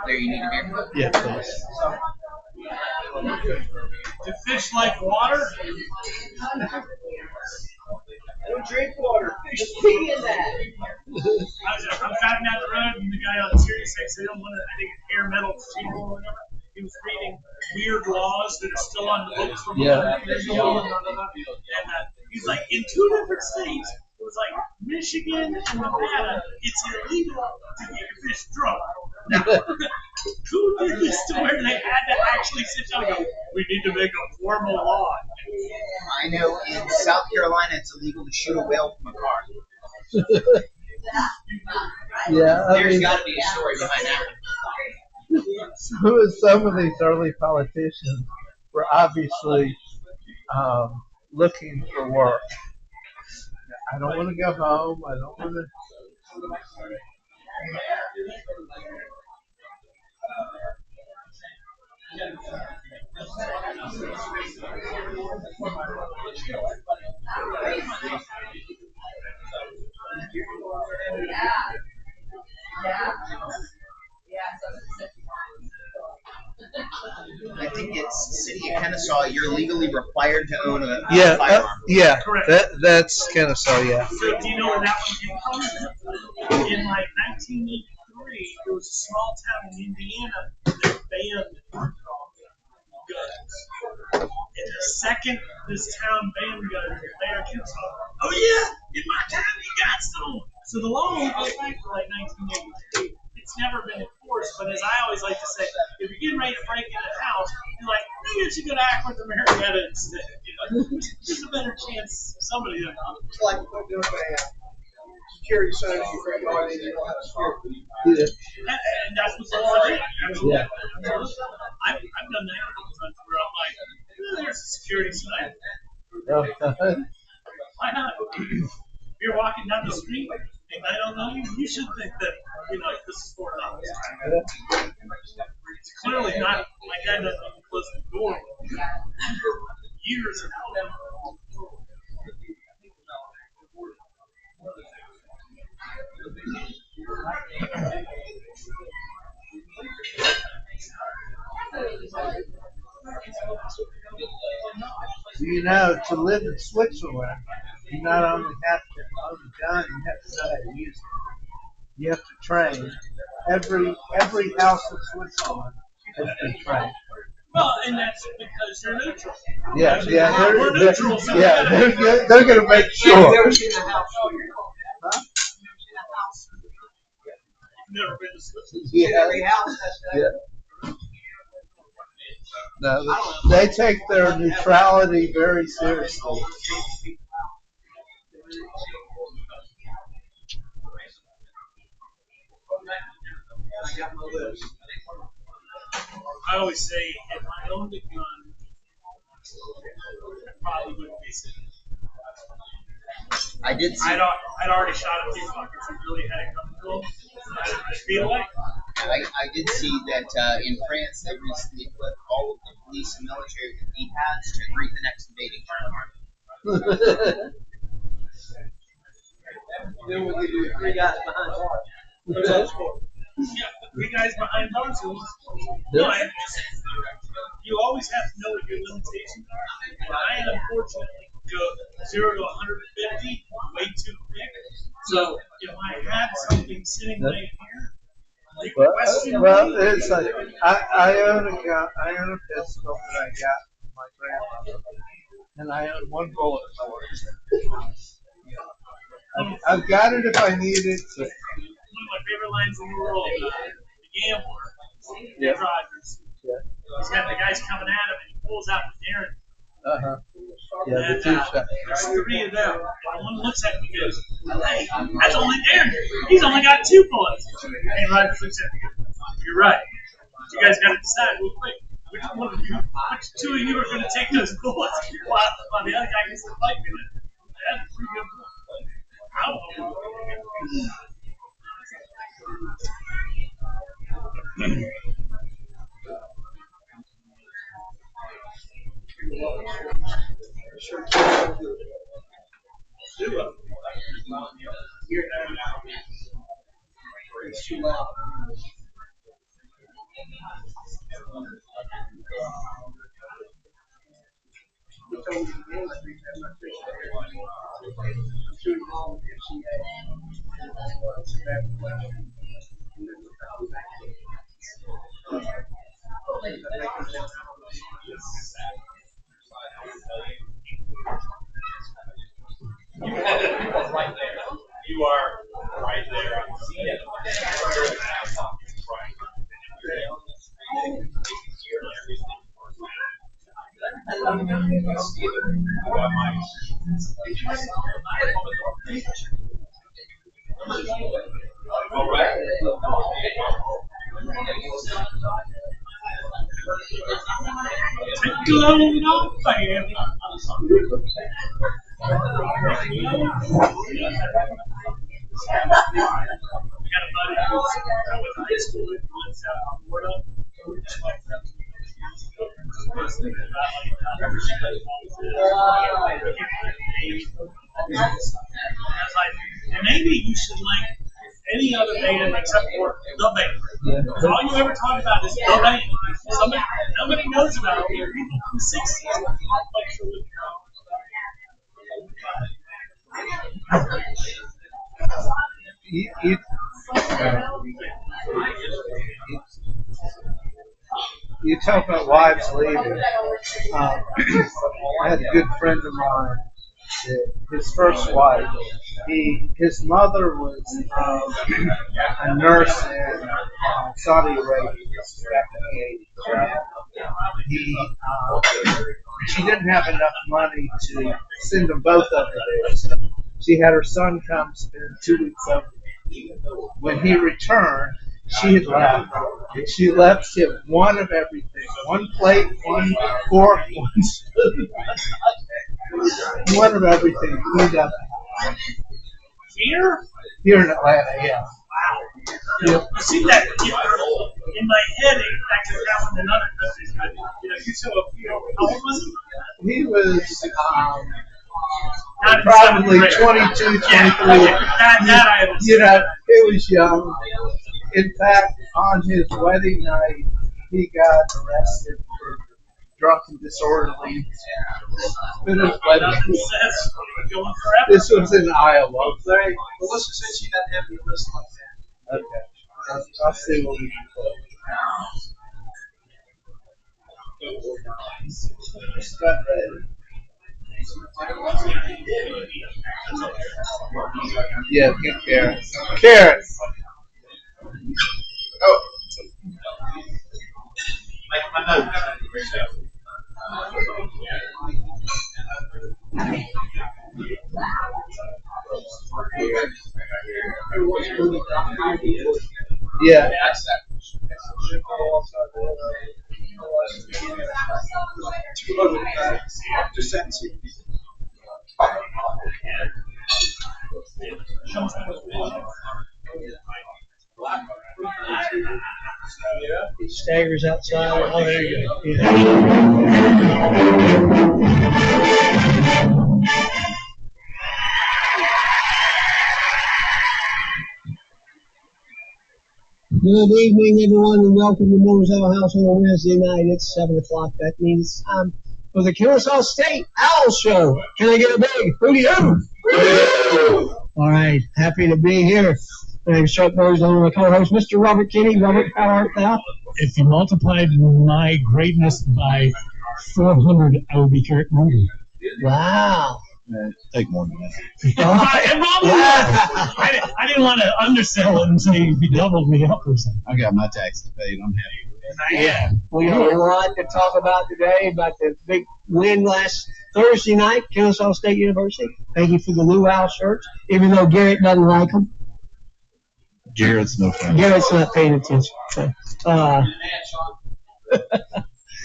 There, you need a beer? Yeah, please. Do fish like water? I'm driving down the road, and the guy on Sirius XM, I think Air Metal channel or whatever, he was reading weird laws that are still on the books from 100 years ago. And he's like, in 2 different states, it was like Michigan and Nevada, it's illegal to get your fish drunk. Now, who did this to where they had to actually sit down and go, we need to make a formal law? I know in South Carolina it's illegal to shoot a whale from a car. Yeah, There's got to be a story behind that. some of these early politicians were obviously looking for work. I don't want to go home. I don't want to. I think it's City of Kennesaw. You're legally required to own a Yeah, firearm. Correct. That's Kennesaw. Yeah. So do you know where that one came from? In like 1983, there was a small town in Indiana that banned guns. And the second this town banned guns, the Americans thought, oh yeah, in my town you got some. So the law went back to like 1983. It's never been enforced, but as I always like to say, if you're getting ready to break in a house, you're like, maybe you should go to Akron to Marietta instead. You know, there's a better chance somebody will come. It's like doing a security sign if you break on it, you don't have security. Yeah. And that's what's all I do. Yeah. I've done that a couple times where I'm like, there's a security sign. Why not? If you're walking down the street and I don't know you, you should think that, this is $4. It's clearly not, my guy doesn't even close the door. Years ago. To live in Switzerland, you not only have to own a gun, you have to know how to use it. You have to train. Every house in Switzerland has been trained. Well, and that's because you're neutral. Yeah, we're neutral. So they're going to make sure. Have you ever seen a house? Huh? Never been to Switzerland. Yeah. Every house has that. Yeah. No, they take their neutrality very seriously. I always say, if I owned a gun, I probably wouldn't be sitting. I did see. I'd already shot a few fuckers who really had it coming to them. I'd be away. I did see that in France they recently equipped all of the police and military with keypads to greet the next invading army. Then we do 3 guys behind bars. Yeah, the 3 guys behind bars. You always have to know what your limitations are. And I unfortunately go 0 to 150 way too quick. So if I had something sitting right here, it's like I own a gun. I own a pistol that I got from my grandmother, and I own 1 bullet for it. I've got it if I need it. One of my favorite lines in the world, the gambler, Yeah. Rogers. Yeah. He's got the guys coming at him, and he pulls out the Darren. Yeah, And there's 3 of them. And one looks at him and goes, hey, that's only Darren. He's only got 2 bullets. And Rogers looks at him and goes, you're right. But you guys got to decide real quick. Which 2 of you are going to take those bullets while the other guy gets to fight me? That's a pretty good point. I don't know. It's too loud. You are right there. I see it. All right. Take a load off, man. We got a buddy who's with high school in South Florida. And maybe you should like any other band except for the band. Because all you ever talk about is the band. Somebody, nobody knows about it. People from the 60s. You talk about wives leaving. I had a good friend of mine. His first wife. His mother was a nurse in Saudi Arabia back in the 80s. She didn't have enough money to send them both over there. So she had her son come spend 2 weeks over there. When he returned, she had left. She left him one of everything. One plate, one fork, one spoon. One of everything. Cleaned up. Here? Here in Atlanta, yeah. Yeah. I see that in my head. That could happen in other countries. But, you saw how old was he? He was probably 22, 23. He was young. In fact, on his wedding night, he got arrested for drunk and disorderly. This was in Iowa. Melissa said she doesn't have any list like that. Okay. I'll see what we can Yeah, get carrots. Carrots. Oh. Yeah. Staggers outside. Oh, there you go. Yeah. Good evening, everyone, and welcome to Miller's Ale House on a Wednesday night. It's 7 o'clock. That means it's time for the Kennesaw State Owl Show. Can I get a big hooty-hoo? All right, happy to be here. My name's Chuck Burns, I'm my co-host, Mr. Robert Kinney. Robert, how art thou? If you multiplied my greatness by 400, I would be Kurt Munger. Wow. Take more than that. I didn't want to undersell it and say you doubled me up or something. I got my taxes paid. I'm happy with that. Yeah. We got a lot to talk about today about the big win last Thursday night, Kennesaw State University. Thank you for the luau shirts, even though Garrett doesn't like them. Garrett's no fun. Garrett's not paying attention.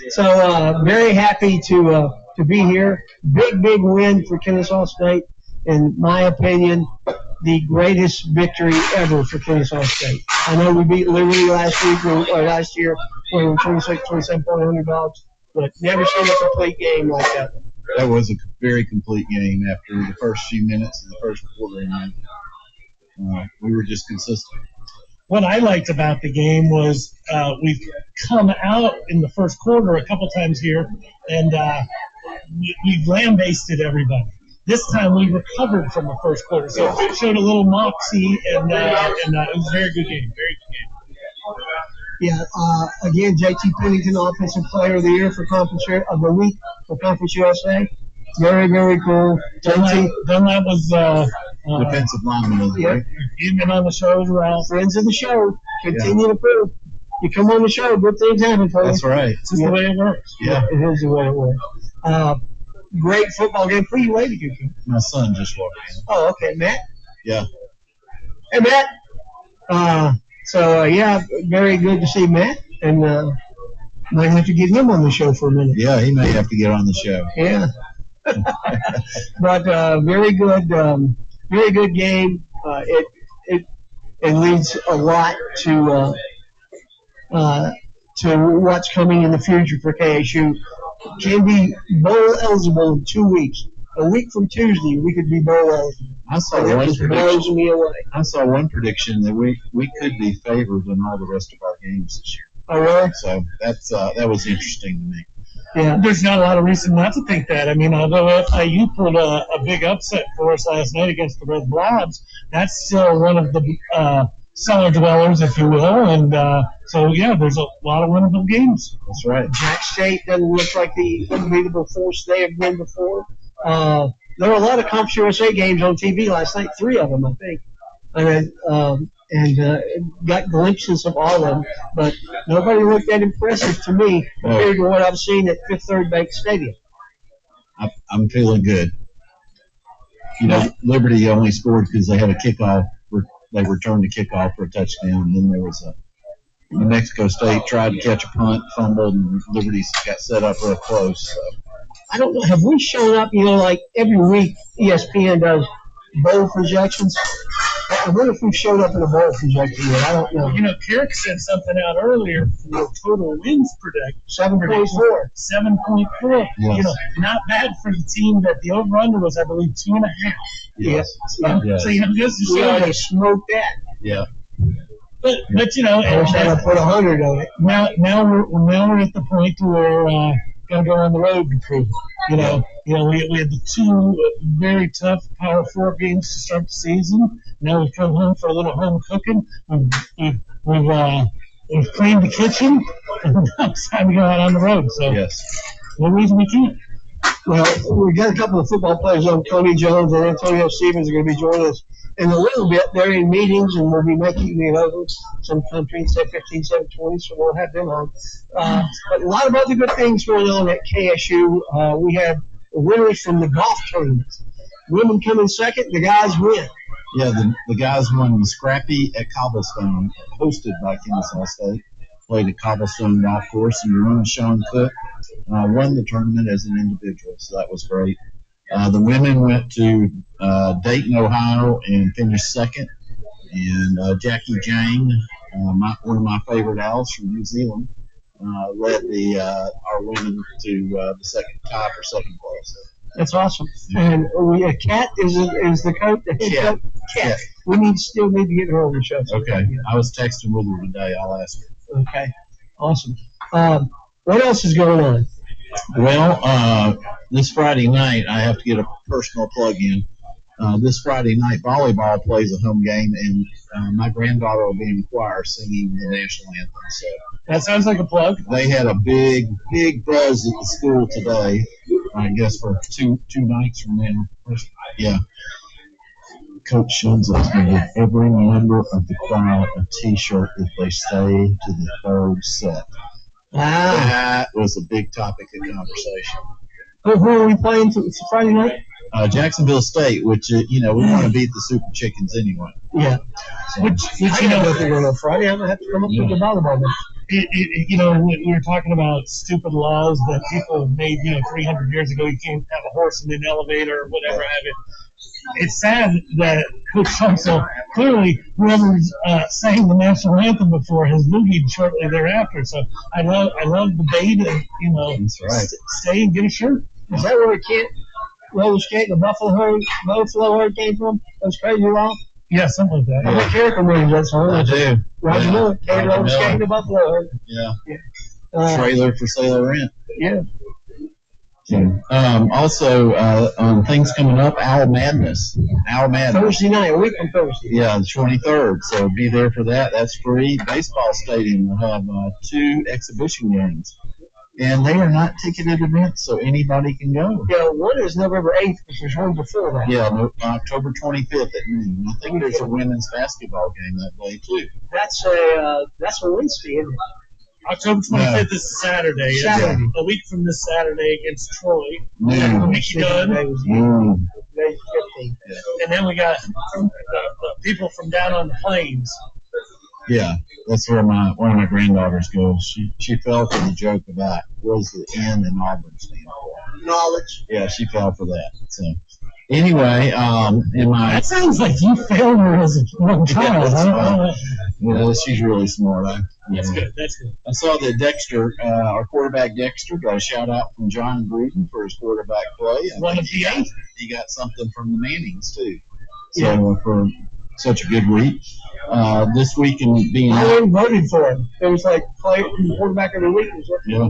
So very happy to be here. Big win for Kennesaw State. In my opinion, the greatest victory ever for Kennesaw State. I know we beat Liberty last year when we were 27 point underdogs, but never seen a complete game like that one. That was a very complete game after the first few minutes of the first quarter. And we were just consistent. What I liked about the game was we've come out in the first quarter a couple times here, and we've lambasted everybody. This time we recovered from the first quarter, so it showed a little moxie, and it was a very good game. Very good game. Yeah, again, JT Pennington, Offensive Player of the Year for of the Week for Conference USA. Very, very cool. Dunlap was defensive lineman of the yeah. week. He's been on the show as well. Friends of the show. Continue to prove. You come on the show, good things happen for you. That's right. It's just the way it works. Yeah. It is the way it works. Great football game. Who you waiting to? My son just walked in. Oh, okay. Matt? Yeah. Hey, Matt. Yeah, very good to see Matt. And might have to get him on the show for a minute. Yeah, he may have to get on the show. Yeah. But very good game. It leads a lot to what's coming in the future for KSU. Can be bowl eligible in 2 weeks. A week from Tuesday, we could be bowl eligible. I saw one prediction that we could be favored in all the rest of our games this year. Oh, really? So that was interesting to me. Yeah, there's not a lot of reason not to think that. I mean, although FIU pulled a big upset for us last night against the Red Blobs, that's still one of the cellar dwellers, if you will. And there's a lot of winnable games. That's right. Jack State doesn't look like the unbeatable force they have been before. There were a lot of Conference USA games on TV last night, 3 of them, I think. And got glimpses of all of them, but nobody looked that impressive to me compared to what I've seen at Fifth Third Bank Stadium. I'm feeling good. You know, Liberty only scored because they had a kickoff. They returned the kickoff for a touchdown, and then there was New Mexico State tried to catch a punt, fumbled, and Liberty got set up real close. So. I don't know. Have we shown up, like every week ESPN does bowl projections? I wonder if we've showed up in a bowl projection yet. I don't know. Carrick sent something out earlier for total wins prediction. 7.4. 7.4. Yes. Not bad for the team that the over-under was, I believe, 2.5. Yes. Yes. So, just to show they smoked that. Yeah. But I wish I put 100 on it. Now we're at the point where gotta go on the road to prove it. We had the 2 very tough Power 4 games to start the season. Now we've come home for a little home cooking. We've cleaned the kitchen, and now it's time to go out on the road. So no reason we can't. Well, we got a couple of football players on. Tony Jones and Antonio Stevens are going to be joining us in a little bit. They're in meetings, and we'll be making it over sometime between 7:15 and 7:20, so we'll have them on. But a lot of other good things going on at KSU. We have winners from the golf tournament. Women come in second, the guys win. Yeah, the guys won the Scrappy at Cobblestone, hosted by Kennesaw State. Played at Cobblestone Golf Course, and Maroon Sean Cook won the tournament as an individual, so that was great. The women went to Dayton, Ohio, and finished second. And Jackie Jang, one of my favorite owls from New Zealand, led our women to the second tie for second place. That's awesome. And Kat is the coach. Kat. We still need to get her on the show. Okay. I was texting with her today. I'll ask her. Okay. Awesome. What else is going on? Well, this Friday night, I have to get a personal plug in. This Friday night, volleyball plays a home game, and my granddaughter will be in the choir singing the national anthem. So that sounds like a plug. They had a big buzz at the school today, I guess, for two nights from now. Yeah. Coach Shun's going to give every member of the choir a T-shirt if they stay to the third set. Wow. That was a big topic of conversation. Who are we playing Friday night? Jacksonville State, which, we want to beat the Super Chickens anyway. Yeah. So, which if they're going on Friday, I'm going to have to come up with the volleyball. We were talking about stupid laws that people made, 300 years ago. You can't have a horse in an elevator or whatever have it. It's sad that Coach Thompson, clearly, whoever's sang the national anthem before has boogied shortly thereafter. So I love debate and, That's right. Stay and get a shirt. Is that where roller skate, the Buffalo herd came from? Those crazy law? Yeah, something like that. I think Eric remembers that song. I do. Roger Miller came roller skating the Buffalo herd. Yeah. Trailer for Sailor Rent. Yeah. So, also, things coming up, Owl Madness. Thursday night, a week from Thursday. Yeah, the 23rd. So be there for that. That's free. Baseball Stadium will have 2 exhibition games. And they are not ticketed events, so anybody can go. Yeah, one is November 8th, but there's one before that. Yeah, October 25th at noon. I think there's a women's basketball game that day, too. That's a Wednesday, isn't it? October 25th is Saturday. Saturday. A week from this Saturday against Troy. Noon. Mickey Gunn. Noon. And then we got the people from down on the plains. Yeah, that's where one of my granddaughters goes. She fell for the joke about what does the N in Auburn stand for? Knowledge. Yeah, she fell for that. So anyway, that sounds like you failed her as a young child. Yeah, she's really smart. That's good. That's good. I saw that Dexter, our quarterback Dexter, got a shout out from John Gruden for his quarterback play. One of the 8. He got something from the Mannings too. So for such a good week. This week and being I already voted for him. It was like quarterback of the week. Yeah.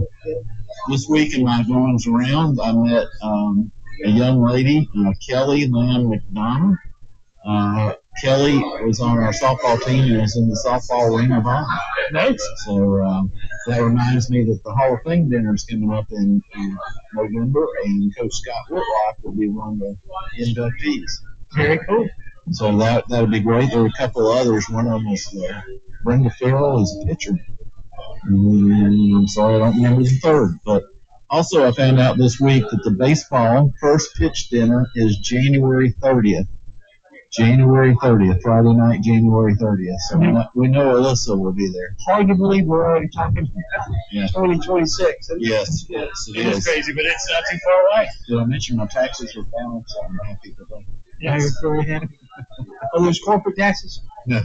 This week in my goings around, I met a young lady, Kelly Lamb McDonald. Kelly was on our softball team and was in the softball ring of honor. Nice. So that reminds me that the Hall of Fame dinner is coming up in November, and Coach Scott Whitlock will be one of the inductees. Very cool. So that'll be great. There were a couple others. One of them was Brenda Farrell is a pitcher. I'm sorry, I don't remember the third. But also I found out this week that the baseball first pitch dinner is January 30th. January 30th, Friday night, January 30th. So we know Alyssa will be there. Hard to believe we're already talking 2026. Yes, it is. Crazy, but it's not too far away. Did I mention my taxes were found? So I'm happy for them. Yeah, you're very happy. Oh, there's corporate taxes? Yeah.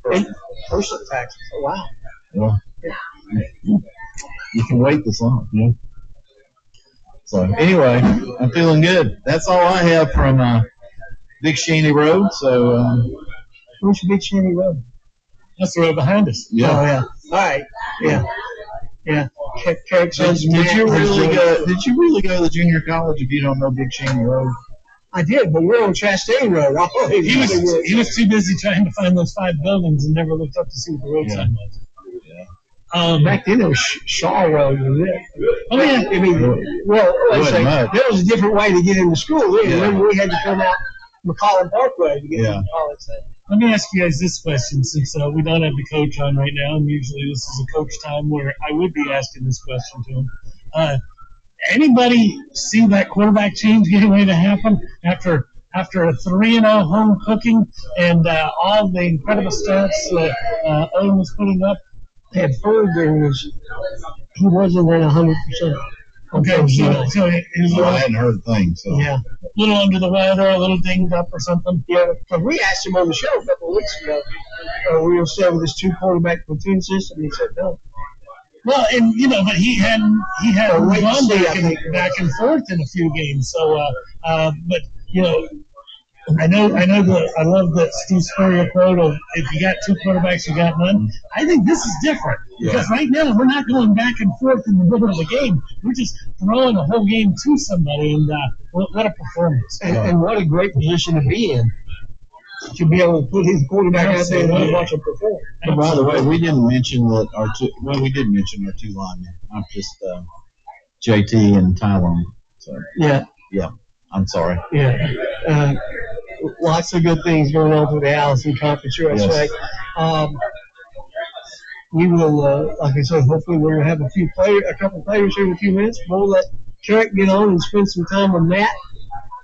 And personal taxes. Oh, wow. Yeah. You can wait this long. Yeah. So anyway, I'm feeling good. That's all I have from Big Shaney Road. So where's Big Shaney Road? That's the road behind us. Yeah. Oh yeah. All right. Yeah. Yeah. Did you really go to the junior college if you don't know Big Shaney Road? I did, but we're on Chastain Road. He was too busy trying to find those 5 buildings and never looked up to see what the road sign was. Yeah. Back then, it was Shaw Road. Oh yeah. I mean, there was a different way to get into school. Remember, we had to come out McCollum Parkway to get into college. Let me ask you guys this question, since we don't have the coach on right now, and usually this is a coach time where I would be asking this question to him. Anybody see that quarterback change getting ready to happen after a 3-0 home cooking and all the incredible stats that Owen was putting up? I had heard he wasn't at 100%. Okay, so I hadn't heard a thing. So yeah, a little under the weather, a little dinged up or something. Yeah, but we asked him on the show a couple of weeks ago. We were saying with this 2 quarterback platoon system, he said no. Well, and but he had gone back and forth in a few games. So, but I love that Steve Spurrier quote of if you got 2 quarterbacks, you got none. I think this is different because right now we're not going back and forth in the middle of the game. We're just throwing the whole game to somebody, and what a performance! And what a great position to be in. To be able to put his quarterback out there and watch him perform. By the way, we didn't mention that we did mention our 2 linemen. I'm just JT and Tylon. So yeah, I'm sorry. Yeah, lots of good things going on for the Allison Conference USA. Yes. We will, like I said, hopefully we're going to have a couple players here in a few minutes. We'll let Carrick get on and spend some time with Matt.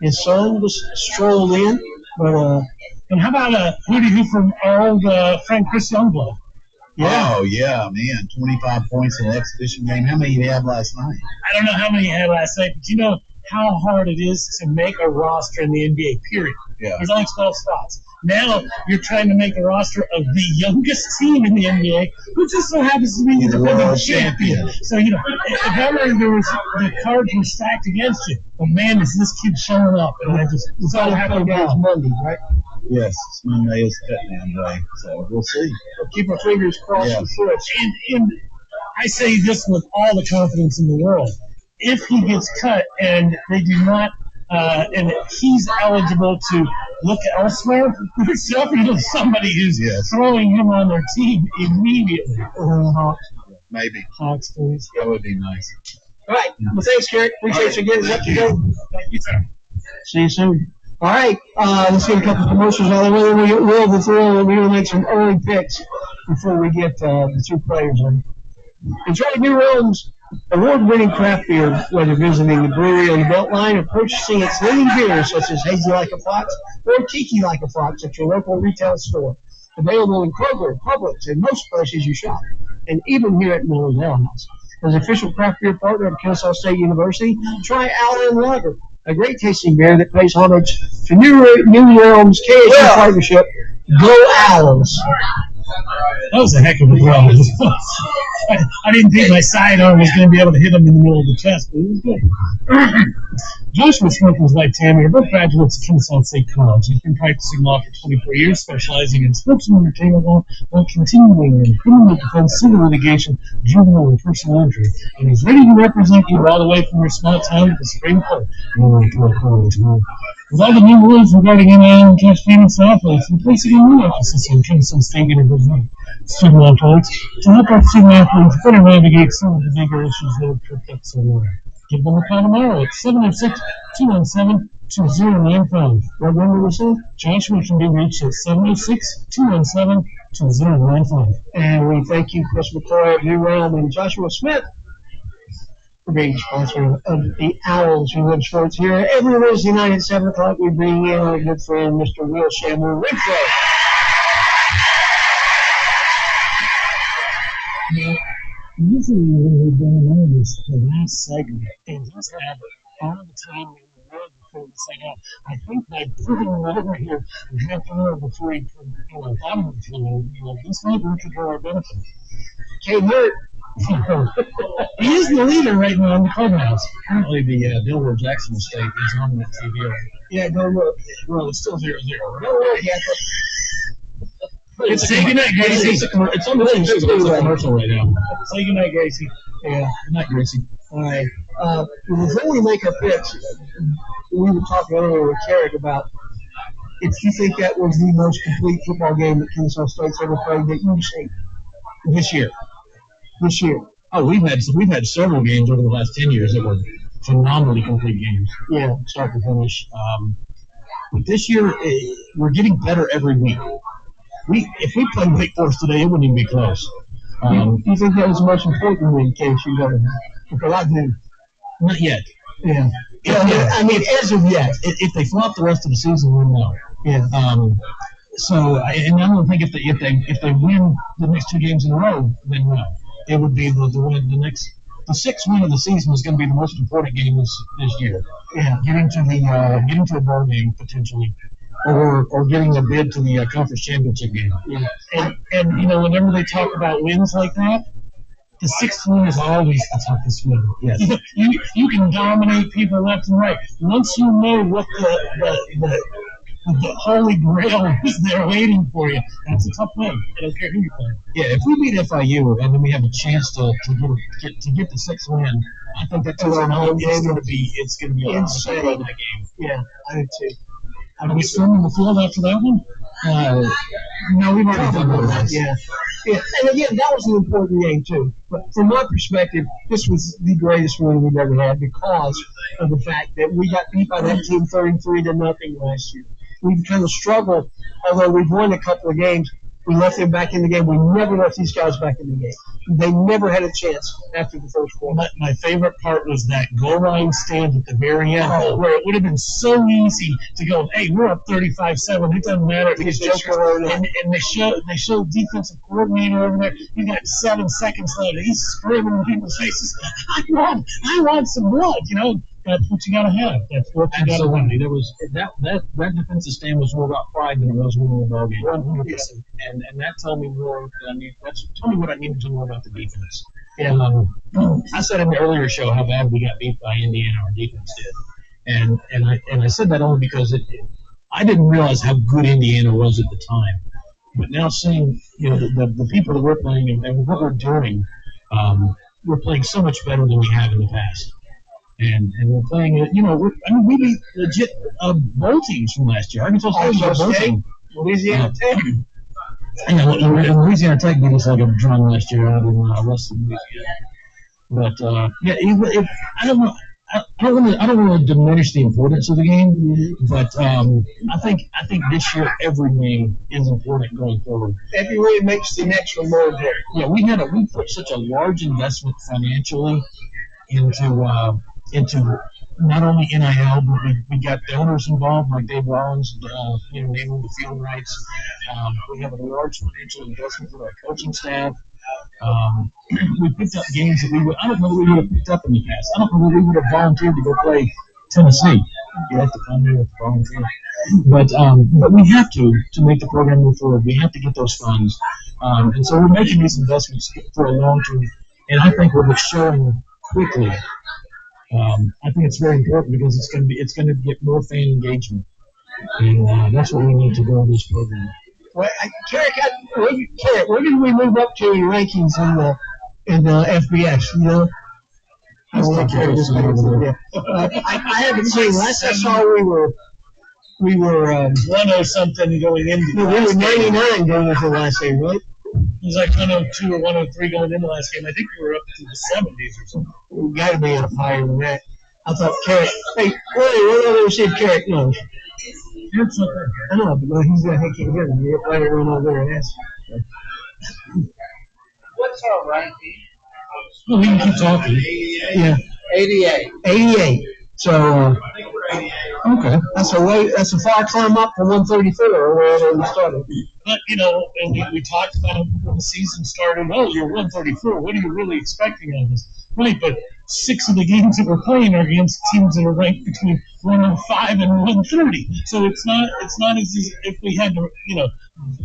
His son was strolled in, but. And how about who from our old friend Chris Youngblood? Yeah. Oh, yeah, man. 25 points in an exhibition game. How many did he have last night? I don't know how many he had last night, but you know how hard it is to make a roster in the NBA, period. Yeah. There's only 12 spots. Now you're trying to make a roster of the youngest team in the NBA, who just so happens to be the defending champion. So, if ever the cards were stacked against you, but man, does this kid showing up. And it's all happening against Monday, right? Yes, Monday is cutdown day, so we'll see. We'll keep our fingers crossed for it. And I say this with all the confidence in the world. if he gets cut and they do not, and he's eligible to look elsewhere, there's definitely somebody who's throwing him on their team immediately. Maybe. Hawks, please. That would be nice. All right. Well, thanks, Garrett. Appreciate you getting up to go. Thank you, sir. See you soon. All right. Let's get a couple commercials out of the way. We'll the thrill, and we're going to make some early picks before we get the two players in. Enjoy New Realms award-winning craft beer, whether visiting the brewery on the Beltline or purchasing its leading beers such as Hazy Like a Fox or Tiki Like a Fox at your local retail store. Available in Kroger, Publix, and most places you shop, and even here at Miller's Ale House. As official craft beer partner of Kennesaw State University, try Allen Lager, a great tasting beer that pays homage to New Realms KSU partnership. Go Owls! That was a heck of a throw. I didn't think my sidearm was going to be able to hit him in the middle of the chest, but it was good. Joshua Smith and his wife Tammy are both graduates of Kennesaw State College. They've been practicing law for 24 years, specializing in sports and entertainment law, while continuing in criminal defense, civil litigation, juvenile, and personal injury. And he's ready to represent you all the way from your small town to the Supreme Court. With all the new rules regarding NIL and cash payments to athletes, we're placing a new emphasis on Kennesaw State University student athletes to help our student athletes better navigate some of the bigger issues that have tripped up so well. Give them a call tomorrow at 706-217-2095. What number was it? Joshua can be reached at 706-217-2095. And we thank you, Chris McCoy of New Realm and Joshua Smith, for being sponsor of the Owls Who Live Sports here. Every Wednesday night at 7 o'clock, we bring in our good friend, Mr. Will Shamu Renfro. Usually when we bring in the last segment, and just have all the time in the world before we say, I think by putting him over here and half an hour before he thought of it, this might work to our benefit. Can't hurt. He is the leader right now in the clubhouse. Apparently the Delaware Jackson estate is on that TV. Yeah, go look. Well, it's still 0-0. Don't look yet. Say goodnight, Gracie. It's on the TV. It's a commercial right now. Say goodnight, Gracie. Yeah. Good night, Gracie. All right. Before we make our picks, we were talking earlier with Carrick about if you think that was the most complete football game that Kennesaw State's ever played that you've seen This year. Oh, we've had several games over the last 10 years that were phenomenally complete games. Yeah, start to finish. But this year, we're getting better every week. If we played Wake Forest today, it wouldn't even be close. You think that was the most important win in KSU government? Because I do. Not yet. Yeah. I mean, as of yet, if they flop the rest of the season, we'll know. Yeah. So, and I don't think if they win the next two games in a row, then no. It would be the sixth win of the season is going to be the most important game this year. Yeah. Getting to a bowl game potentially, or getting a bid to the conference championship game. Yeah. And whenever they talk about wins like that, the sixth win is always the toughest win. Yes. You can dominate people left and right. Once you know what the holy grail is there waiting for you, that's a tough win. I don't care who you play. Yeah, if we beat FIU and then we have a chance to get the sixth win, I think that's it's going to be insane. That game. Yeah, I do too. Are we swimming the field after that one? No, we've already done that. Yeah. And again, that was an important game too. But from my perspective, this was the greatest win we've ever had because of the fact that we got beat by that team 33-0 last year. We've kind of struggled, although we've won a couple of games. We left them back in the game. We never left these guys back in the game. They never had a chance after the first quarter. My favorite part was that goal line stand at the very end, where it would have been so easy to go, hey, we're up 35-7. It doesn't matter because and they show defensive coordinator over there. He got 7 seconds left. He's screaming in people's faces. I want some blood. That's what you gotta have. That's what you gotta win. There was that defensive stand was more about pride than it was winning the ball game. 100%. And that told me more. Told me what I needed to know about the defense. Yeah. I said in the earlier show how bad we got beat by Indiana. Our defense did, and I said that only because I didn't realize how good Indiana was at the time. But now seeing the people that we're playing and what we're doing, we're playing so much better than we have in the past. And we're playing it. We beat legit bowl teams from last year. Arkansas State was a bowl team. Louisiana Tech. And Louisiana Tech beat us like a drum last year out in Western Louisiana. But I don't know. I don't want to diminish the importance of the game, but I think this year every game is important going forward. Every win makes the next one more important. Yeah, we put such a large investment financially into not only NIL, but we got donors involved like Dave Rollins, naming the field rights. We have a large financial investment with our coaching staff. We picked up games that I don't know that we would have picked up in the past. I don't know that we would have volunteered to go play Tennessee. You have to come there with volunteer. But we have to make the program move forward. We have to get those funds. And so we're making these investments for a long term. And I think we're showing quickly. I think it's very important because it's going to get more fan engagement. And that's what we need to grow this program. Well, Carrick, where did we move up to in rankings in the FBS? I haven't seen. Last I saw, we were 100-something going into. No, we were 99 going into the last game, right? It was like 102 or 103 going into the last game. I think we were up to the 70s or something. We got to be up higher than that. I thought Carrick. Hey, we're going to see if Carrick knows. I know, but he's going to keep getting. You let it run over there and ask. What's our ranking? Well, we can keep talking. Yeah. 88. 88. So, okay. That's a far climb up from 134 or wherever we started. But, and we talked about it when the season started. Oh, you're 134. What are you really expecting of us? Right, but 6 of the games that we're playing are against teams that are ranked between 105 and 130. So it's not as if we had to,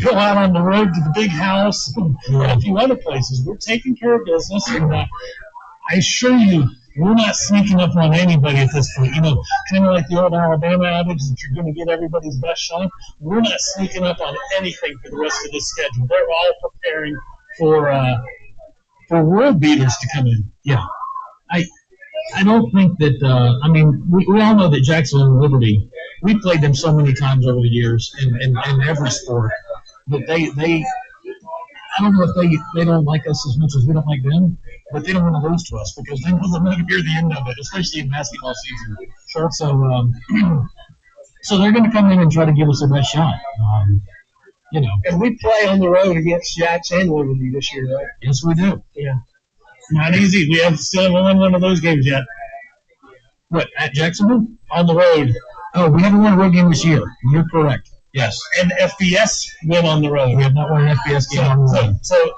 go out on the road to the big house and a few other places. We're taking care of business, and I assure you, we're not sneaking up on anybody at this point. Kind of like the old Alabama adage that you're going to get everybody's best shot. We're not sneaking up on anything for the rest of this schedule. They're all preparing for world beaters to come in. Yeah. I don't think that, we all know that Jackson and Liberty, we played them so many times over the years in every sport that I don't know if they don't like us as much as we don't like them, but they don't want to lose to us because they know they're going to be the end of it, especially in basketball season. Sure. So they're going to come in and try to give us their best shot. And we play on the road against Jackson and Liberty this year, right? Yes, we do. Yeah. Not easy. We still haven't won one of those games yet. What, at Jacksonville? On the road. Oh, we haven't won a road game this year. You're correct. Yes. And FBS win on the road. We have not won an FBS game on the road. So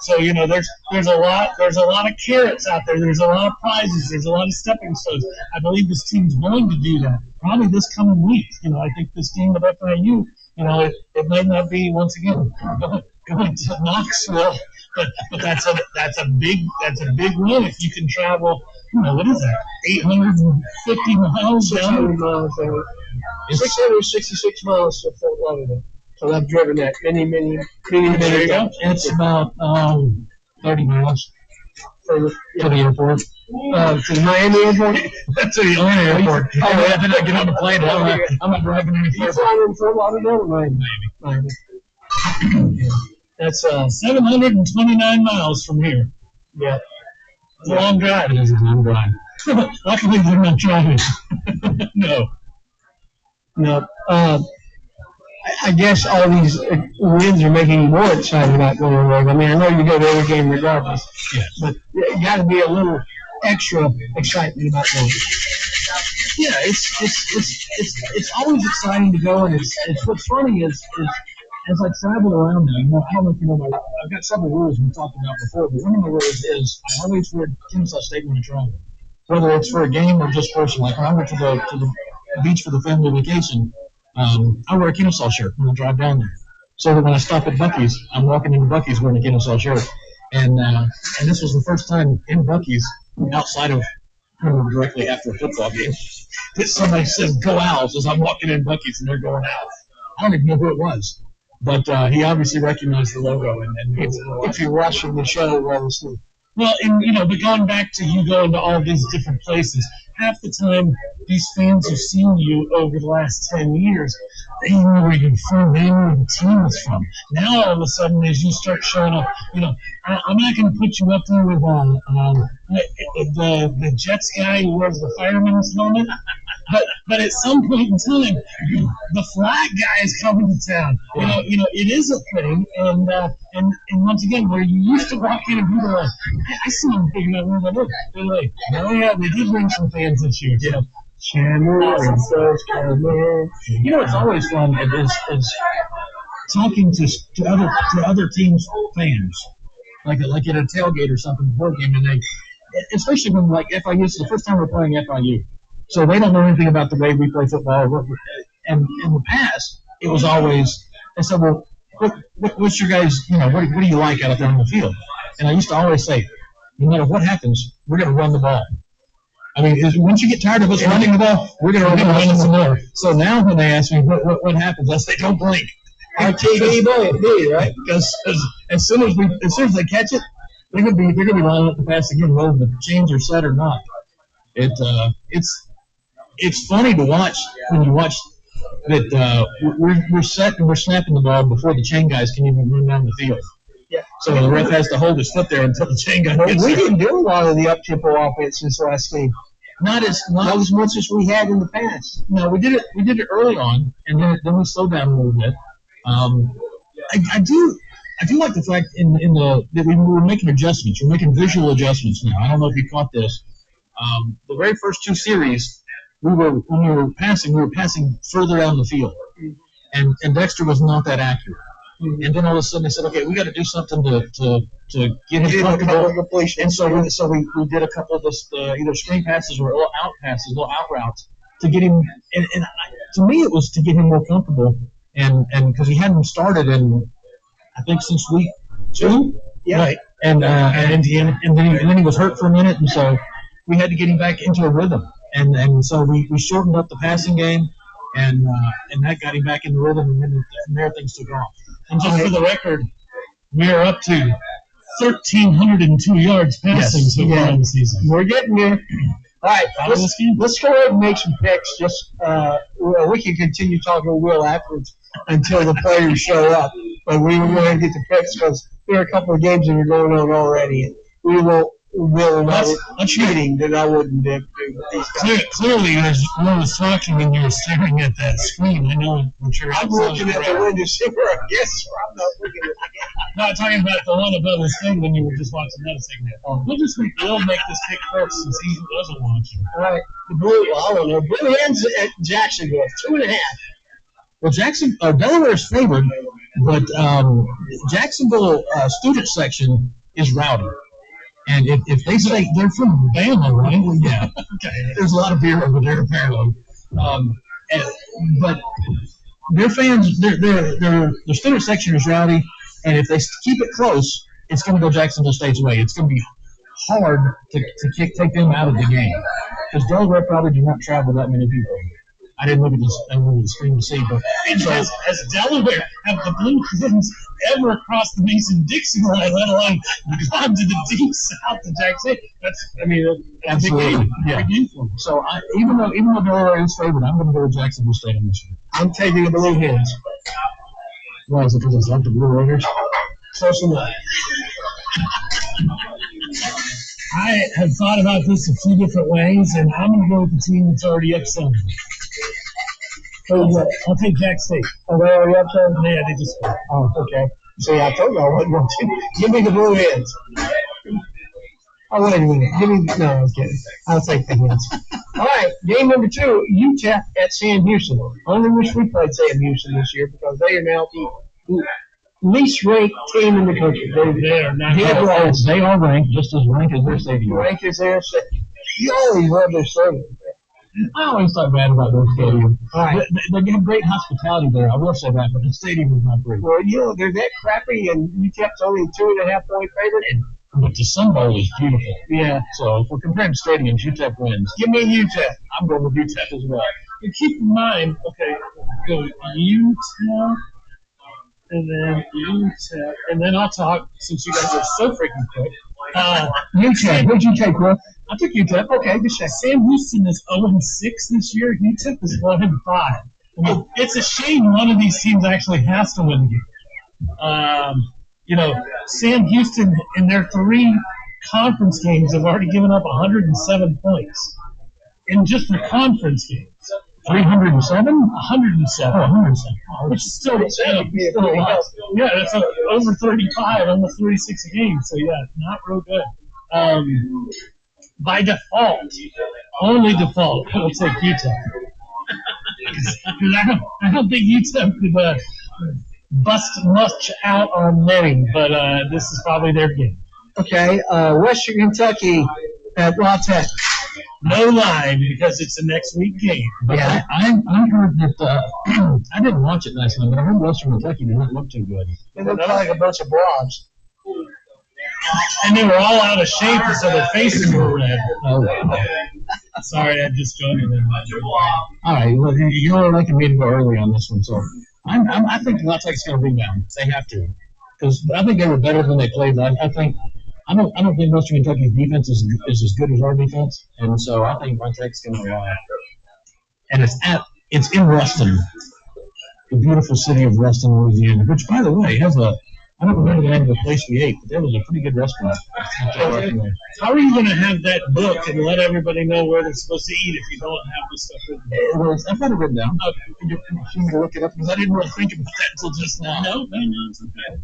there's a lot of carrots out there. There's a lot of prizes. There's a lot of stepping stones. I believe this team's going to do that. Probably this coming week. I think this game with FIU, it might not be once again going to Knoxville, but that's a big win if you can travel. What is that? 850 miles down. 600 miles. 666 miles to Fort Lauderdale. So I've driven that many times. It's about 30 miles to the airport. To the Miami airport? To the Atlanta airport. Oh, yeah, then I get on the plane. I'm not driving any further. You flying in Fort Lauderdale or Miami? That's 729 miles from here. Yeah. It's a long drive. It is a long drive. Luckily, they're not driving. No. I guess all these wins are making you more excited about going on the road. I know you go to every game regardless. Yes. But you got to be a little extra excitement about going. Yeah, it's always exciting to go, and it's what's funny is as I travel around now, I don't know if you know I've got several rules we talked about before, but one of the rules is I always wear Kennesaw State when I travel, whether it's for a game or just personal. Like when I went to the beach for the family vacation, I wear a Kennesaw shirt when I drive down there, so that when I stop at Buc-ee's, I'm walking into Buc-ee's wearing a Kennesaw shirt, and this was the first time in Buc-ee's outside of directly after a football game that somebody says "Go Owls" as I'm walking in Buc-ee's and they're going Owls. I don't even know who it was. But he obviously recognized the logo. And if you're watching the show, Well, and but going back to you going to all these different places, half the time these fans have seen you over the last 10 years, they know where you're from, they know where the team is from. Now all of a sudden, as you start showing up, I'm not going to put you up there with the Jets guy who wears the fireman's helmet. But at some point in time, the flag guy is coming to town. It is a thing, and once again, where you used to walk in and people are like, I see them picking up where they live. They're like, oh yeah, they did bring some fans this year. Yeah. It's always fun is talking to other teams' fans, like at a tailgate or something before game, and especially when like FIU, it's the first time we're playing FIU, so they don't know anything about the way we play football. And in the past, it was always they said, well, what's your guys, what do you like out there on the field? And I used to always say, no matter what happens, we're going to run the ball. I mean, once you get tired of us running the ball, we're going to run it some more. So now when they ask me what happens, I say, don't blink. RTV boy, right? Because as soon as they catch it, they're gonna be lining up the pass again, whether the chains are set or not. It's funny to watch when you watch that we're set and we're snapping the ball before the chain guys can even run down the field. Yeah. So the ref has to hold his foot there until the chain guy gets there. We didn't do a lot of the up tempo offense this last game. Not as much as we had in the past. No, we did it early on, and then we slowed down a little bit. I do like the fact that we were making adjustments. We're making visual adjustments now. I don't know if you caught this. The very first two series, when we were passing further down the field, and Dexter was not that accurate. And then all of a sudden they said, okay, we got to do something to get him comfortable. And so we did a couple of this either screen passes or little out routes to get him. And to me, it was to get him more comfortable. And because he hadn't started in, I think, since week 2, yeah, right? And Indiana, and then he was hurt for a minute, and so we had to get him back into a rhythm. And so we shortened up the passing game, and that got him back in the rhythm, and then from there things took off. And just for the record, we are up to 1,302 yards passing so far in the season. We're getting there. All right, let's go ahead and make some picks. Just we can continue talking to Will afterwards until the players show up. But we will go ahead and get the picks because there are a couple of games that are going on already. And we will cheating that I wouldn't do. Clearly, as Will was talking and you were staring at that screen, I know what you're. I'm looking at the window, see where I guess I'm not looking at it. Not talking about the one above his thing when you were just watching that segment. We'll make this pick first since he wasn't watching. All right, I don't know. Blue Hens at Jacksonville, 2.5. Well, Delaware's favored, but Jacksonville student section is rowdy. And if they say they're from Bama, right? Well, yeah, okay. There's a lot of beer over there, apparently. But their fans, their student section is rowdy, and if they keep it close, it's going to go Jacksonville State's way. It's going to be hard to take them out of the game because Delaware probably do not travel that many people. I didn't look at the screen to see, but has Delaware have the Blue Hens ever crossed the Mason-Dixon line, let alone gone to the deep south of Jackson? That's absolutely, yeah. So even though Delaware is favored, I'm going to go with Jacksonville State on this year. I'm taking the Blue Hens. Why is it because it's like the Blue Raiders? Close enough. I have thought about this a few different ways, and I'm going to go with the team that's already up 7. I'll take Jack State. Oh, they already up 7? Yeah, they just. Oh, okay. See, I told you I wasn't going to. Give me the Blue Hens. Oh, wait a minute. No, I'm kidding. I'll take the Hens. All right, game number 2, UTEP at Sam Houston. Only wish we played Sam Houston this year because they are now the least ranked team in the country. They are not. They are ranked just as ranked as their stadium. Ranked as their stadium. You always love their stadium. I always talk bad about their stadium. Right. They have great hospitality there. I will say that, but the stadium is not great. Well, they're that crappy, and UTEP's only a 2.5-point favorite. But the Sun Bowl is beautiful. Yeah. So if we're comparing stadiums, UTEP wins. Give me UTEP. I'm going with UTEP as well. And keep in mind, okay, go UTEP. And then UTEP, and then I'll talk, since you guys are so freaking quick, UTEP. Who'd you take, Will? I took UTEP. Okay, good check. Sam Houston is 0-6 this year. UTEP is 1-5. I mean, it's a shame one of these teams actually has to win the game. Sam Houston in their 3 conference games have already given up 107 points in just the conference games. 307? 107. 107. Which is still a lot. Yeah, it's over 35, almost 36 a game. So, yeah, not real good. By default, only default, I'll take UTEP. I don't think UTEP could bust much out on many, but this is probably their game. Okay, Western Kentucky at La Tech. No line because it's a next week game. Yeah, I heard that. I didn't watch it last night, but I heard Western Kentucky did not look too good. They looked like a bunch of blobs. And they were all out of shape, so their faces were red. Oh. Sorry, I just joined them. All right, well, you're making me to go early on this one, so I think La Tech's going to rebound. They have to, because I think they were better than they played. I don't think Western Kentucky's defense is as good as our defense, and so I think La Tech's going to. And it's in Ruston, the beautiful city of Ruston, Louisiana, which, by the way, has I don't remember the name of the place we ate, but there was a pretty good restaurant. How are you going to have that book and let everybody know where they're supposed to eat if you don't have this stuff written down? I've got it written down. Okay. You can look it up because I didn't really think about that until just now. No, it's okay.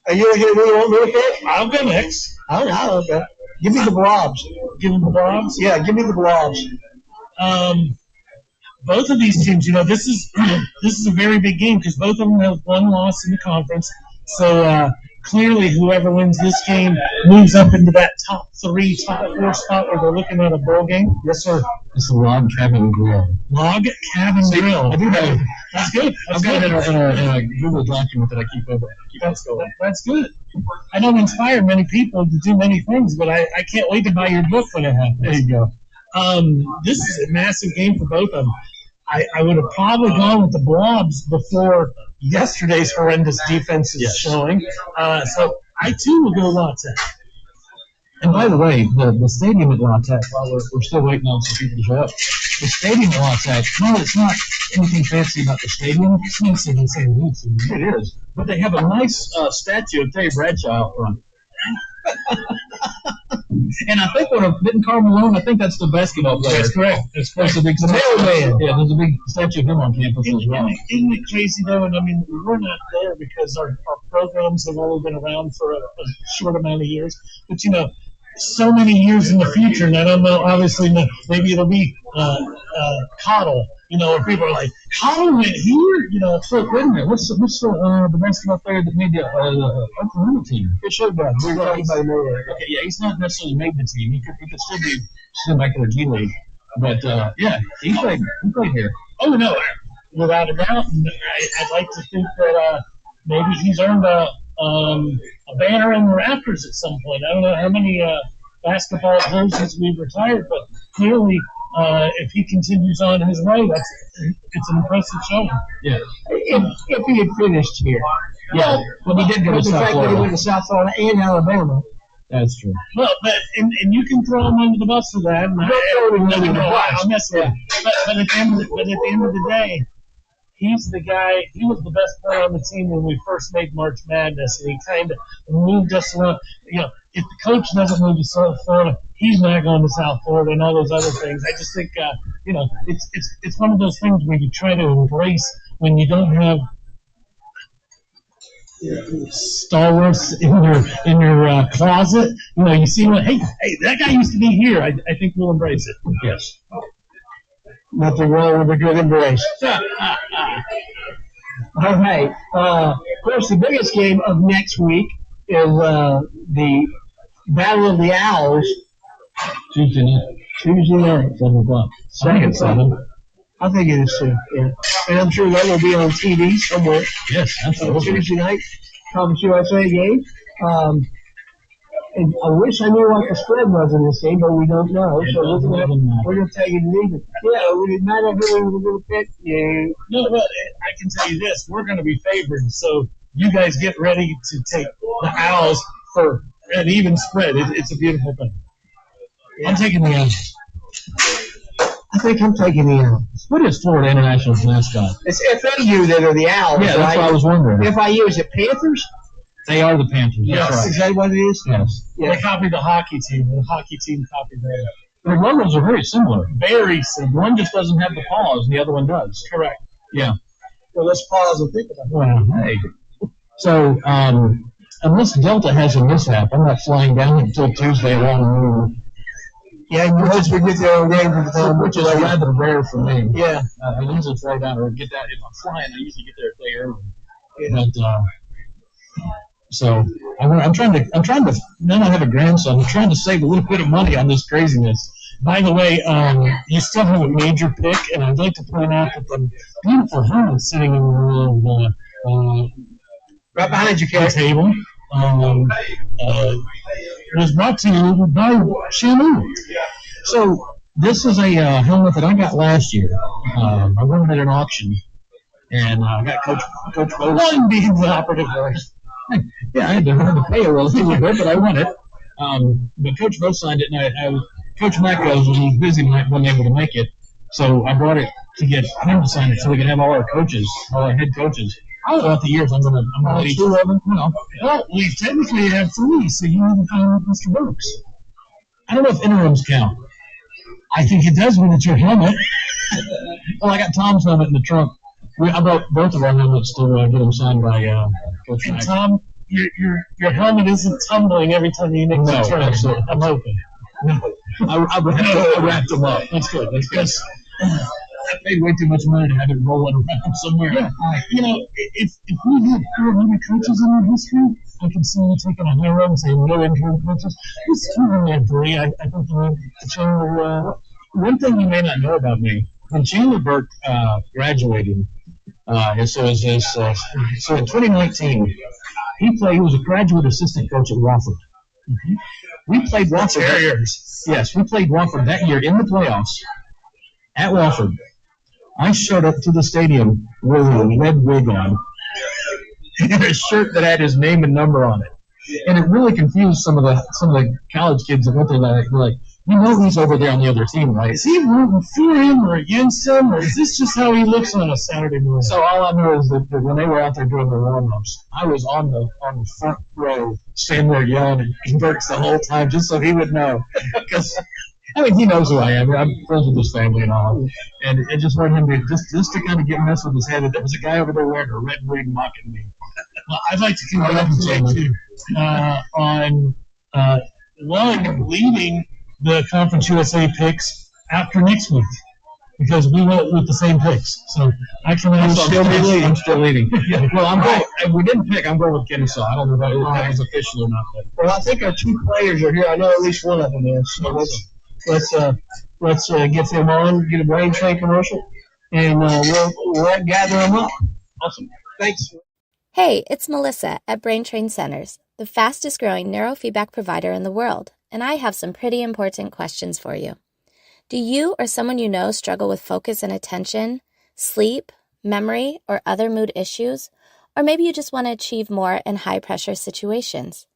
Are you here? Do you want me to pick? I'll go next. I'll go. Give me the blobs. Give me the blobs? Yeah, give me the blobs. Both of these teams, this is a very big game because both of them have one loss in the conference. So clearly, whoever wins this game moves up into that top 3, top 4 spot where they're looking at a bowl game. Yes, sir. It's a log cabin grill. Log cabin grill. I do have. That's good. I've got it in a Google document that I keep over. That's good. I don't inspire many people to do many things, but I can't wait to buy your book when it happens. There you go. This is a massive game for both of them. I would have probably gone with the Blobs before yesterday's horrendous defense is showing. So I, too, will go La Tech. And by the way, the stadium at La Tech, while we're still waiting on some people to show up, the stadium at La Tech, no, it's not anything fancy about the stadium. It's fancy in St. Lucie. It is. But they have a nice statue of Terry Bradshaw out front. And I think didn't Karl Malone, I think that's the basketball player. That's correct. There's a big statue. Yeah, there's a big statue of him on campus as well. Isn't it crazy, though? And I mean, we're not there because our programs have only been around for a short amount of years. But, so many years in the future, and I don't know, obviously, maybe it'll be Cottle, where people are like, Cottle went here? So, wait a minute, what's the basketball player that made the Oklahoma team? It should be. Okay, yeah, he's not necessarily made the team. He could still be back in the G League. But, yeah, he played here. Oh, no, without a doubt. I'd like to think that maybe he's earned a banner in the rafters at some point. I don't know how many basketball jerseys we've retired, but clearly, if he continues on his way, it's an impressive showing. Yeah. If he had finished here. Yeah. Well, he did go to South Florida. He went to South Florida and Alabama. That's true. Well, and you can throw him under the bus for that. I'll mess with him. But at the end of the day, he's the guy. He was the best player on the team when we first made March Madness, and he kind of moved us around. If the coach doesn't move to South Florida, he's not going to South Florida and all those other things. I just think, it's one of those things where you try to embrace when you don't have stalwarts in your closet. You see what? Hey, that guy used to be here. I think we'll embrace it. Yes. Nothing wrong with a good embrace. All right. Of course, the biggest game of next week is the Battle of the Owls. Tuesday night, 7 o'clock. Second 7. I think it is too. Yeah. And I'm sure that will be on TV somewhere. Yes, absolutely. Tuesday night, Conference USA game. And I wish I knew what the spread was in this game, but we don't know. So we're going to take it and leave it. Yeah, we did not have who we were going to pick. Yeah. No, but I can tell you this: we're going to be favored. So you guys get ready to take the Owls for an even spread. It's a beautiful thing. I'm taking the Owls. I think I'm taking the Owls. What is Florida International's mascot? It's FAU that are the Owls, Yeah, that's right? what I was wondering. FIU, is it Panthers? They are the Panthers. Yes. That's right. Is that what it is? Yes. Yeah. They copied the hockey team. The hockey team copied theirs. Their logos are very similar. Very similar. One just doesn't have the paws, and the other one does. Correct. Yeah. Well, let's pause and think about it. Well, hey. So, unless Delta has a mishap, I'm not flying down until Tuesday around noon. Yeah, you hope we get there on game for the time, Which is rather rare for me. Yeah. I usually fly down or get that. If I'm flying, I usually get there a day early. But, so I'm trying to. Then I have a grandson. I'm trying to save a little bit of money on this craziness. By the way, you still have a major pick, and I'd like to point out that the beautiful helmet sitting in the Right behind you, the Kerry. table was brought to you by Shamu. So this is a helmet that I got last year. I won it at an auction, and I got Coach Bose. One being the operative word. Yeah, I had to pay a little bit, but I won it. But Coach Bose signed it, and Coach Macos was busy and wasn't able to make it. So I brought it to get him to sign it so we can have all our coaches, all our head coaches. Throughout the years, I'm gonna let each of them. Well, we technically have three, so you haven't found Mr. Brooks. I don't know if interims count. I think it does when it's your helmet. Well, I got Tom's helmet in the trunk. I brought both of our helmets to get them signed by Coach And Mac. Tom, your helmet isn't tumbling every time you make the No, turn. absolutely. I'm hoping. I wrapped them up. That's good. That's good. I paid way too much money to have it rolling around somewhere. Yeah, you know, if we had 400 coaches in our history, I could see you taking a high road and saying no interim coaches. It's 203. I think you need to change. One thing you may not know about me, when Chandler Burke graduated, so in 2019, he was a graduate assistant coach at Wofford. Mm-hmm. We played Wofford. Terriers. Yes, we played Wofford that year in the playoffs at Wofford. I showed up to the stadium with a red wig on and a shirt that had his name and number on it. And it really confused some of the college kids that went there. Like, you know, he's over there on the other team, right? Is he rooting for him or against him, or is this just how he looks on a Saturday morning? So all I knew is that when they were out there doing the warm-ups, I was on the front row, standing there yelling at Burks the whole time, just so he would know. Because I mean, he knows who I am. I'm friends with his family and all. And it just wanted him to just to kind of get messed with his head. There was a guy over there wearing a red wig mocking me. Well, I'd like to congratulate you on leading the Conference USA picks after next week, because we went with the same picks. So I can I'm still leading. Yeah. Well, I'm going. If we didn't pick, I'm going with Kennesaw. I don't know if that was official or not. But. Well, I think our two players are here. I know at least one of them is. So let's get them on, get a brain train commercial, and we'll gather them up. Awesome. Thanks. Hey, it's Melissa at Brain Train Centers, the fastest growing neurofeedback provider in the world, and I have some pretty important questions for you. Do you or someone you know struggle with focus and attention, sleep, memory, or other mood issues? Or maybe you just want to achieve more in high-pressure situations?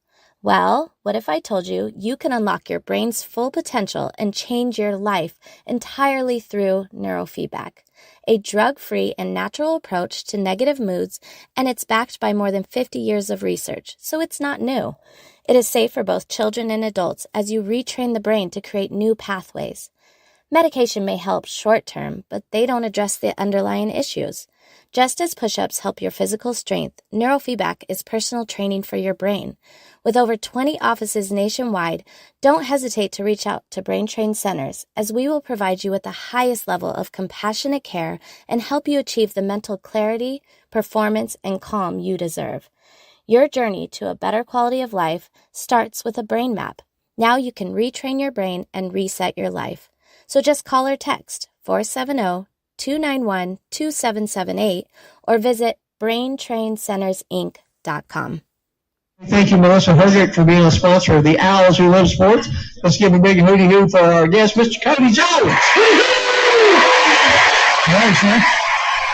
Well, what if I told you you can unlock your brain's full potential and change your life entirely through neurofeedback, a drug-free and natural approach to negative moods, and it's backed by more than 50 years of research, so it's not new. It is safe for both children and adults as you retrain the brain to create new pathways. Medication may help short-term, but they don't address the underlying issues. Just as push-ups help your physical strength, neurofeedback is personal training for your brain. With over 20 offices nationwide, don't hesitate to reach out to Brain Train Centers, as we will provide you with the highest level of compassionate care and help you achieve the mental clarity, performance, and calm you deserve. Your journey to a better quality of life starts with a brain map. Now you can retrain your brain and reset your life. So just call or text 470-291-2778 or visit braintraincentersinc.com. Thank you, Melissa Hergick, for being a sponsor of the Owls Who Live Sports. Let's give a big hooty hoo for our guest, Mr. Cody Jones. All right, sir.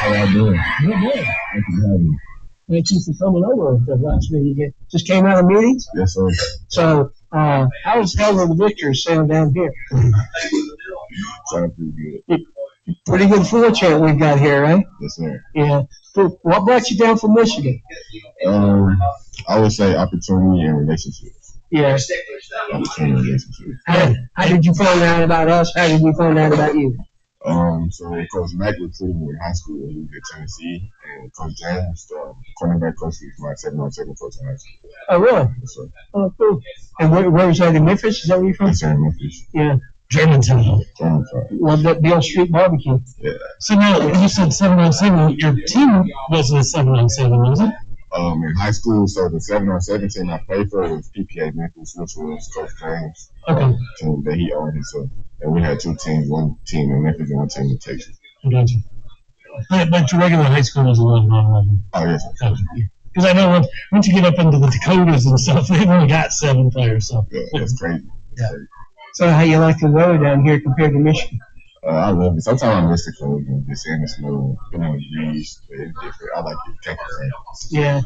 How y'all doing? Good. Thank you for having me. Thank you for coming over the last meeting. You just came out of meetings? Yes, sir. So, how's Hell of the Victors sound down here? Sound pretty good. Pretty good floor chant we've got here, right? Yes, sir. Yeah. What brought you down from Michigan? I would say opportunity and relationships. Yeah. Opportunity and relationships. How did you find out about us? How did we find out about you? So Coach Mack recruited me in high school when he was at Tennessee, and Coach James, the cornerback coach, was my 7-on-7 coach in high school. Oh, really? Yes, sir. Oh, cool. And where was that, in Memphis? Is that where you're from? Yes, sir, in Memphis. Yeah. Germantown. Love that Beale Street barbecue. Yeah. So now, you said 7-on-7. Your team wasn't a 7-on-7, was it? In high school, so the 7-on-7 team I played for was PPA Memphis, which was Coach James' team that he owned himself. And we had two teams, one team in Memphis and one team in Texas. Gotcha. But your regular high school was 11-on-11. Oh, yes. Because I know once you get up into the Dakotas and stuff, they've only got 7 players. So yeah, that's crazy. Yeah. So how you like the weather down here compared to Michigan? I love it. Sometimes I miss the cold and just in the snow, feeling the breeze. It's different. I like it. Can't complain. Yeah.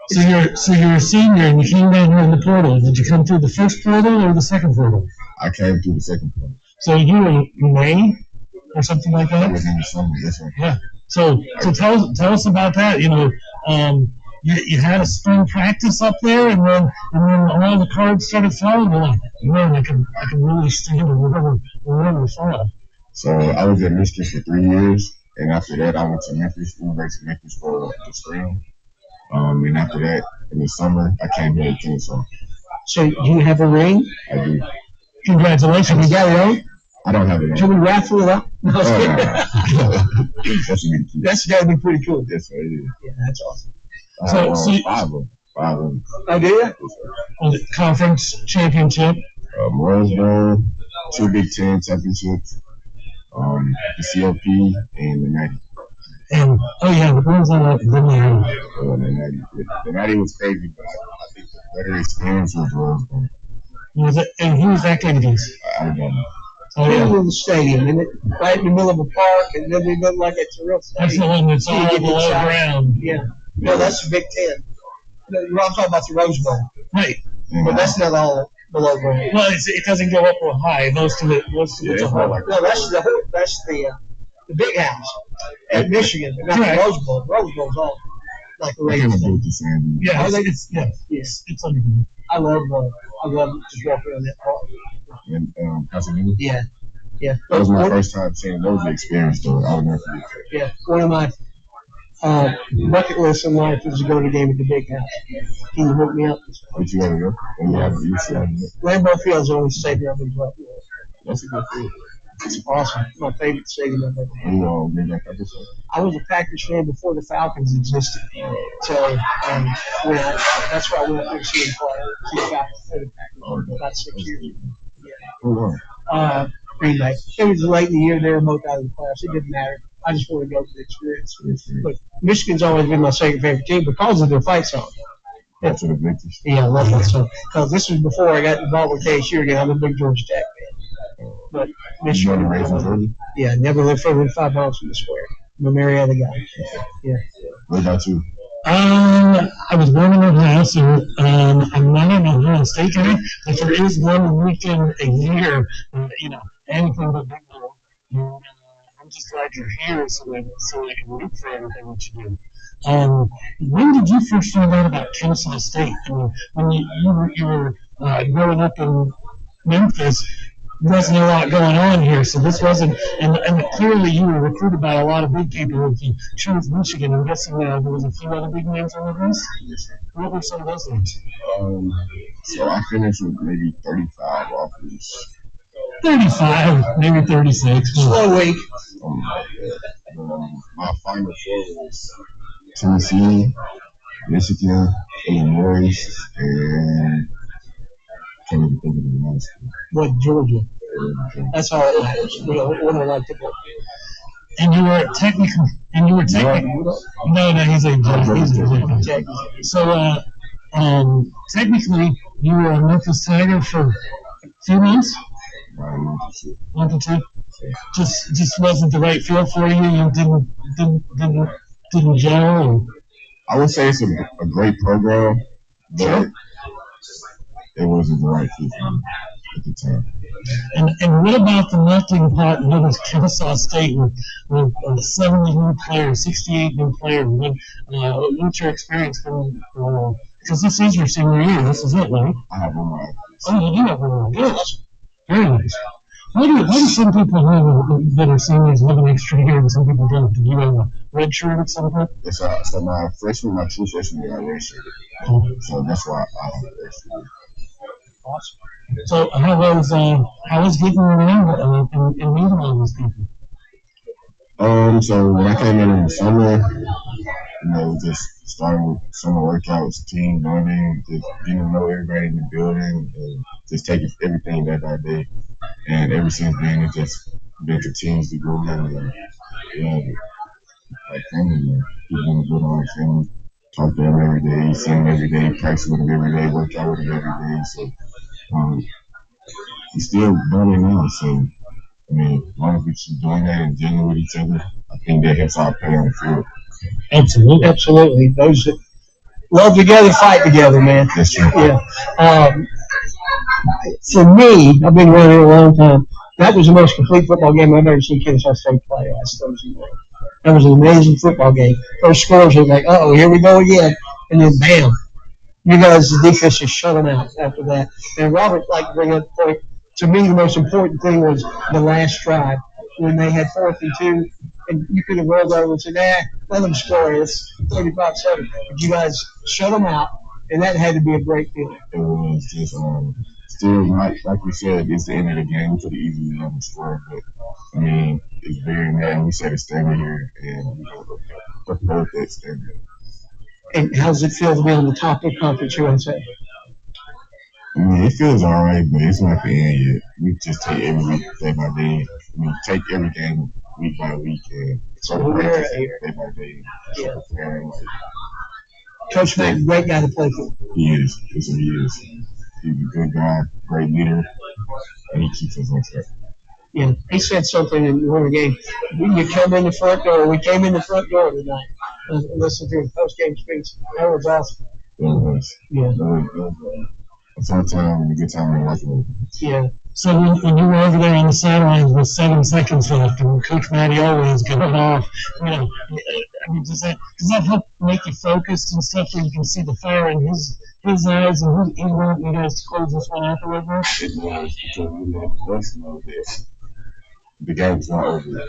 So you're a senior and you came down here in the portal. Did you come through the first portal or the second portal? I came through the second portal. So you were in May or something like that? I was in the summer. Yes, sir. Yeah. So tell us about that. You know, you had a spring practice up there, and then all the cards started falling. You're like, man, I can really stand and remember fall. So I was at Michigan for 3 years, and after that I went to Memphis, University of Memphis for the spring. And after that, in the summer, I came here to Kennesaw. So you have a ring? I do. Congratulations. You got it on? I don't have it on. Should we raffle it up? No, that's got to be pretty cool. Yes, sir, it is. Yeah, that's awesome. So 5 of them. Oh, do you? Was it conference championship? Rose Bowl, 2 Big Ten championships, the COP, and the Natty. And what was that? The Natty. The Natty was crazy, but I think the better experience was Rose Bowl. And who was that game against? I don't know. Oh, yeah. In the stadium, and right in the middle of a park, and then we look like it's a real stadium. That's the one that's all below ground. Yeah. No, that's the Big Ten. I'm talking about the Rose Bowl. Right. But that's not all below ground. Well, it doesn't go up real high. Most of it's a high. No, that's the big house at Michigan, but not the Rose Bowl. The Rose Bowl's all like a regular thing. Yeah, it's underground. I love just walking around that park. In Pasadena? Yeah. That was my first time seeing. That was the experience, though. I would never forget that. Yeah, one of my bucket lists in life is to go to a game at the big house. Can you hook me up? But you gotta go. Lambeau Field's the only stadium I've been to. That's a good field. It's awesome. My favorite stadium I've ever been. I was a Packers fan before the Falcons existed. So that's why I went up there to see them play. About 6 years. Yeah. Green Bay. It was late in the year. They were both out of the playoffs. It didn't matter. I just want to go for the experience. But Michigan's always been my second favorite team because of their fight song. That's what it makes. Yeah, I love that song. Because this was before I got involved with KSU again. I'm a big Georgia Tech fan. But Michigan. Yeah, never lived further than 5 miles from the square. I'm a Marietta guy. Yeah. What about you? I was born in Ohio, so I'm not an Ohio State guy, but there is one weekend a year, anything but big deal. I'm just glad you're here so I can root for everything that you do. When did you first find out about Kennesaw State? I mean, when you were growing up in Memphis, there wasn't a lot going on here, so this wasn't, and clearly you were recruited by a lot of big people. If you chose Michigan, I'm guessing there was a few other big names on the list. What were some of those names? So I finished with maybe 35 offers. 35, maybe 36. Slow week. My final four was Tennessee, Michigan, Illinois, and can't even think of the last one. What, Georgia? That's all it matters. We don't like to go. And you were technically. No, he's a Jack. So, technically, you were a Memphis Tiger for a few months. Month or two. Just wasn't the right feel for you. You didn't gel. I would say it's a great program, but it wasn't the right fit for me at the time. And what about the melting pot known as Kennesaw State with 70 new players, 68 new players? What's your experience been? Because this is your senior year. This is it, right? I have one more. Oh, you do have one more. Good. Very nice. Why do some people that are seniors live an extra year and some people don't? Do you have a red shirt at some point? Yes, so my true freshman year, I red shirted. So that's why I have a red shirt. Awesome. So how was getting around and meeting all these people? So when I came in the summer, just starting with summer workouts, team bonding, just getting to know everybody in the building, and just taking everything day by day. And ever since then, it just been continues to grow. And like family, people want to go to our family, talk to them every day, see them every day, practice with them every day, work out with them every day. So we still bonding now. So I mean, as long as we keep doing that and dealing with each other, I think that helps our play on the field. Absolutely. Those that love together, fight together, man. That's true. Yeah. For me, I've been around here a long time. That was the most complete football game I've ever seen Kennesaw State play last Thursday night. That was an amazing football game. First scores were like, uh-oh, here we go again. And then, bam, you guys, the defense just shut them out after that. And Robert liked to bring up the point. To me, the most important thing was the last drive when they had 4th and 2, and you could have rolled over and said, let them score. It's 35-7. But you guys shut them out, and that had to be a great feeling. It was just still, like we said, it's the end of the game. We could have easily let them score, but I mean, it's bigger than that. We set a standard here, and we got to uphold that standard. And how does it feel to be on the top of Conference USA? I mean, it feels all right, but it's not the end yet. We just take every week, day by day. We take every game week by week, and day by day. Yeah. Coach Mack, great guy to play for. He is. Yes, he is. He's a good guy, great leader, and he keeps us on track. Yeah, he said something in one of the games. You come in the front door. We came in the front door tonight. Listen to his post-game speech. That was awesome. It was. Yeah. It was a fun time and a good time in watching it. Yeah. So when you were over there on the sidelines with 7 seconds left, and Coach Matty always going off, I mean, does that help make you focused and stuff, so you can see the fire in his eyes, and he wanted you guys to close this one out a little bit? It was, because we had question of this. The game's not over yet.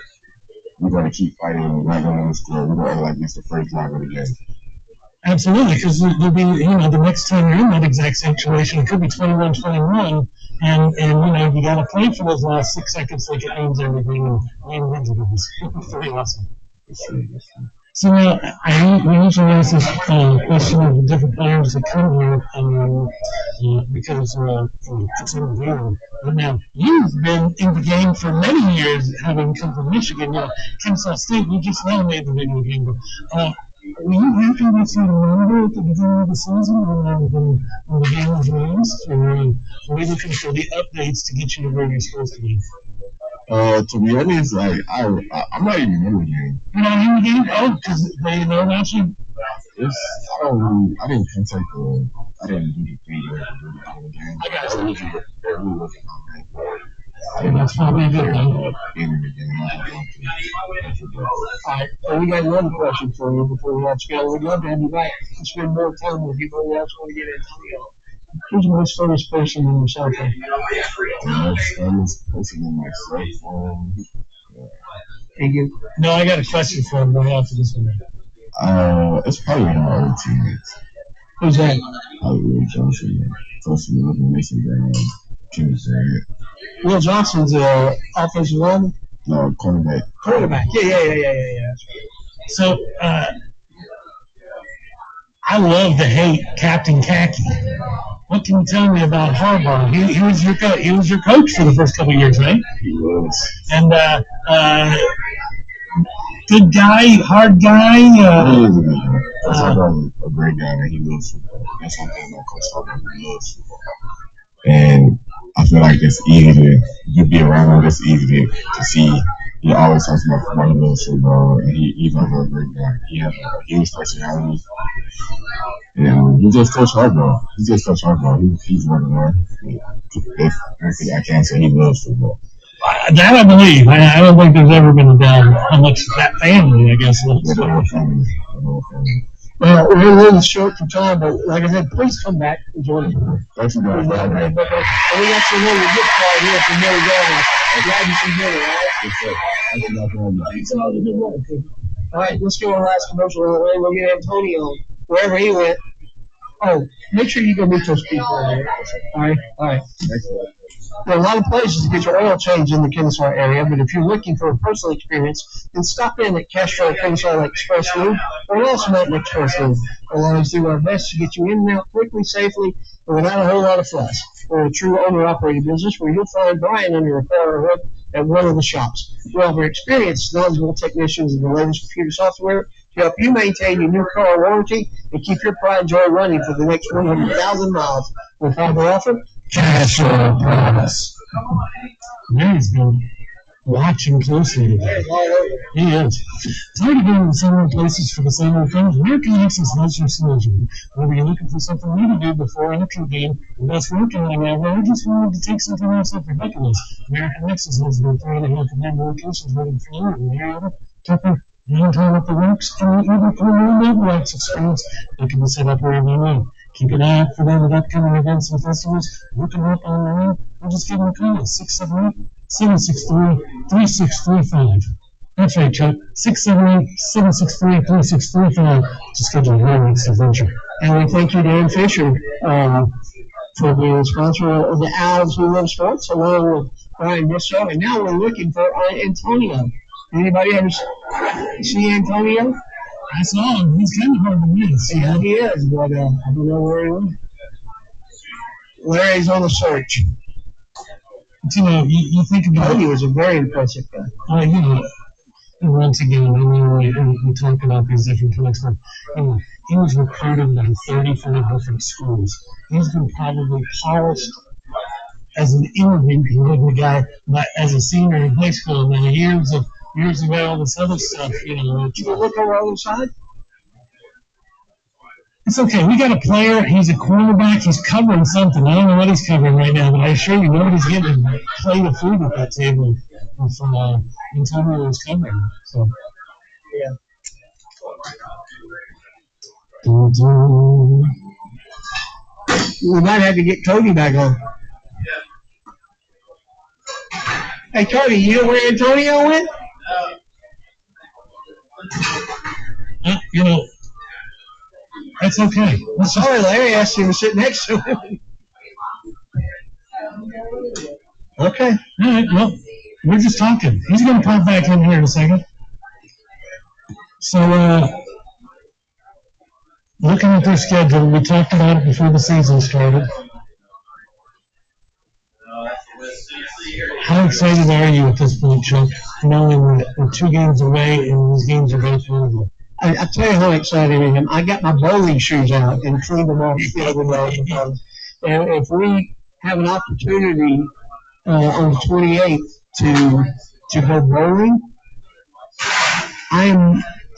We're going to keep fighting. We're not going to score. We're going to act like it's the first drive of the game. Absolutely, because there'll be, the next time you're in that exact situation, it could be 21-21, and you got to play for those last 6 seconds like it means everything, and wins it. It's pretty awesome. So now, we usually ask this question of different players that come here, because it's in the game. But now, you've been in the game for many years, having come from Michigan. Kennesaw State, you just now made the video game. But, were you happy with your number at the beginning of the season when the game was released? Or were you looking for the updates to get you to where you're supposed to be? To be honest, I'm not even in the game. You're not in the game? Oh, because they know about you? I didn't contact I didn't do the thing that I did in the game. I got you. There really wasn't no game for it. That's probably a good thing. In the game. All right, so we got another question for you before we let you go. We'd love to have you back and spend more time with you, but we also want to get into who's the most famous person in your cell phone? The most famous person in my cell phone? Thank you. No, I got a question for him right after this one. It's probably one of my old teammates. Who's that? Will Johnson, Tulsa Mason Brown, Kenneth Garrett. Will Johnson's offensive lineman? No, cornerback. Quarterback. Yeah. So, I love to hate Captain Khaki. What can you tell me about Harbaugh? He was your coach for the first couple of years, right? He was. And good guy, hard guy. He is a good guy. That's a great guy, and he loves football. That's one thing about Coach Harbaugh. He loves football. And I feel like it's easy to be around him. It's easy to see. He always talks about football. He loves football, and he's also a great guy. He has a huge personality, Yeah, he just touched hardball. He's working hard. I can't say he loves football. That I believe. I don't think there's ever been a doubt how much that family, I guess, loves. The whole family. Well, we're a little short for time, but like I said, please come back and join us. Thanks for And we got some little gift card here from Mary Jones. Glad you can hear it, all right? Yes, sir. Thank you, Dr. Holmes. It's all a good work. All right, let's go our last commercial on the way. We'll get Antonio wherever he went. Oh, make sure you go meet those people over there. All right, all right. There are a lot of places to get your oil change in the Kennesaw area, but if you're looking for a personal experience, then stop in at Castro Kennesaw Lake Express Loop or Lost Mountain Express Loop. We'll always do our best to get you in and out quickly, safely, and without a whole lot of fuss. We're a true owner-operated business where you'll find Brian under a car hood at one of the shops. We offer experienced, knowledgeable technicians and the latest computer software to help you maintain your new car warranty and keep your pride and joy running for the next 100,000 miles. With our offer, Castro Promise. Mary's been watching closely today. He is. Tired of going to similar places for the same old things? American Access has your solution. Whether you're looking for something new to do before an after game, the best working thing ever, or just wanted to take something else off your bucket list, American Access has been 3.5 member locations waiting for you in Marietta, Tucker, downtown at the Works, and even for your mobile access experience that can be set up wherever you want. Keep an eye out for them at upcoming events and festivals. Look them up online or just give them a call at 678-763-3635. That's right, Chuck. 678-763-3635 to schedule your next adventure. And we thank you, Dan Fisher, for being a sponsor of the Owls Who Love Sports, along with Brian Bissell. And now we're looking for Antonio. Anybody ever see Antonio? I saw him. He's kind of hard to miss. Yeah, he is, but I don't know where he went. Larry's on the search. But, you think about He was a very impressive guy. And once again, we talk about these different connects, but he was recruited by 34 different schools. He's been probably polished as an interview guy, but as a senior in high school, and then years of all this other stuff, Did you look on the other side? It's okay. We got a player. He's a cornerback. He's covering something. I don't know what he's covering right now, but I assure you, nobody's getting a plate of food at that table if Antonio is covering. So, yeah. We might have to get Cody back on. Hey, Cody, you know where Antonio went? That's okay. Sorry, Larry asked him to sit next to him. Okay. All right, well, we're just talking. He's going to pop back in here in a second. So, looking at their schedule, we talked about it before the season started. How excited are you at this point, Chuck, knowing that we're 2 games away and these games are both winnable? I tell you how excited I am. I got my bowling shoes out and cleaned them off the other day because if we have an opportunity on the 28th to go bowling,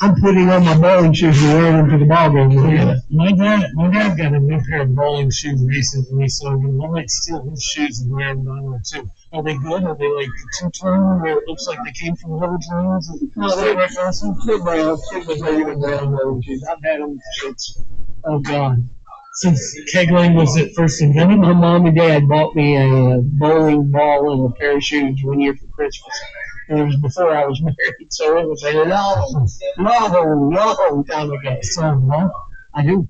I'm putting on my bowling shoes and wearing them to the ball game. Yeah. My dad got a new pair of bowling shoes recently, so I might steal his shoes and wear them down there too. Are they good? Are they like two-tone where it looks like they came from Village Rings? No, they're awesome. They're brown. They're brown bowling shoes. I've had them since, oh God. Since kegling was it first invented? My mom and dad bought me a bowling ball and a pair of shoes one year for Christmas. And it was before I was married, so it was a long time ago. So, no? I do.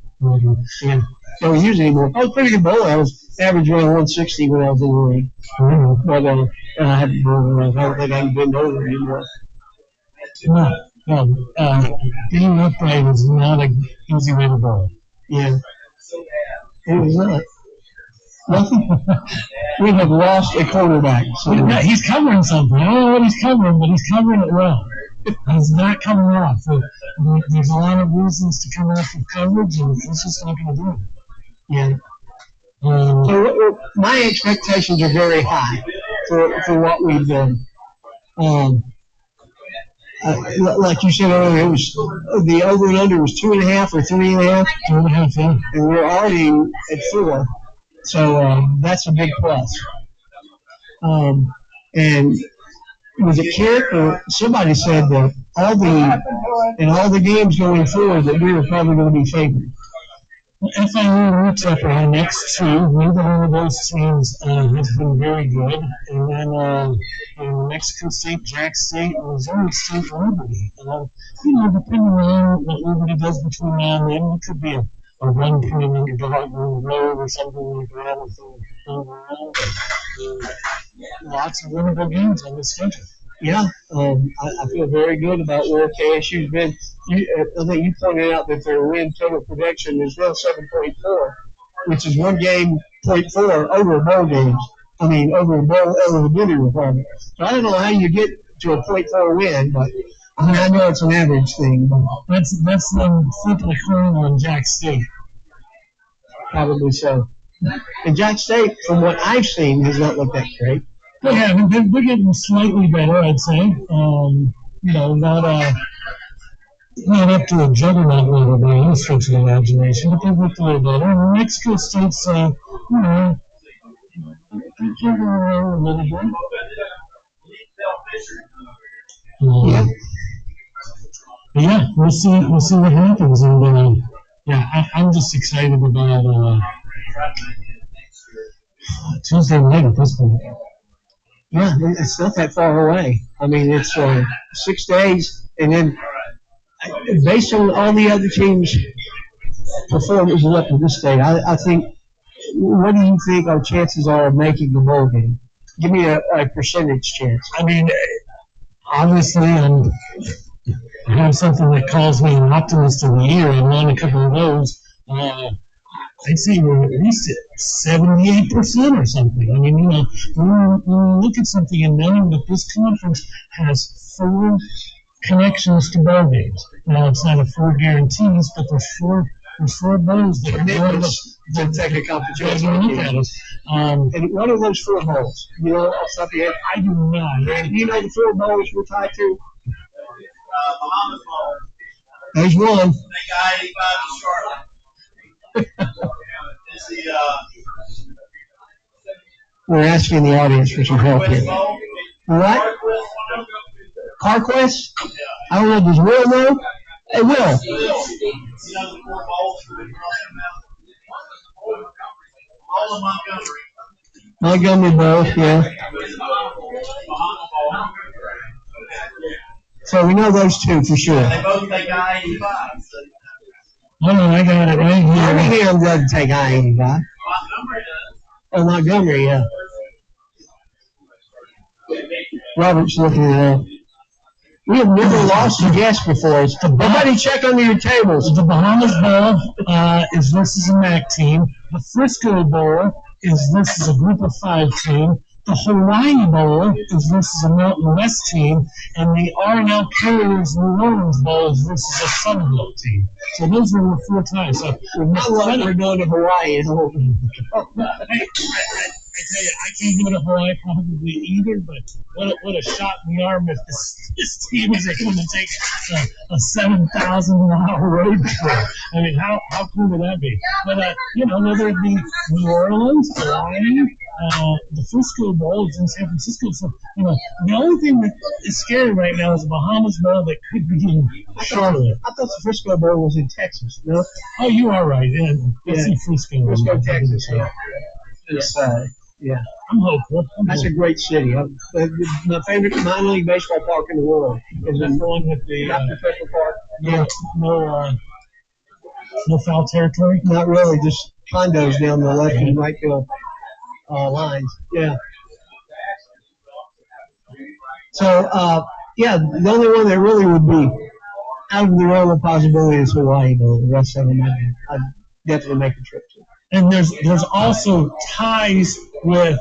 Yeah. I don't use it anymore. I was pretty good bowler. I was average around 160 when I was in the ring. But I haven't bowled around. I don't think I can bend over anymore. No. Being upright is not an easy way to bowl. Yeah. It was not. Nothing. We have lost a quarterback. So he's covering something. I don't know what he's covering, but he's covering it well. He's not coming off. There's a lot of reasons to come off of coverage, and it's just not going to do it. Yeah. So my expectations are very high for what we've done. like you said earlier, it was the over and under was 2.5 or 3.5. 2.5, yeah. And we're already at 4, so that's a big plus. And was it Kent or somebody said that all the games going forward that we were probably going to be favored. FIU looks up our next two. Neither one of those teams has been very good. And then Mexico State, Jack State, and Missouri State, Liberty. Depending on what Liberty does between now and then, it could be a 1-point underdog on the road or something like that. Lots of winnable games on this schedule. Yeah, I feel very good about where KSU's been. I think you pointed out that their win total prediction is now 7.4, which is 1 game, 0.4 over bowl games. Over bowl eligibility requirement. So I don't know how you get to a 0.4 win, but I know it's an average thing. But that's flipping a coin on Jack State. Probably so. And Jack State, from what I've seen, has not looked that great. Yeah, they're getting slightly better, I'd say. Not up to a juggernaut level by any stretch of the imagination, but they've looked a little better. And Mexico State's, they're going around a little bit. Yeah, we'll see what happens. And I'm just excited about Tuesday night at this point. Yeah, it's not that far away. It's 6 days, and then based on all the other teams' performances up to this day, I think. What do you think our chances are of making the bowl game? Give me a percentage chance. Obviously, I have something that calls me an optimist of the year. I've won a couple of those. I'd say we're at least at 78% or something. When you look at something and knowing that this conference has 4 connections to bowl games. Now, it's not a 4 guarantees, but there's 4 bowls that are take a competition. Look at us. And one of those 4 bowls, off the top of your head, I do not. You know the 4 bowls we're tied to? Bahamas Bowl. There's one. They got 85 to Charlotte. It's the We're asking the audience for some help here. What? CarQuest? I don't know. Does Will know? Hey, Will. All of Montgomery. Montgomery Bowl, yeah. So we know those 2 for sure. They both take I-85. Hold on, I got it right here. Birmingham doesn't take I-85. Montgomery does. Oh, Montgomery, yeah. Robert's looking it up. We have never lost a guest before. Everybody check under your tables. The Bahamas Bowl is versus a MAC team. The Frisco Bowl is versus a Group of 5 team. The Hawaii Bowl is versus a Mountain West team. And the R&L Carriers New Orleans Bowl is versus a Sun Belt team. So those are the 4 times. So we're going to Hawaii. I tell you, I can't go to Hawaii probably either, but what a shot in the arm if this team is able to take a 7,000-mile road trip. How cool would that be? But, whether it be New Orleans, Hawaii, the Frisco Bowl is in San Francisco. So, the only thing that is scary right now is the Bahamas Bowl that could be in Charlotte. I thought the Frisco Bowl was in Texas, no? Oh, you are right. Yeah. Frisco, Texas. Yeah. I'm hopeful. That's a great city. My favorite minor league baseball park in the world is the one with the Dr. Pepper Park. Yeah. No foul territory? Not really. Just condos down the left and right field lines. Yeah. So, the only one that really would be out of the realm of possibility is Hawaii, though. The rest of them, I'd definitely make a trip to. And there's also ties with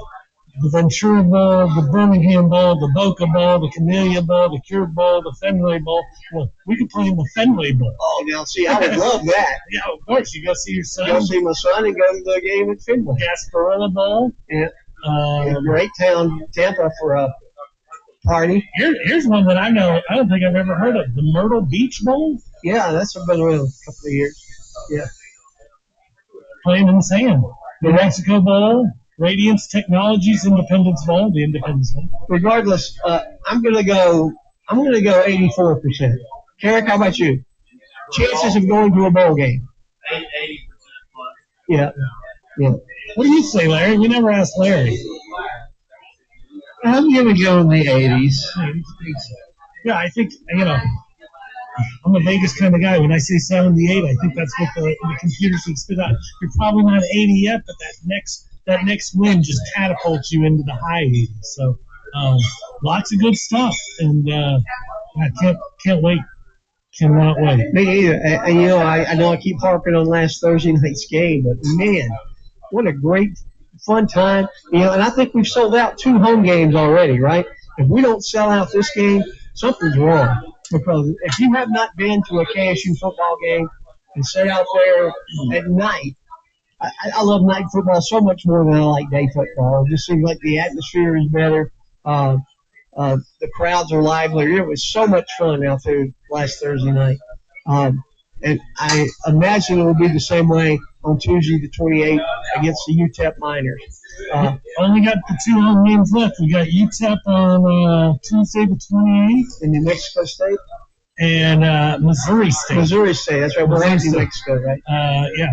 the Ventura Bowl, the Birmingham Bowl, the Boca Bowl, the Camellia Bowl, the Cure Bowl, the Fenway Bowl. Well, we could play in the Fenway Bowl. Oh, now see, I would love that. Yeah, of course. You go see your son. Go see my son and go to the game at Fenway. Gasparilla Bowl. Yeah. Great town, Tampa, for a party. Here's one that I know. I don't think I've ever heard of. The Myrtle Beach Bowl. Yeah, that's been around a couple of years. Yeah. Playing in the sand. The Mexico Bowl. Radiance Technologies Independence Bowl. The Independence Bowl. Regardless, I'm gonna go 84%. Carrick, how about you? Chances of going to a bowl game. 80%. Yeah. What do you say, Larry? We never asked Larry. I'm going to go in the 80s. Yeah, I think, I'm a Vegas kind of guy. When I say 78, I think that's what the computer should spit out. You're probably not 80 yet, but that next win just catapults you into the high 80s. So lots of good stuff, and I can't wait. Cannot wait. Me either. And I know I keep harping on last Thursday night's game, but man, what a great, fun time. And I think we've sold out 2 home games already, right? If we don't sell out this game, something's wrong. Because if you have not been to a KSU football game and sit out there at night, I love night football so much more than I like day football. It just seems like the atmosphere is better. The crowds are livelier. It was so much fun out there last Thursday night. And I imagine it will be the same way on Tuesday the 28th against the UTEP Miners. Only got the 2 home games left. We got UTEP on Tuesday the 28th. In New Mexico State? And Missouri State. Missouri State, that's right. We're in New Mexico, right?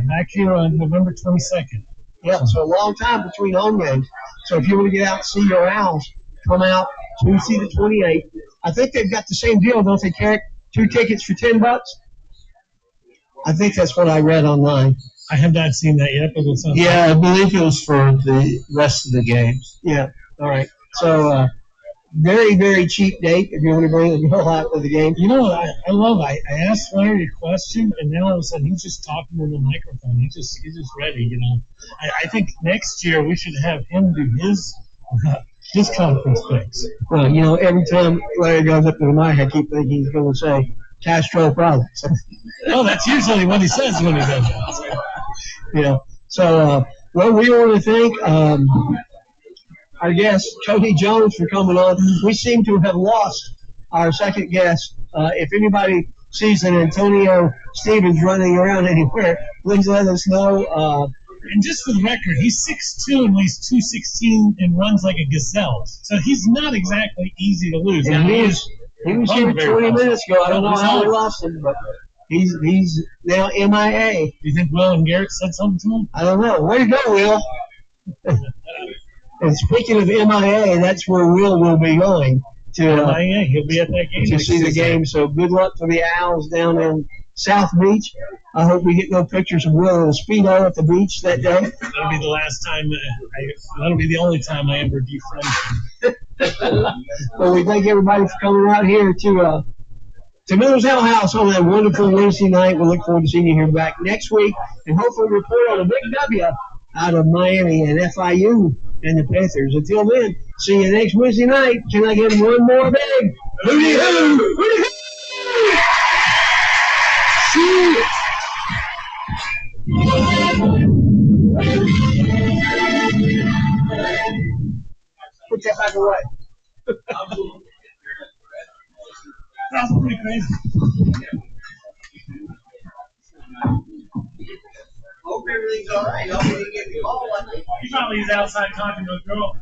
Back here on November 22nd. Yeah, so a long time between home games. So if you want to get out and see your Owls, come out Tuesday the 28th. I think they've got the same deal, don't they, Carrick? 2 tickets for $10. I think that's what I read online. I have not seen that yet, but it's I believe it was for the rest of the games. Yeah, all right. So very, very cheap date if you want to bring the girl out to the game. You know what I love? I asked Larry a question, and now all of a sudden he's just talking to the microphone. He's just ready, I think next year we should have him do his conference picks. Well, every time Larry goes up to the mic, I keep thinking he's going to say Castro products. Oh, that's usually what he says when he does that. So we want to thank our guest, Cody Jones, for coming on. We seem to have lost our second guest. If anybody sees an Antonio Stevens running around anywhere, please let us know. And just for the record, he's 6'2" and weighs 216 and runs like a gazelle. So he's not exactly easy to lose. And he was here 20 minutes ago. I don't know how we lost him, but he's now MIA. Do you think Will and Garrett said something to him? I don't know. Way to go, Will. And speaking of MIA, that's where Will be going to MIA. He'll be at that game to see the game. So good luck to the Owls down in South Beach. I hope we get no pictures of Will in a Speedo at the beach that day. That'll be the last time. That'll be the only time I ever defriend him. Well, we thank everybody for coming out here to Miller's Ale House on that wonderful Wednesday night. We look forward to seeing you here back next week and hopefully report on a big W out of Miami and FIU and the Panthers. Until then, see you next Wednesday night. Can I get one more big hooty hoo? Hooty hoo! See you. Put that back away. That's pretty crazy. Hope everything's all right. Hope you get the ball. He probably is outside talking to a girl.